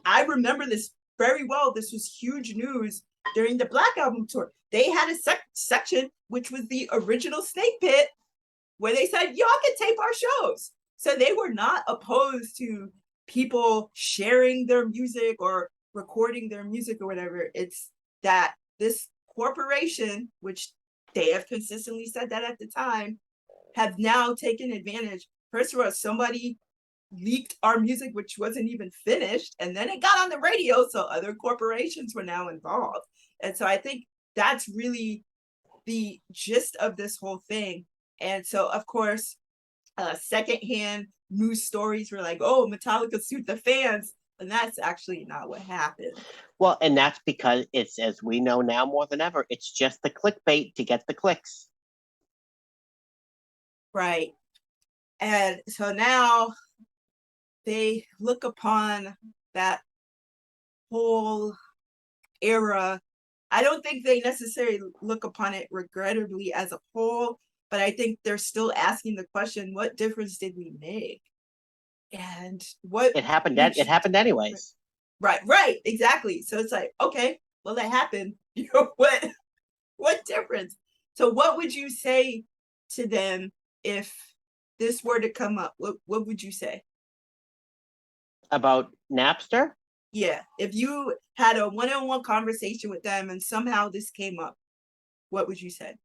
I remember this very well, this was huge news during the Black Album tour. They had a section, which was the original Snake Pit, where they said, y'all can tape our shows. So they were not opposed to people sharing their music or recording their music or whatever. It's that this corporation, which they have consistently said that at the time, have now taken advantage. First of all, somebody leaked our music, which wasn't even finished, and then it got on the radio, so other corporations were now involved. And so I think that's really the gist of this whole thing. And so, of course, secondhand news stories were like, oh, Metallica sued the fans. And that's actually not what happened. Well, and that's because it's, as we know now more than ever, it's just the clickbait to get the clicks. Right. And so now they look upon that whole era. I don't think they necessarily look upon it regrettably as a whole, but I think they're still asking the question, what difference did we make? And what it happened anyways. Right, exactly. So it's like, okay, well, that happened. What difference? So what would you say to them if this were to come up? What would you say about Napster? Yeah, if you had a one-on-one conversation with them and somehow this came up, what would you say?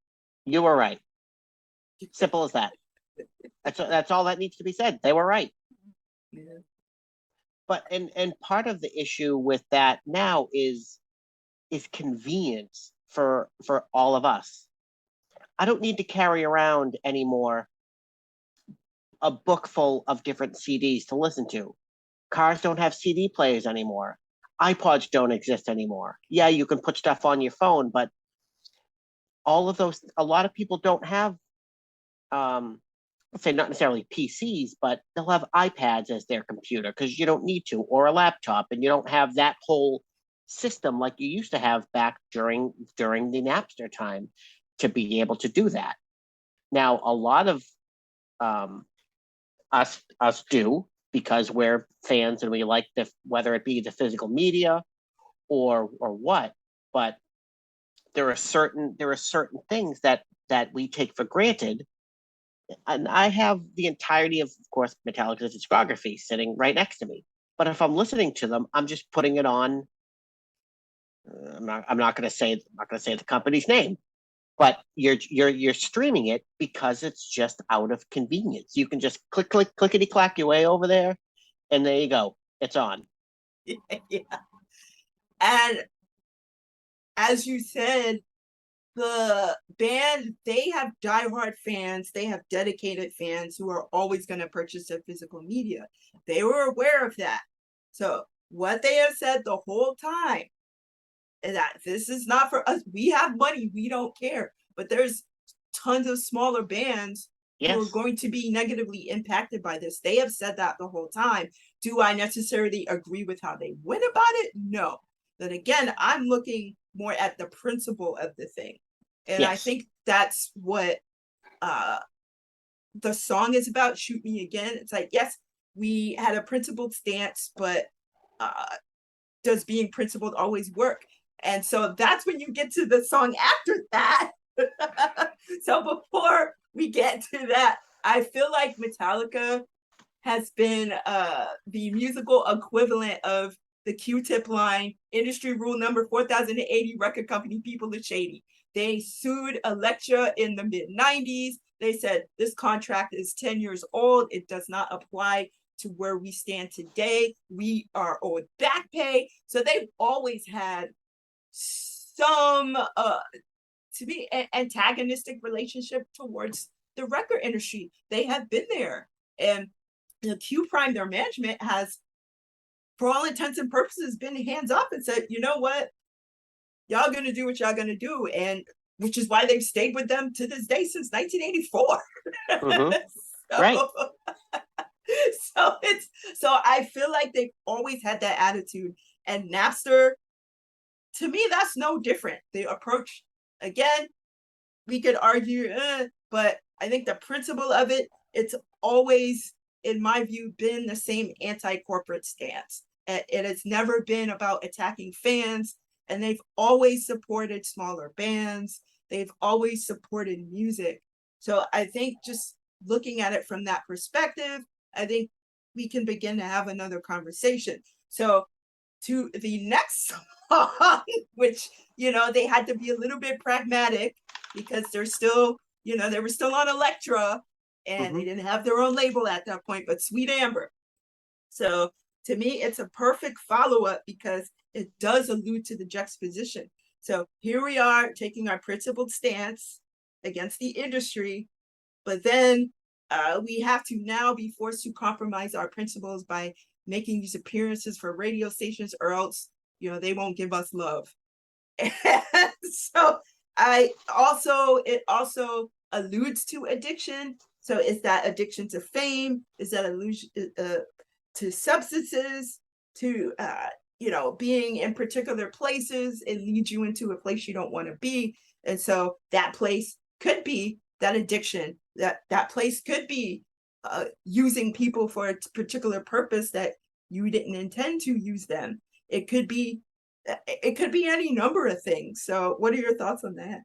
You were right. Simple as that. That's all that needs to be said. They were right. Yeah. But and part of the issue with that now is convenience for all of us. I don't need to carry around anymore a book full of different CDs to listen to. Cars don't have CD players anymore. iPods don't exist anymore. Yeah, you can put stuff on your phone, but all of those, a lot of people don't have say not necessarily PCs, but they'll have iPads as their computer because you don't need to, or a laptop, and you don't have that whole system like you used to have back during the Napster time to be able to do that. Now, a lot of us do because we're fans and we like whether it be the physical media or what, but there are certain things that we take for granted. And I have the entirety of course, Metallica's discography sitting right next to me. But if I'm listening to them, I'm just putting it on. I'm not going to say the company's name, but you're streaming it because it's just out of convenience. You can just clickety clack your way over there, and there you go. It's on. Yeah. And as you said, the band, they have diehard fans. They have dedicated fans who are always going to purchase their physical media. They were aware of that. So what they have said the whole time is that this is not for us. We have money. We don't care. But there's tons of smaller bands who are going to be negatively impacted by this. They have said that the whole time. Do I necessarily agree with how they went about it? No. But again, I'm looking more at the principle of the thing. And I think that's what the song is about, Shoot Me Again. It's like, yes, we had a principled stance, but does being principled always work? And so that's when you get to the song after that. So before we get to that, I feel like Metallica has been the musical equivalent of the Q-tip line, industry rule number 4080, record company people are shady. They sued Elektra in the mid-90s. They said, this contract is 10 years old. It does not apply to where we stand today. We are owed back pay. So they've always had some, to be an antagonistic relationship towards the record industry. They have been there. And the Q Prime, their management, has, for all intents and purposes, been hands off and said, you know what, y'all gonna do what y'all gonna do, and which is why they've stayed with them to this day since 1984. Right. So I feel like they've always had that attitude, and Napster, to me, that's no different. The approach, again, we could argue, but I think the principle of it, it's always, in my view, been the same anti-corporate stance. It has never been about attacking fans, and they've always supported smaller bands. They've always supported music. So I think just looking at it from that perspective, I think we can begin to have another conversation. So to the next song, which, they had to be a little bit pragmatic because they're still, they were still on Elektra, and they didn't have their own label at that point, but Sweet Amber. So to me, it's a perfect follow-up because it does allude to the juxtaposition. So here we are taking our principled stance against the industry, but then we have to now be forced to compromise our principles by making these appearances for radio stations, or else, they won't give us love. And so it also alludes to addiction. So is that addiction to fame? Is that allusion to substances? To being in particular places, it leads you into a place you don't want to be. And so that place could be that addiction. That place could be using people for a particular purpose that you didn't intend to use them. It could be any number of things. So what are your thoughts on that?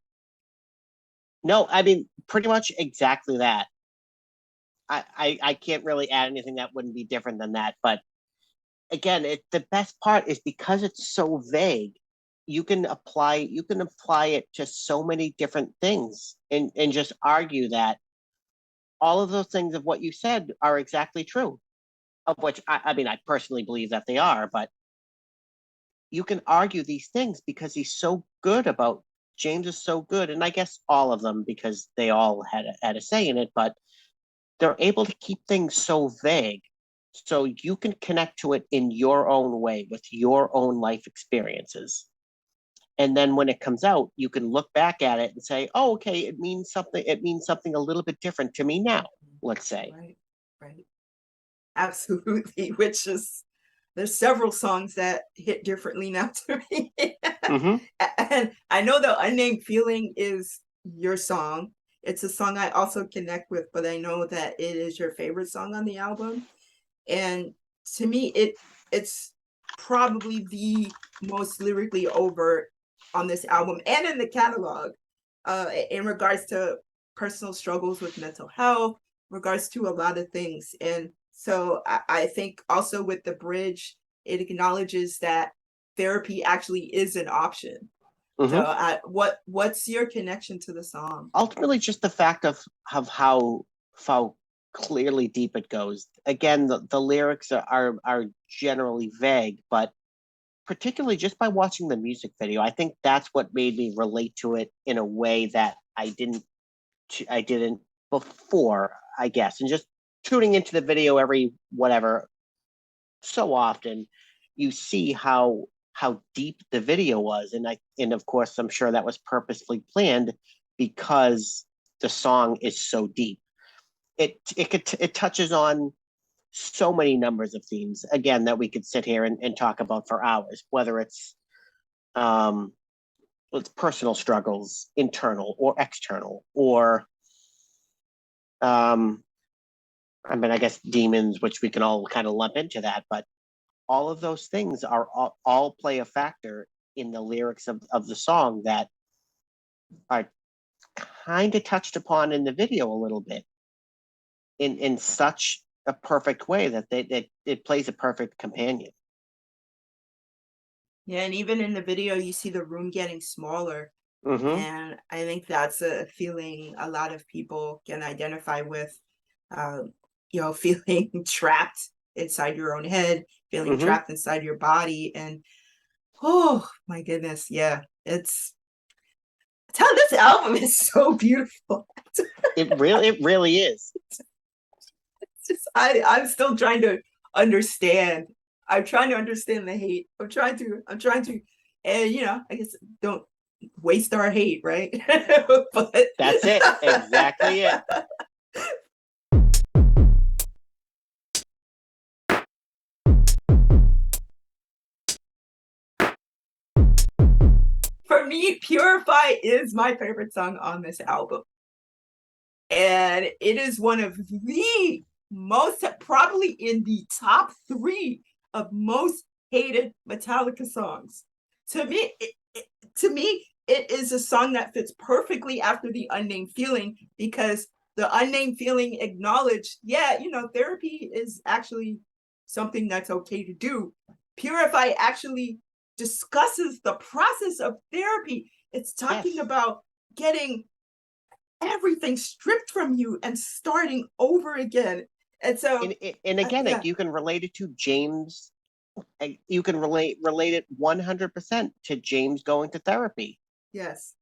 No, I mean, pretty much exactly that. I can't really add anything that wouldn't be different than that. But again, the best part is because it's so vague, you can apply it to so many different things, and just argue that all of those things of what you said are exactly true, of which I mean, I personally believe that they are, but you can argue these things because James is so good, and I guess all of them, because they all had a say in it, but they're able to keep things so vague so you can connect to it in your own way with your own life experiences. And then when it comes out, you can look back at it and say, oh, okay, it means something a little bit different to me now. let's say. Right. Absolutely. Which is, there's several songs that hit differently now to me. Mm-hmm. And I know the Unnamed Feeling is your song. It's a song I also connect with, but I know that it is your favorite song on the album. And to me, it's probably the most lyrically overt on this album and in the catalog, in regards to personal struggles with mental health, regards to a lot of things. And so I think also with the bridge, it acknowledges that therapy actually is an option. Mm-hmm. So what's your connection to the song? Ultimately, just the fact of how clearly deep it goes. Again, the lyrics are generally vague, but particularly just by watching the music video, I think that's what made me relate to it in a way that I didn't before, I guess. And just tuning into the video every whatever so often, you see how deep the video was, and of course I'm sure that was purposefully planned because the song is so deep. It touches on so many numbers of themes, again, that we could sit here and talk about for hours, whether it's personal struggles, internal or external, or I guess demons, which we can all kind of lump into that, but all of those things are all play a factor in the lyrics of the song that are kind of touched upon in the video a little bit in such a perfect way that it plays a perfect companion. Yeah, and even in the video, you see the room getting smaller. Mm-hmm. And I think that's a feeling a lot of people can identify with, feeling trapped inside your own head, feeling Mm-hmm. trapped inside your body. And oh my goodness, yeah, this album is so beautiful. It really is. It's just, I'm still trying to understand. I'm trying to understand the hate. I'm trying to, and I guess don't waste our hate, right? But that's it. Exactly it. For me, Purify is my favorite song on this album. And it is one of the most, probably in the top 3 of most hated Metallica songs. To me, it is a song that fits perfectly after the Unnamed Feeling, because the Unnamed Feeling acknowledged, therapy is actually something that's okay to do. Purify actually discusses the process of therapy. It's talking about getting everything stripped from you and starting over again. And so, and again, you can relate it to James. You can relate it 100% to James going to therapy. Yes,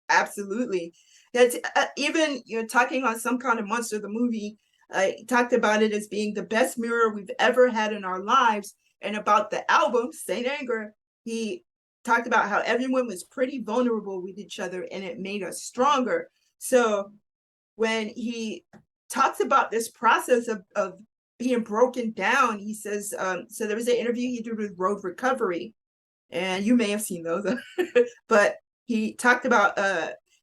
absolutely. That's even talking on Some Kind of Monster, the movie. Talked about it as being the best mirror we've ever had in our lives, and about the album Saint Anger, he talked about how everyone was pretty vulnerable with each other, and it made us stronger. So when he talks about this process of being broken down, he says, so there was an interview he did with Road Recovery, and you may have seen those, but he talked about,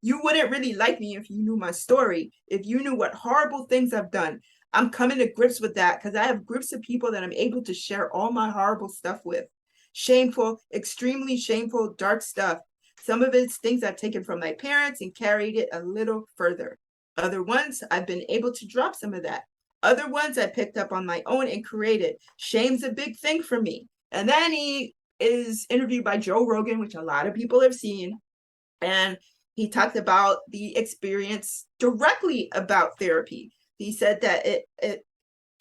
you wouldn't really like me if you knew my story, if you knew what horrible things I've done. I'm coming to grips with that because I have groups of people that I'm able to share all my horrible stuff with. Shameful, extremely shameful, dark stuff. Some of it's things I've taken from my parents and carried it a little further. Other ones, I've been able to drop some of that. Other ones I picked up on my own and created. Shame's a big thing for me. And then he is interviewed by Joe Rogan, which a lot of people have seen. And he talked about the experience directly about therapy. He said that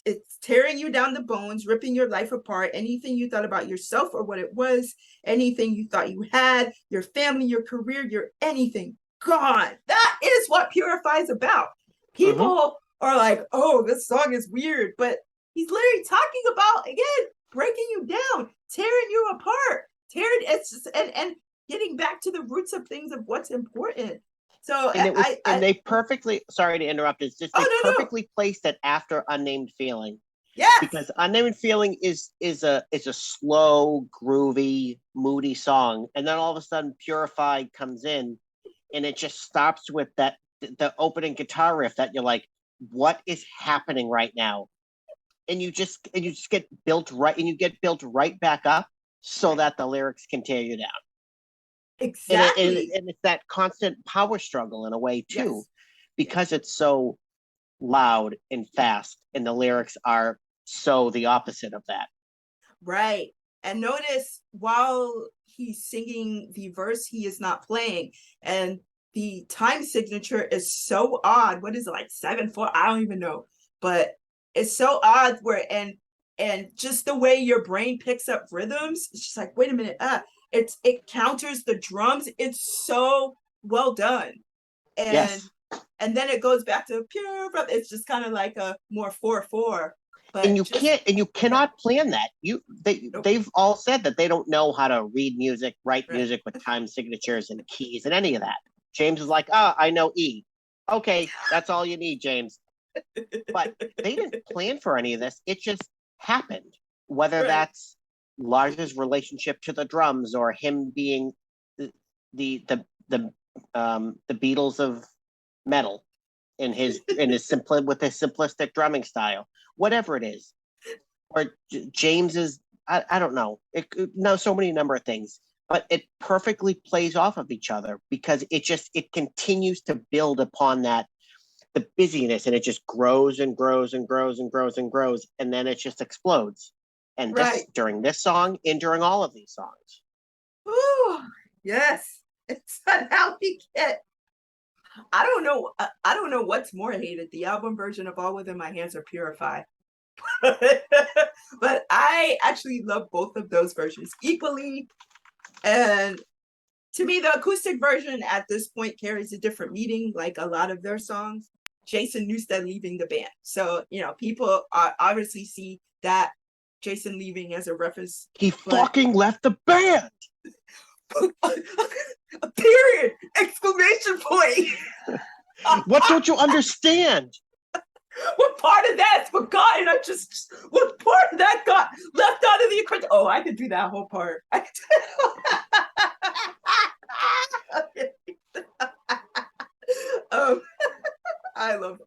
it's tearing you down the bones, ripping your life apart. Anything you thought about yourself or what it was, anything you thought you had, your family, your career, your anything, gone. That is what Purify is about. People are like, oh, this song is weird, but he's literally talking about, again, breaking you down, tearing you apart, and getting back to the roots of things, of what's important. So And it was, and I they perfectly. Sorry to interrupt. It's just oh they no no perfectly placed it after Unnamed Feeling, yes because Unnamed Feeling is a slow, groovy, moody song, and then all of a sudden Purified comes in, and it just stops with that the opening guitar riff that you're like, what is happening right now? And you just get built right, and you get built right back up so right. that the lyrics can tear you down. Exactly. And it's that constant power struggle in a way too, Yes. Yes. because it's so loud and fast, and the lyrics are so the opposite of that. Right. And notice while he's singing the verse, he is not playing. And the time signature is so odd. What is it, like 7/4? I don't even know. But it's so odd where and just the way your brain picks up rhythms, it's just like, wait a minute, it counters the drums. It's so well done. And Yes. and then it goes back to pure, it's just kind of like a more 4/4. And But you just can't, and you yeah, cannot plan that. nope, They've all said that they don't know how to read music, write right. music with time signatures and keys and any of that. James is like, ah, I know E. Okay, that's all you need, James. But they didn't plan for any of this. It just happened. Whether Right. that's Lars's relationship to the drums, or him being the the Beatles of metal in his simple with his simplistic drumming style, whatever it is, or James's, I don't know, no, so many number of things, but it perfectly plays off of each other because it continues to build upon that the busyness, and it just grows and grows and grows and grows and grows, and then it just explodes. And this Right. during this song and during all of these songs. Ooh, yes. It's how we get. I don't know. I don't know what's more hated: the album version of "All Within My Hands" or "Purify." But I actually love both of those versions equally. And to me, the acoustic version at this point carries a different meaning, like a lot of their songs. Jason Newsted leaving the band. So, people obviously see that Jason leaving as a reference, He but fucking left the band. a period! Exclamation point! What don't you understand? What part of that's forgotten? What part of that got left out of the equation? Oh, I could do that whole part. um, I love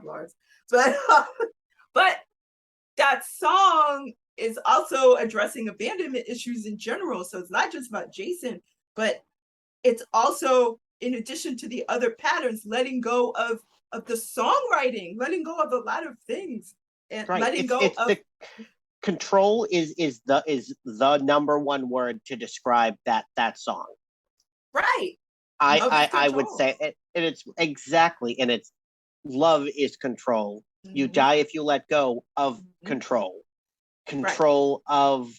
Lars, but that song is also addressing abandonment issues in general. So it's not just about Jason, but it's also, in addition to the other patterns, letting go of the songwriting, letting go of a lot of things, and Right. letting go It's of the control is the number one word to describe that song. right. I Love is I, I would control. say it, and it's exactly, and it's love is control. You Mhm. die if you let go of Mhm. control. Right. Control of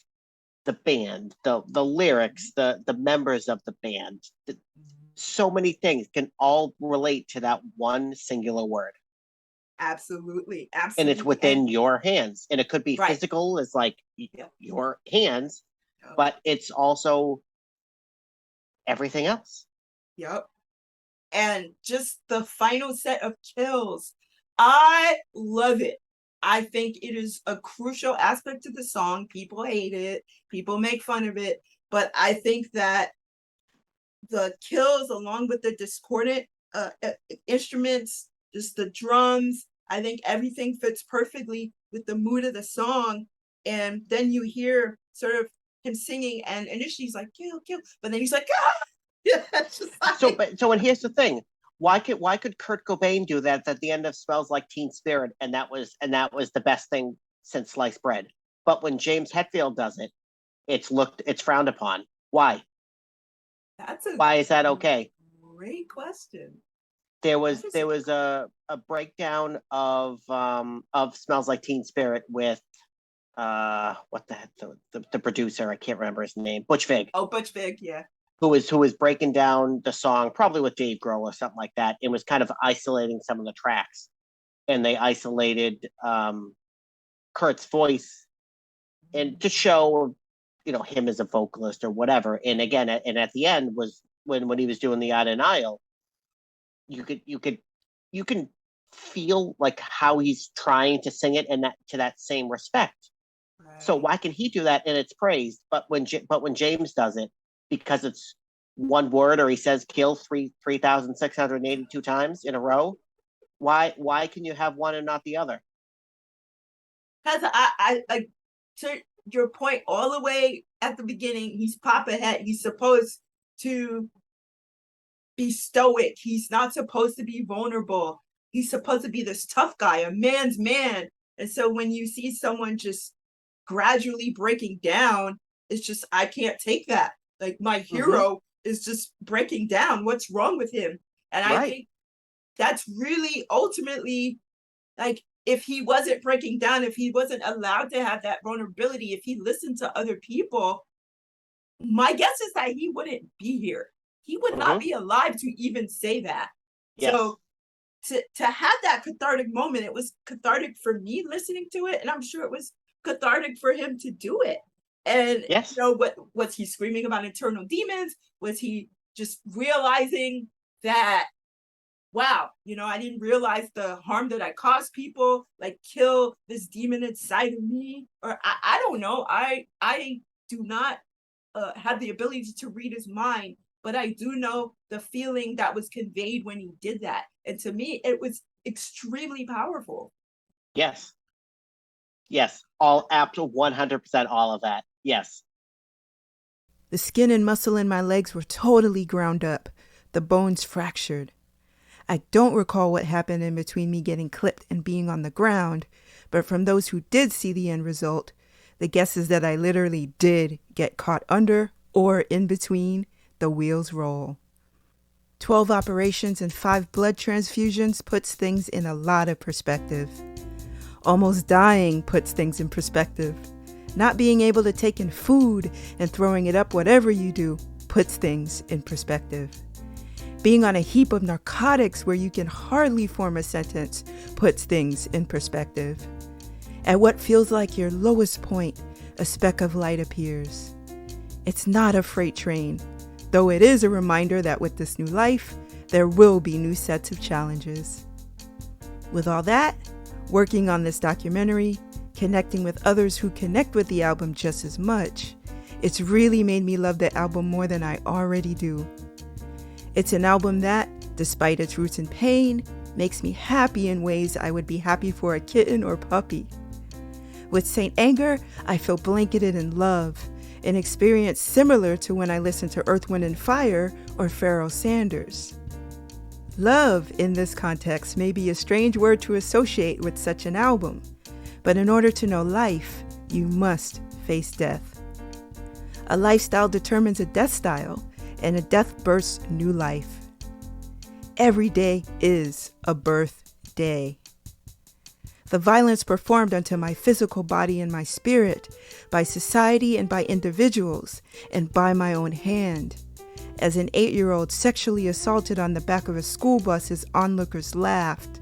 the band, the lyrics, the members of the band. So many things can all relate to that one singular word. Absolutely, And it's absolutely, and within your hands. And it could be right. physical as like Yep. your hands, Yep. but it's also everything else. Yep. And just the final set of kills, I love it. I think it is a crucial aspect of the song. People hate it, people make fun of it, but I think that the kills, along with the discordant instruments, just the drums, I think everything fits perfectly with the mood of the song. And then you hear sort of him singing, and initially he's like, kill, kill, but then he's like, ah! Yeah, it's just like, And here's the thing. Why could Kurt Cobain do that at the end of Smells Like Teen Spirit, and that was the best thing since sliced bread? But when James Hetfield does it, it's frowned upon. Why? that's a Why is that okay? great question. There That was is there was a breakdown of Smells Like Teen Spirit with what the heck, the producer, I can't remember his name, Butch Vig, oh, Butch Vig, yeah. who was breaking down the song probably with Dave Grohl or something like that, and was kind of isolating some of the tracks, and they isolated Kurt's voice and to show him as a vocalist or whatever. And again, and at the end was when he was doing the Odd and Isle, you can feel like how he's trying to sing it in that same respect. Right. So why can he do that and it's praised, but when James does it, because it's one word or he says kill 3,682 times in a row, why can you have one and not the other? Because I to your point all the way at the beginning, he's Papa Het. He's supposed to be stoic. He's not supposed to be vulnerable. He's supposed to be this tough guy, a man's man. And so when you see someone just gradually breaking down, it's just, I can't take that. Like, my hero is just breaking down. What's wrong with him? And I think that's really ultimately, like, if he wasn't breaking down, if he wasn't allowed to have that vulnerability, if he listened to other people, my guess is that he wouldn't be here. He would not be alive to even say that. Yes. So to have that cathartic moment, it was cathartic for me listening to it, and I'm sure it was cathartic for him to do it. And yes. You know, what was he screaming about internal demons? Was he just realizing that, wow, you know, I didn't realize the harm that I caused people, like kill this demon inside of me? Or I don't know. I do not have the ability to read his mind, but I do know the feeling that was conveyed when he did that. And to me, it was extremely powerful. Yes. Yes. All up to 100% all of that. Yes. The skin and muscle in my legs were totally ground up, the bones fractured. I don't recall what happened in between me getting clipped and being on the ground, but from those who did see the end result, the guess is that I literally did get caught under or in between the wheels roll. 12 operations and 5 blood transfusions puts things in a lot of perspective. Almost dying puts things in perspective. Not being able to take in food and throwing it up, whatever you do, puts things in perspective. Being on a heap of narcotics where you can hardly form a sentence puts things in perspective. At what feels like your lowest point, a speck of light appears. It's not a freight train, though it is a reminder that with this new life, there will be new sets of challenges. With all that, working on this documentary, connecting with others who connect with the album just as much, it's really made me love the album more than I already do. It's an album that, despite its roots in pain, makes me happy in ways I would be happy for a kitten or puppy. With Saint Anger, I feel blanketed in love, an experience similar to when I listened to Earth, Wind & Fire or Pharoah Sanders. Love, in this context, may be a strange word to associate with such an album, but in order to know life, you must face death. A lifestyle determines a death style, and a death births new life. Every day is a birth day. The violence performed onto my physical body and my spirit, by society and by individuals, and by my own hand. As an 8-year-old sexually assaulted on the back of a school bus as onlookers laughed.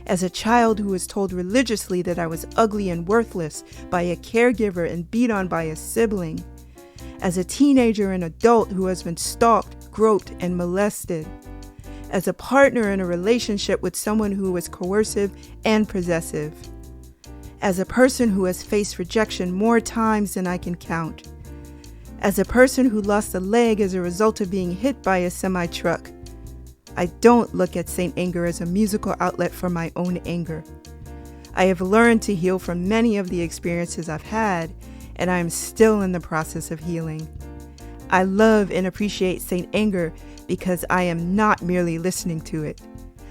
As a child who was told religiously that I was ugly and worthless by a caregiver and beat on by a sibling. As a teenager and adult who has been stalked, groped, and molested. As a partner in a relationship with someone who was coercive and possessive. As a person who has faced rejection more times than I can count. As a person who lost a leg as a result of being hit by a semi-truck. I don't look at Saint Anger as a musical outlet for my own anger. I have learned to heal from many of the experiences I've had, and I am still in the process of healing. I love and appreciate Saint Anger because I am not merely listening to it.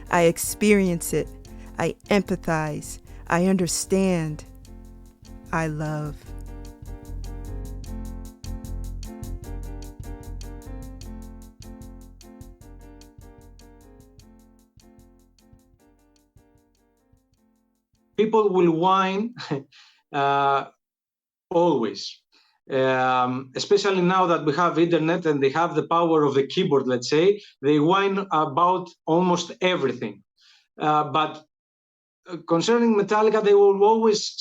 I experience it. I empathize. I understand. I love. People will whine always, especially now that we have internet and they have the power of the keyboard, let's say, they whine about almost everything. But concerning Metallica, they will always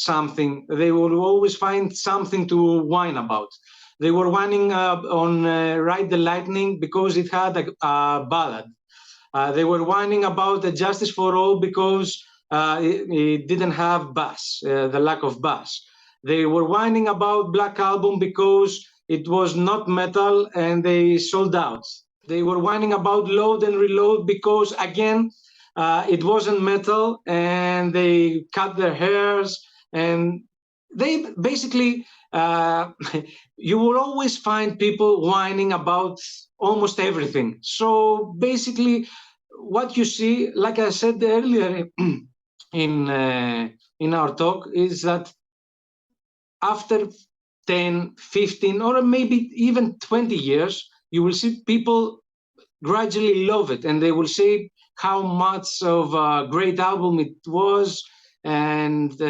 find something to whine about. They were whining on Ride the Lightning because it had a ballad. They were whining about the Justice for All because it didn't have bass, the lack of bass. They were whining about Black Album because it was not metal and they sold out. They were whining about Load and Reload because, again, it wasn't metal and they cut their hairs, and they basically you will always find people whining about almost everything. So basically what you see, like I said earlier in our talk, is that after 10, 15, or maybe even 20 years, you will see people gradually love it, and they will say how much of a great album it was, and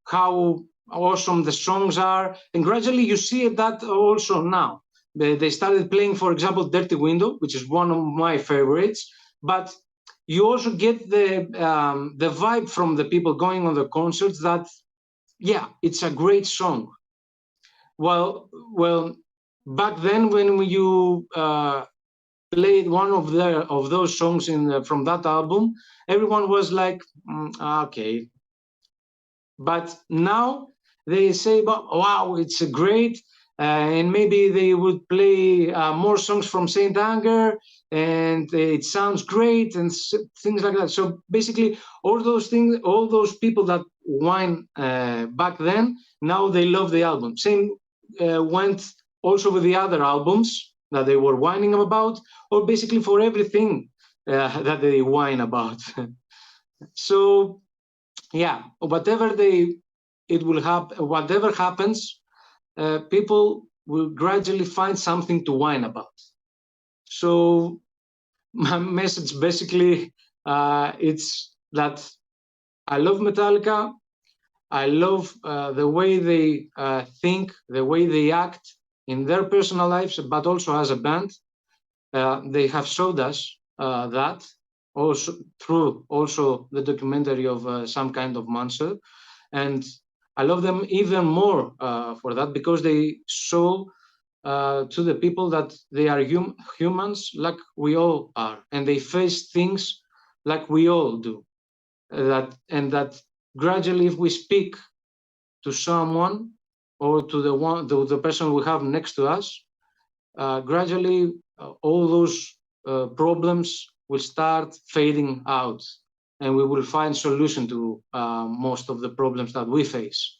how awesome the songs are. And gradually you see that also now. They started playing, for example, Dirty Window, which is one of my favorites, but you also get the vibe from the people going on the concerts that, yeah, it's a great song. Well, back then when you played one of those songs from that album, everyone was like, okay. But now they say, wow, it's great, and maybe they would play more songs from Saint Anger, and it sounds great, and things like that. So basically, all those things, all those people that whine back then, now they love the album. Same went also with the other albums that they were whining about, or basically for everything that they whine about. So yeah, whatever happens, people will gradually find something to whine about. So my message basically it's that I love Metallica. I love the way they think, the way they act in their personal lives, but also as a band. They have showed us that also through also the documentary of Some Kind of Monster. And I love them even more for that, because they show to the people that they are humans like we all are, and they face things like we all do. That gradually, if we speak to someone or to the person we have next to us, gradually all those problems will start fading out, and we will find solution to most of the problems that we face.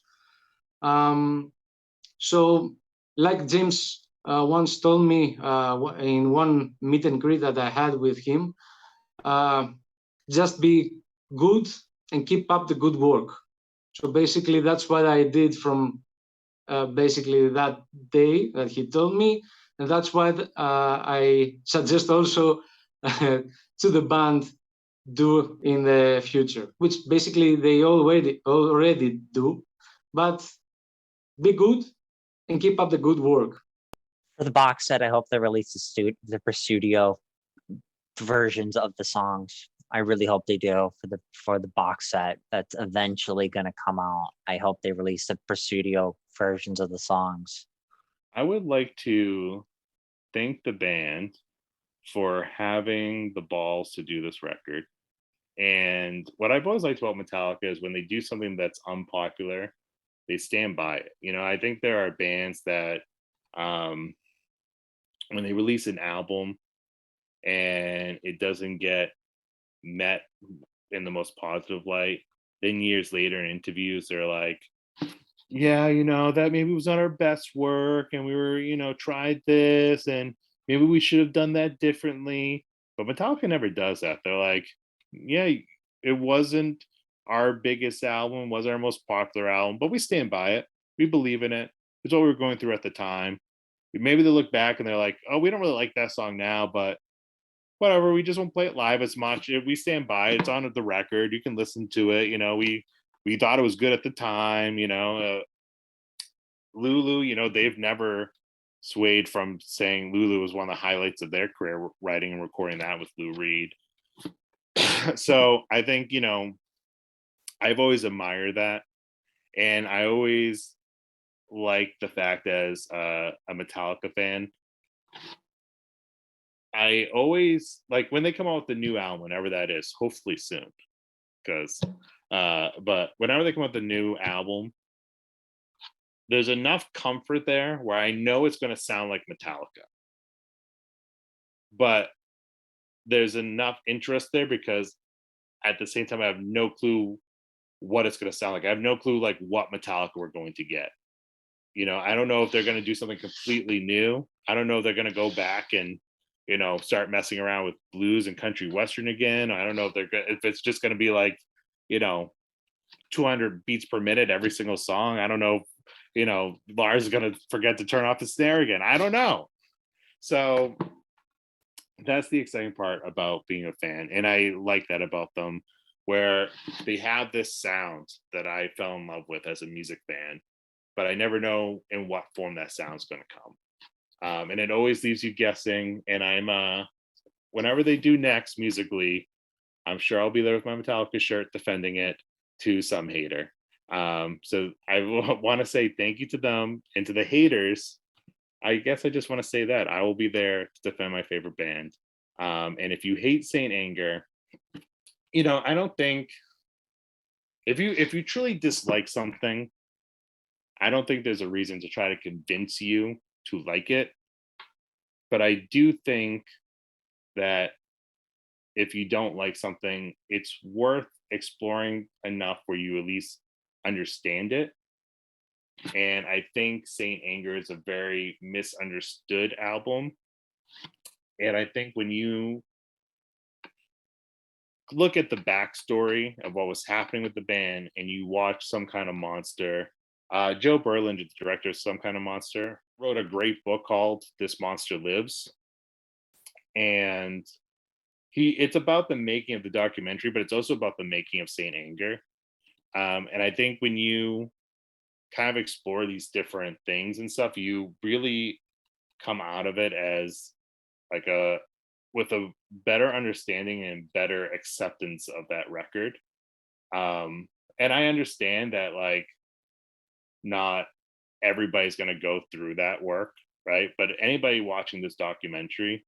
So like James once told me in one meet and greet that I had with him, just be good and keep up the good work. So basically that's what I did from basically that day that he told me, and that's what I suggest also to the band do in the future, which basically they already do. But be good and keep up the good work. For the box set, I hope they release the studio versions of the songs. I really hope they do for the box set that's eventually going to come out. I hope they release the studio versions of the songs. I would like to thank the band for having the balls to do this record. And what I've always liked about Metallica is when they do something that's unpopular, they stand by it. You know, I think there are bands that when they release an album and it doesn't get met in the most positive light, then years later in interviews they're like, yeah, you know, that maybe was not our best work, and we were, you know, tried this and maybe we should have done that differently. But Metallica never does that. They're like, yeah, it wasn't our biggest album, wasn't our most popular album, but we stand by it. We believe in it. It's what we were going through at the time. Maybe they look back and they're like, oh, we don't really like that song now, but whatever, we just won't play it live as much. We stand by it. It's on the record. You can listen to it. You know, we thought it was good at the time. You know, Lulu, you know, they've never swayed from saying Lulu was one of the highlights of their career, writing and recording that with Lou Reed. So I think, you know, I've always admired that. And I always like the fact as a Metallica fan I always like when they come out with the new album, whenever that is, hopefully soon, because but whenever they come out with the new album, there's enough comfort there where I know it's going to sound like Metallica, but there's enough interest there because at the same time I have no clue what it's going to sound like. I have no clue like what Metallica we're going to get. You know, I don't know if they're going to do something completely new. I don't know if they're going to go back and, you know, start messing around with blues and country western again. I don't know if it's just going to be like, you know, 200 beats per minute every single song. I don't know if, you know, Lars is going to forget to turn off the snare again. I don't know. So that's the exciting part about being a fan. And I like that about them, where they have this sound that I fell in love with as a music fan, but I never know in what form that sound's going to come. And it always leaves you guessing. And I'm, whenever they do next musically, I'm sure I'll be there with my Metallica shirt defending it to some hater. So I want to say thank you to them, and to the haters. I guess I just want to say that I will be there to defend my favorite band. And if you hate Saint Anger, you know, I don't think if you truly dislike something, I don't think there's a reason to try to convince you to like it. But I do think that if you don't like something, it's worth exploring enough where you at least understand it. And I think Saint Anger is a very misunderstood album. And I think when you look at the backstory of what was happening with the band and you watch Some Kind of Monster, Joe Berlinger, the director of Some Kind of Monster, wrote a great book called This Monster Lives. And it's about the making of the documentary, but it's also about the making of Saint Anger. And I think when you kind of explore these different things and stuff, you really come out of it as like with a better understanding and better acceptance of that record. And I understand that like not everybody's going to go through that work, right? But anybody watching this documentary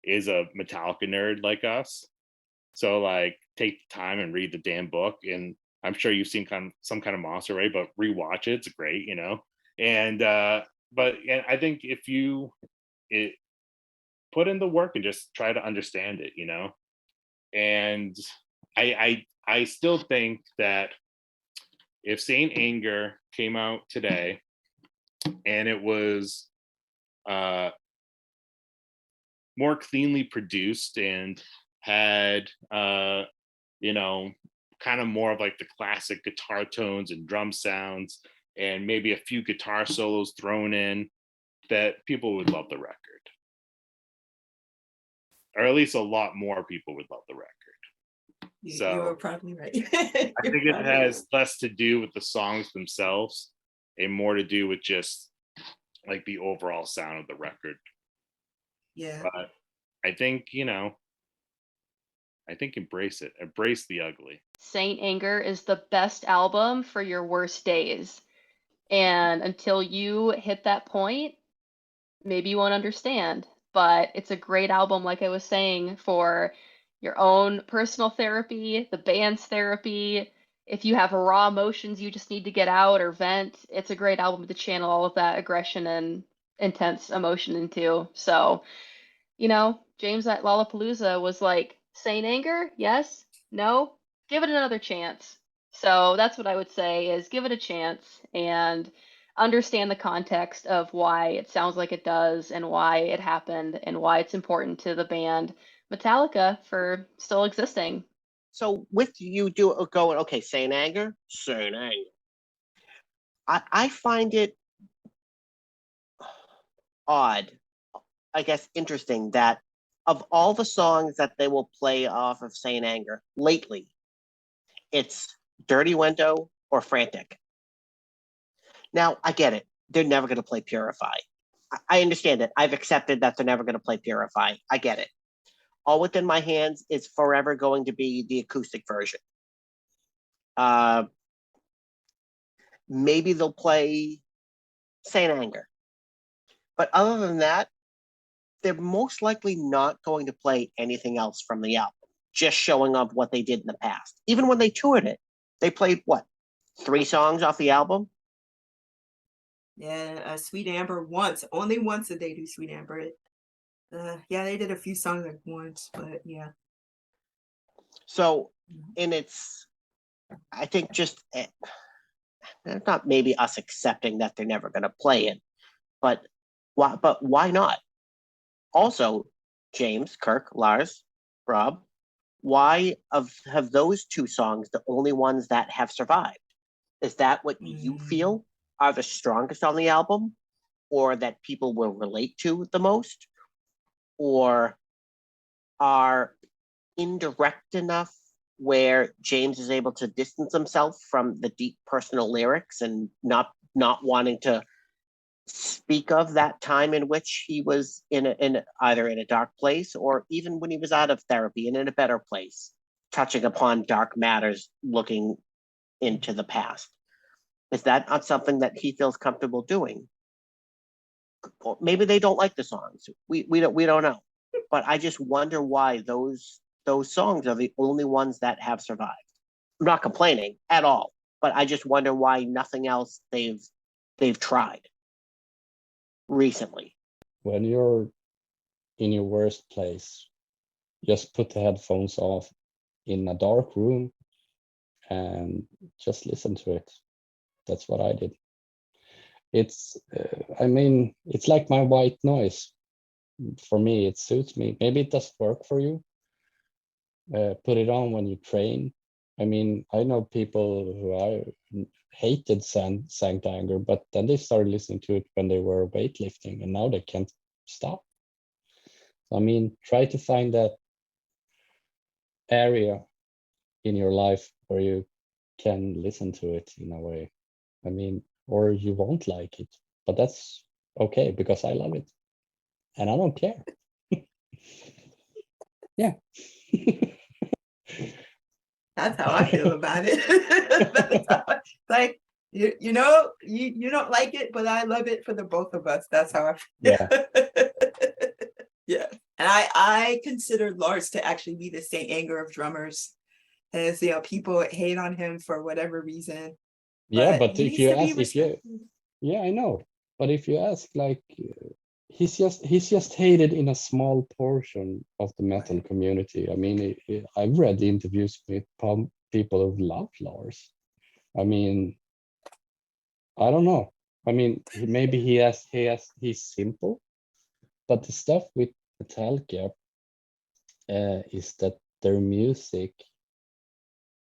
is a Metallica nerd like us. So like take the time and read the damn book. And I'm sure you've seen Some Kind of Monster, right? But rewatch it. It's great, you know? And and I think if you put in the work and just try to understand it, you know? And I still think that if Saint Anger came out today and it was more cleanly produced and had you know, kind of more of like the classic guitar tones and drum sounds and maybe a few guitar solos thrown in, that people would love the record. Or at least a lot more people would love the record. You were probably right. I think it has less to do with the songs themselves and more to do with just like the overall sound of the record. Yeah. But I think, you know, I think embrace it. Embrace the ugly. Saint Anger is the best album for your worst days. And until you hit that point, maybe you won't understand. But it's a great album, like I was saying, for your own personal therapy, the band's therapy. If you have raw emotions you just need to get out or vent, it's a great album to channel all of that aggression and intense emotion into. So, you know, James at Lollapalooza was like, Saint Anger? Yes? No? Give it another chance. So that's what I would say is give it a chance and understand the context of why it sounds like it does and why it happened and why it's important to the band Metallica for still existing. So with you going, okay, Saint Anger. I find it odd, I guess interesting, that of all the songs that they will play off of Saint Anger lately, it's Dirty Window or Frantic. Now, I get it. They're never going to play Purify. I understand it. I've accepted that they're never going to play Purify. I get it. All Within My Hands is forever going to be the acoustic version. Maybe they'll play Saint Anger. But other than that, they're most likely not going to play anything else from the album, just showing up what they did in the past. Even when they toured it, they played what, 3 songs off the album? Yeah, Sweet Amber once. Only once did they do Sweet Amber. Yeah, they did a few songs like once, but yeah. So, and it's, I think just not maybe us accepting that they're never going to play it, but why not? Also, James, Kirk, Lars, Rob, why have those 2 songs the only ones that have survived? Is that what you feel are the strongest on the album, or that people will relate to the most, or are indirect enough where James is able to distance himself from the deep personal lyrics and not wanting to speak of that time in which he was in either in a dark place or even when he was out of therapy and in a better place, touching upon dark matters, looking into the past? Is that not something that he feels comfortable doing? Or maybe they don't like the songs. We don't know. But I just wonder why those songs are the only ones that have survived. I'm not complaining at all, but I just wonder why nothing else they've tried recently. When you're in your worst place, just put the headphones off in a dark room and just listen to it. That's what I did. It's, it's like my white noise. For me, it suits me. Maybe it doesn't work for you. Put it on when you train. I know people who hated Sankt Anger, but then they started listening to it when they were weightlifting, and now they can't stop. Try to find that area in your life where you can listen to it in a way. Or you won't like it, but that's okay because I love it and I don't care. Yeah. That's how I feel about it. Like, you don't like it, but I love it for the both of us. That's how I feel. Yeah. Yeah. And I consider Lars to actually be the Saint Anger of drummers. As people hate on him for whatever reason. Yeah, but if you ask, yeah, I know. But if you ask, like, he's just hated in a small portion of the metal community. I've read the interviews with people who love Lars. I don't know. Maybe he's simple, but the stuff with Metallica is that their music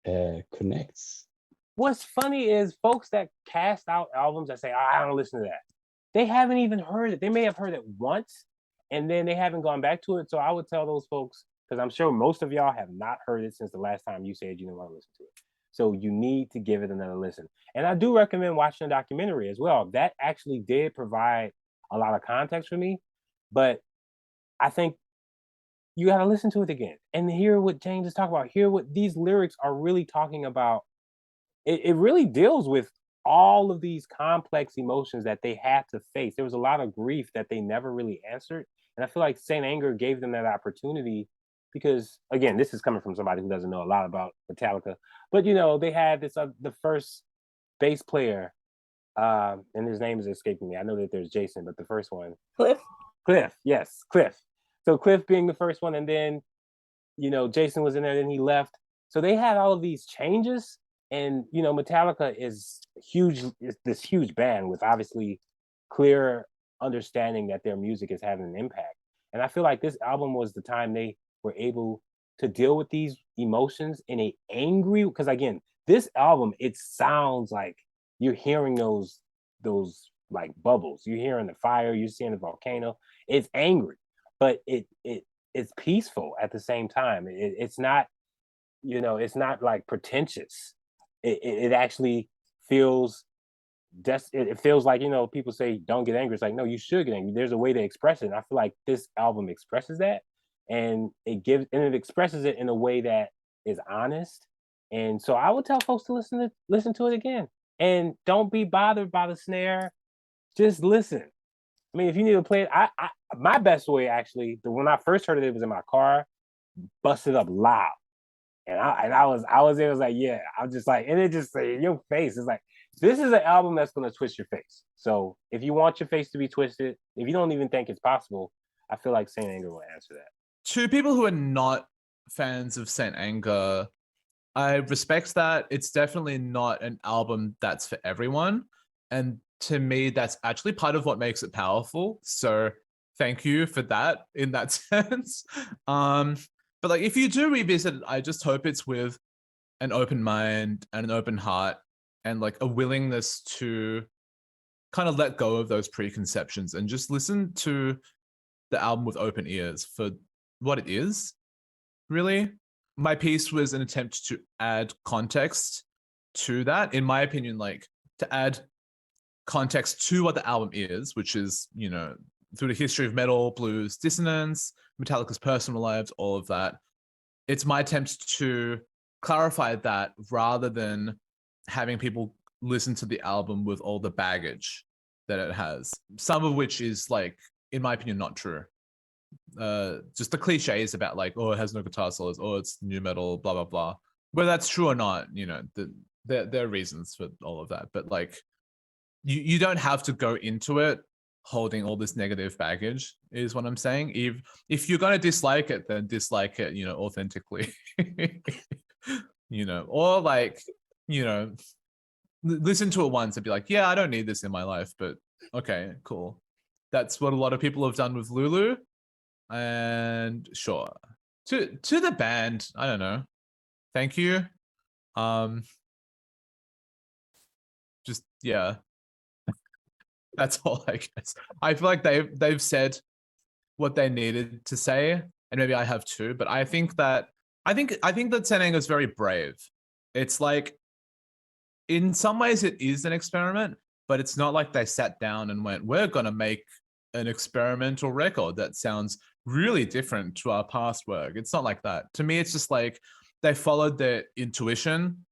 connects. What's funny is folks that cast out albums that say, I don't listen to that. They haven't even heard it. They may have heard it once and then they haven't gone back to it. So I would tell those folks, because I'm sure most of y'all have not heard it since the last time you said you didn't want to listen to it. So you need to give it another listen. And I do recommend watching a documentary as well. That actually did provide a lot of context for me. But I think you got to listen to it again and hear what James is talking about. Hear what these lyrics are really talking about. It really deals with all of these complex emotions that they had to face. There was a lot of grief that they never really answered. And I feel like Saint Anger gave them that opportunity because, again, this is coming from somebody who doesn't know a lot about Metallica. But, they had this, the first bass player, and his name is escaping me. I know that there's Jason, but the first one. Cliff, yes, Cliff. So Cliff being the first one, and then, Jason was in there, then he left. So they had all of these changes. And, Metallica is huge, is this huge band with obviously clear understanding that their music is having an impact. And I feel like this album was the time they were able to deal with these emotions in a angry, because again, this album, it sounds like you're hearing those like bubbles. You're hearing the fire, you're seeing the volcano. It's angry, but it's peaceful at the same time. It's not, it's not like pretentious. It actually feels it feels like, people say don't get angry. It's like, no, you should get angry. There's a way to express it. And I feel like this album expresses that, and it expresses it in a way that is honest. And so I would tell folks to listen to it again, and don't be bothered by the snare. Just listen. If you need to play it, my best way actually, when I first heard it was in my car, busted up loud. And I was there, was like, yeah, I'm just like, and it just say in your face. It's like, this is an album that's gonna twist your face. So if you want your face to be twisted, if you don't even think it's possible, I feel like Saint Anger will answer that. To people who are not fans of Saint Anger, I respect that. It's definitely not an album that's for everyone. And to me, that's actually part of what makes it powerful. So thank you for that in that sense. But like if you do revisit it, I just hope it's with an open mind and an open heart and like a willingness to kind of let go of those preconceptions and just listen to the album with open ears for what it is, really. My piece was an attempt to add context to that. In my opinion, like to add context to what the album is, which is, you know, through the history of metal, blues, dissonance, Metallica's personal lives, all of that. It's my attempt to clarify that rather than having people listen to the album with all the baggage that it has, some of which is like, in my opinion, not true. Just the cliches about like, oh, it has no guitar solos, oh, it's new metal, blah blah blah. Whether that's true or not, you know, there are reasons for all of that. But like, you don't have to go into it holding all this negative baggage, is what I'm saying. If you're gonna dislike it, then dislike it, you know, authentically. You know, or like, you know, listen to it once and be like, yeah, I don't need this in my life, but okay, cool. That's what a lot of people have done with Lulu. And sure, to the band, I don't know, thank you. Just yeah, that's all I guess. I feel like they've said what they needed to say, and maybe I have too. But I think that Saint Anger is very brave. It's like, in some ways, it is an experiment, but it's not like they sat down and went, "We're gonna make an experimental record that sounds really different to our past work." It's not like that. To me, it's just like they followed their intuition,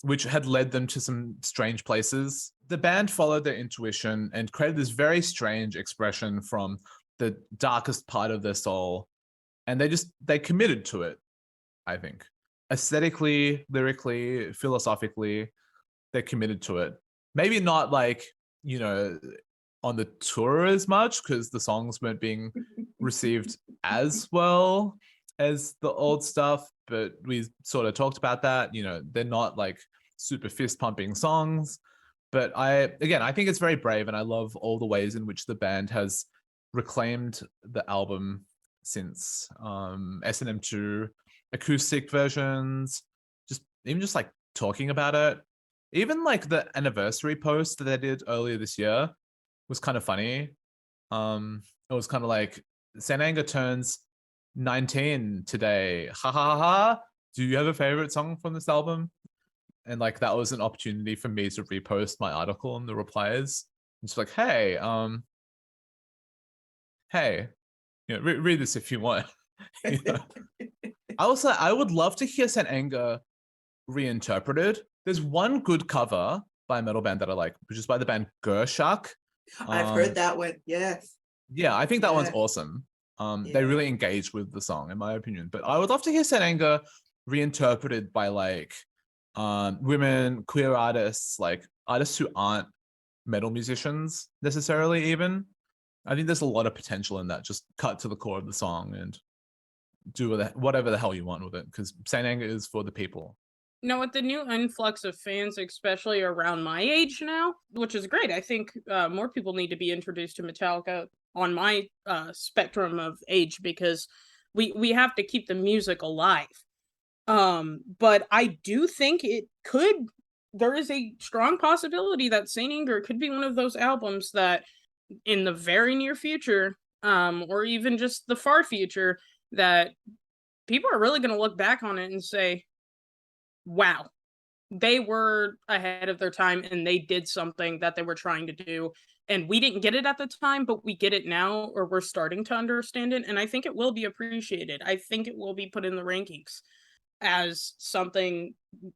which had led them to some strange places. The band followed their intuition and created this very strange expression from the darkest part of their soul. And they committed to it, I think. Aesthetically, lyrically, philosophically, they're committed to it. Maybe not like, you know, on the tour as much because the songs weren't being received as well as the old stuff, but we sort of talked about that. You know, they're not like super fist pumping songs, but I think it's very brave, and I love all the ways in which the band has reclaimed the album since S&M2 acoustic versions, just like talking about it. Even like the anniversary post that they did earlier this year was kind of funny. It was kind of like, Saint Anger turns 19 today. Ha ha ha ha. Do you have a favorite song from this album? And like that was an opportunity for me to repost my article in the replies. It's like, hey, you know, read this if you want. You know? I would love to hear Saint Anger reinterpreted. There's one good cover by a metal band that I like, which is by the band Gershak. I've heard that one. Yes. Yeah, I think that one's awesome. They really engage with the song, in my opinion. But I would love to hear Saint Anger reinterpreted by like women, queer artists, like artists who aren't metal musicians necessarily even. I think there's a lot of potential in that. Just cut to the core of the song and do whatever the hell you want with it, because Saint Anger is for the people. Now, with the new influx of fans, especially around my age now, which is great, I think more people need to be introduced to Metallica on my spectrum of age, because we have to keep the music alive. But I do think there is a strong possibility that Saint Anger could be one of those albums that in the very near future, or even just the far future, that people are really going to look back on it and say, wow, they were ahead of their time and they did something that they were trying to do. And we didn't get it at the time, but we get it now, or we're starting to understand it. And I think it will be appreciated. I think it will be put in the rankings as something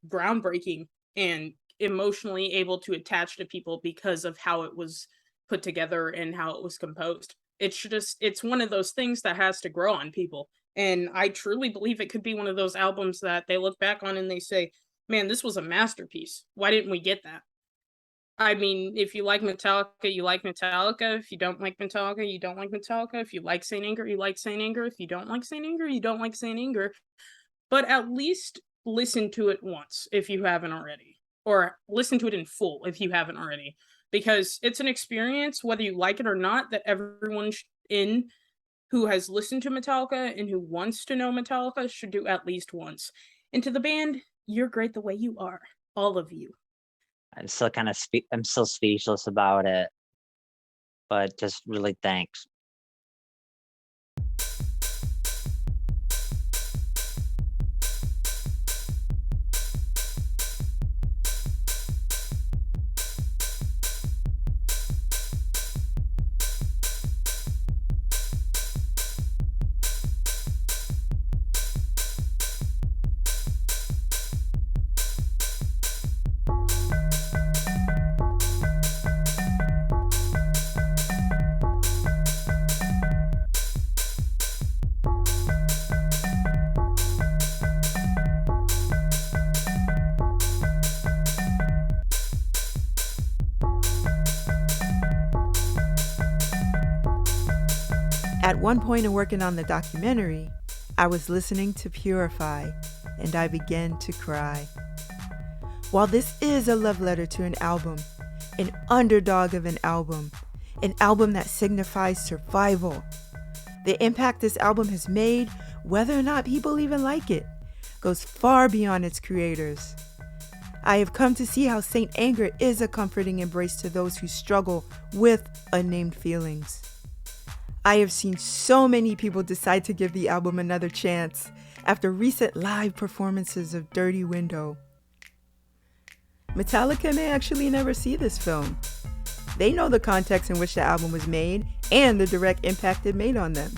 groundbreaking and emotionally able to attach to people because of how it was put together and how it was composed. It's one of those things that has to grow on people. And I truly believe it could be one of those albums that they look back on and they say, man, this was a masterpiece. Why didn't we get that? I mean, if you like Metallica, you like Metallica. If you don't like Metallica, you don't like Metallica. If you like Saint Anger, you like Saint Anger. If you don't like Saint Anger, you don't like Saint Anger. But at least listen to it once if you haven't already. Or listen to it in full if you haven't already. Because it's an experience, whether you like it or not, that everyone in who has listened to Metallica and who wants to know Metallica should do at least once. And to the band, you're great the way you are. All of you. I'm still kind of I'm still speechless about it, but just really thanks. At one point in working on the documentary, I was listening to Purify, and I began to cry. While this is a love letter to an album, an underdog of an album that signifies survival, the impact this album has made, whether or not people even like it, goes far beyond its creators. I have come to see how Saint Anger is a comforting embrace to those who struggle with unnamed feelings. I have seen so many people decide to give the album another chance after recent live performances of Dirty Window. Metallica may actually never see this film. They know the context in which the album was made and the direct impact it made on them.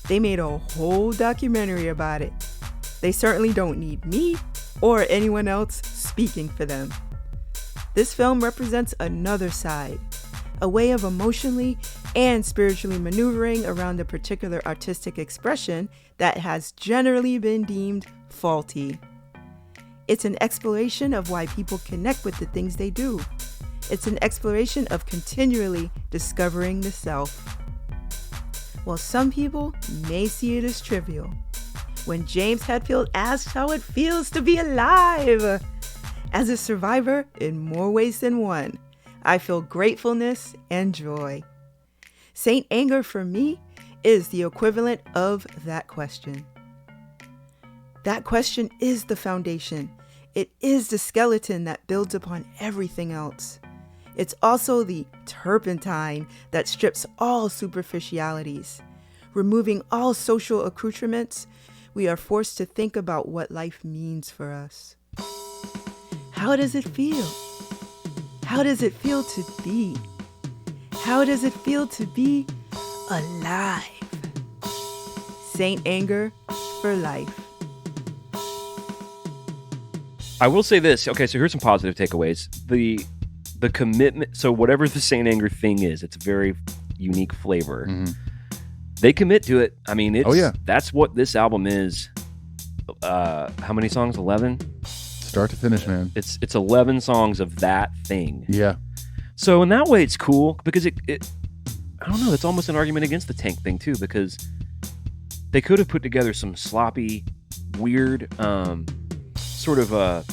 They made a whole documentary about it. They certainly don't need me or anyone else speaking for them. This film represents another side, a way of emotionally and spiritually maneuvering around a particular artistic expression that has generally been deemed faulty. It's an exploration of why people connect with the things they do. It's an exploration of continually discovering the self. While some people may see it as trivial, when James Hetfield asked how it feels to be alive, as a survivor in more ways than one, I feel gratefulness and joy. Saint Anger for me is the equivalent of that question. That question is the foundation. It is the skeleton that builds upon everything else. It's also the turpentine that strips all superficialities. Removing all social accoutrements, we are forced to think about what life means for us. How does it feel? How does it feel to be? How does it feel to be alive? Saint Anger for life. I will say this. Okay, so here's some positive takeaways. The commitment. So whatever the Saint Anger thing is, it's a very unique flavor. Mm-hmm. They commit to it. I mean, it's that's what this album is. How many songs? 11. Start to finish, man. It's 11 songs of that thing. Yeah. So in that way, it's cool because it I don't know. It's almost an argument against the Tank thing too, because they could have put together some sloppy, weird, sort of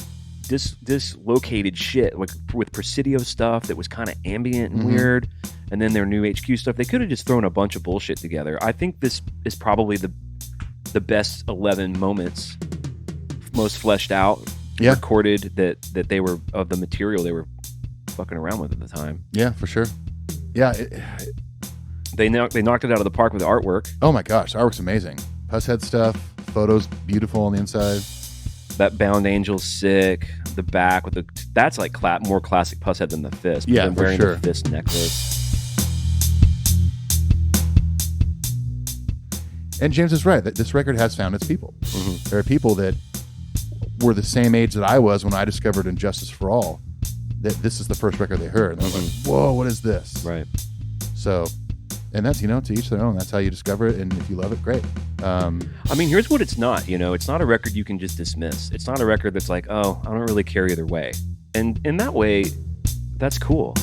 dislocated shit, like with Presidio stuff that was kind of ambient and weird, and then their new HQ stuff. They could have just thrown a bunch of bullshit together. I think this is probably the best 11 moments, most fleshed out, recorded that they were of the material they were fucking around with at the time. Yeah, for sure. Yeah, they knocked it out of the park with the artwork. Oh my gosh, the artwork's amazing. Pusshead stuff, photos beautiful on the inside. That Bound Angel's sick. The back with that's like more classic Pusshead than the fist. But Yeah, wearing for sure. the fist necklace. And James is right that this record has found its people. Mm-hmm. There are people that were the same age that I was when I discovered Injustice for All. That this is the first record they heard. And I was like, whoa, what is this? Right. So, And that's, to each their own. That's how you discover it. And if you love it, great. I mean, here's what it's not. It's not a record you can just dismiss. It's not a record that's like, oh, I don't really care either way. And in that way, that's cool.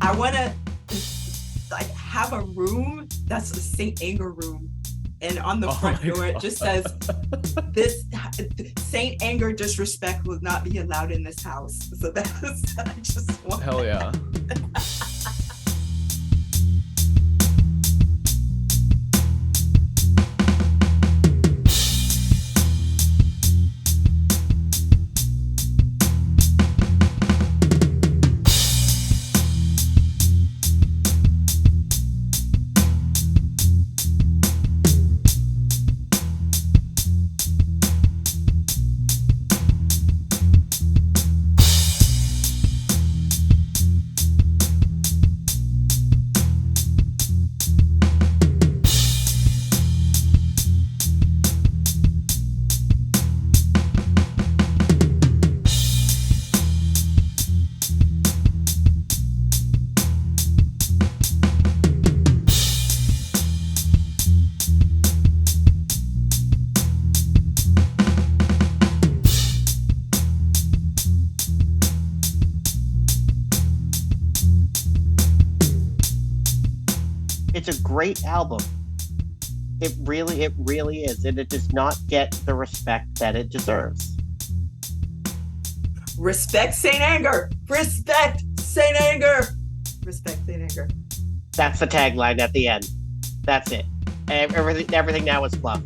I want to have a room that's a Saint Anger room, and on the front door it just says, "This Saint Anger disrespect will not be allowed in this house." So that's I just want. Hell yeah. It's a great album. It really is, and it does not get the respect that it deserves. Respect Saint Anger. Respect Saint Anger. Respect Saint Anger. That's the tagline at the end. That's it. Everything now is fluff.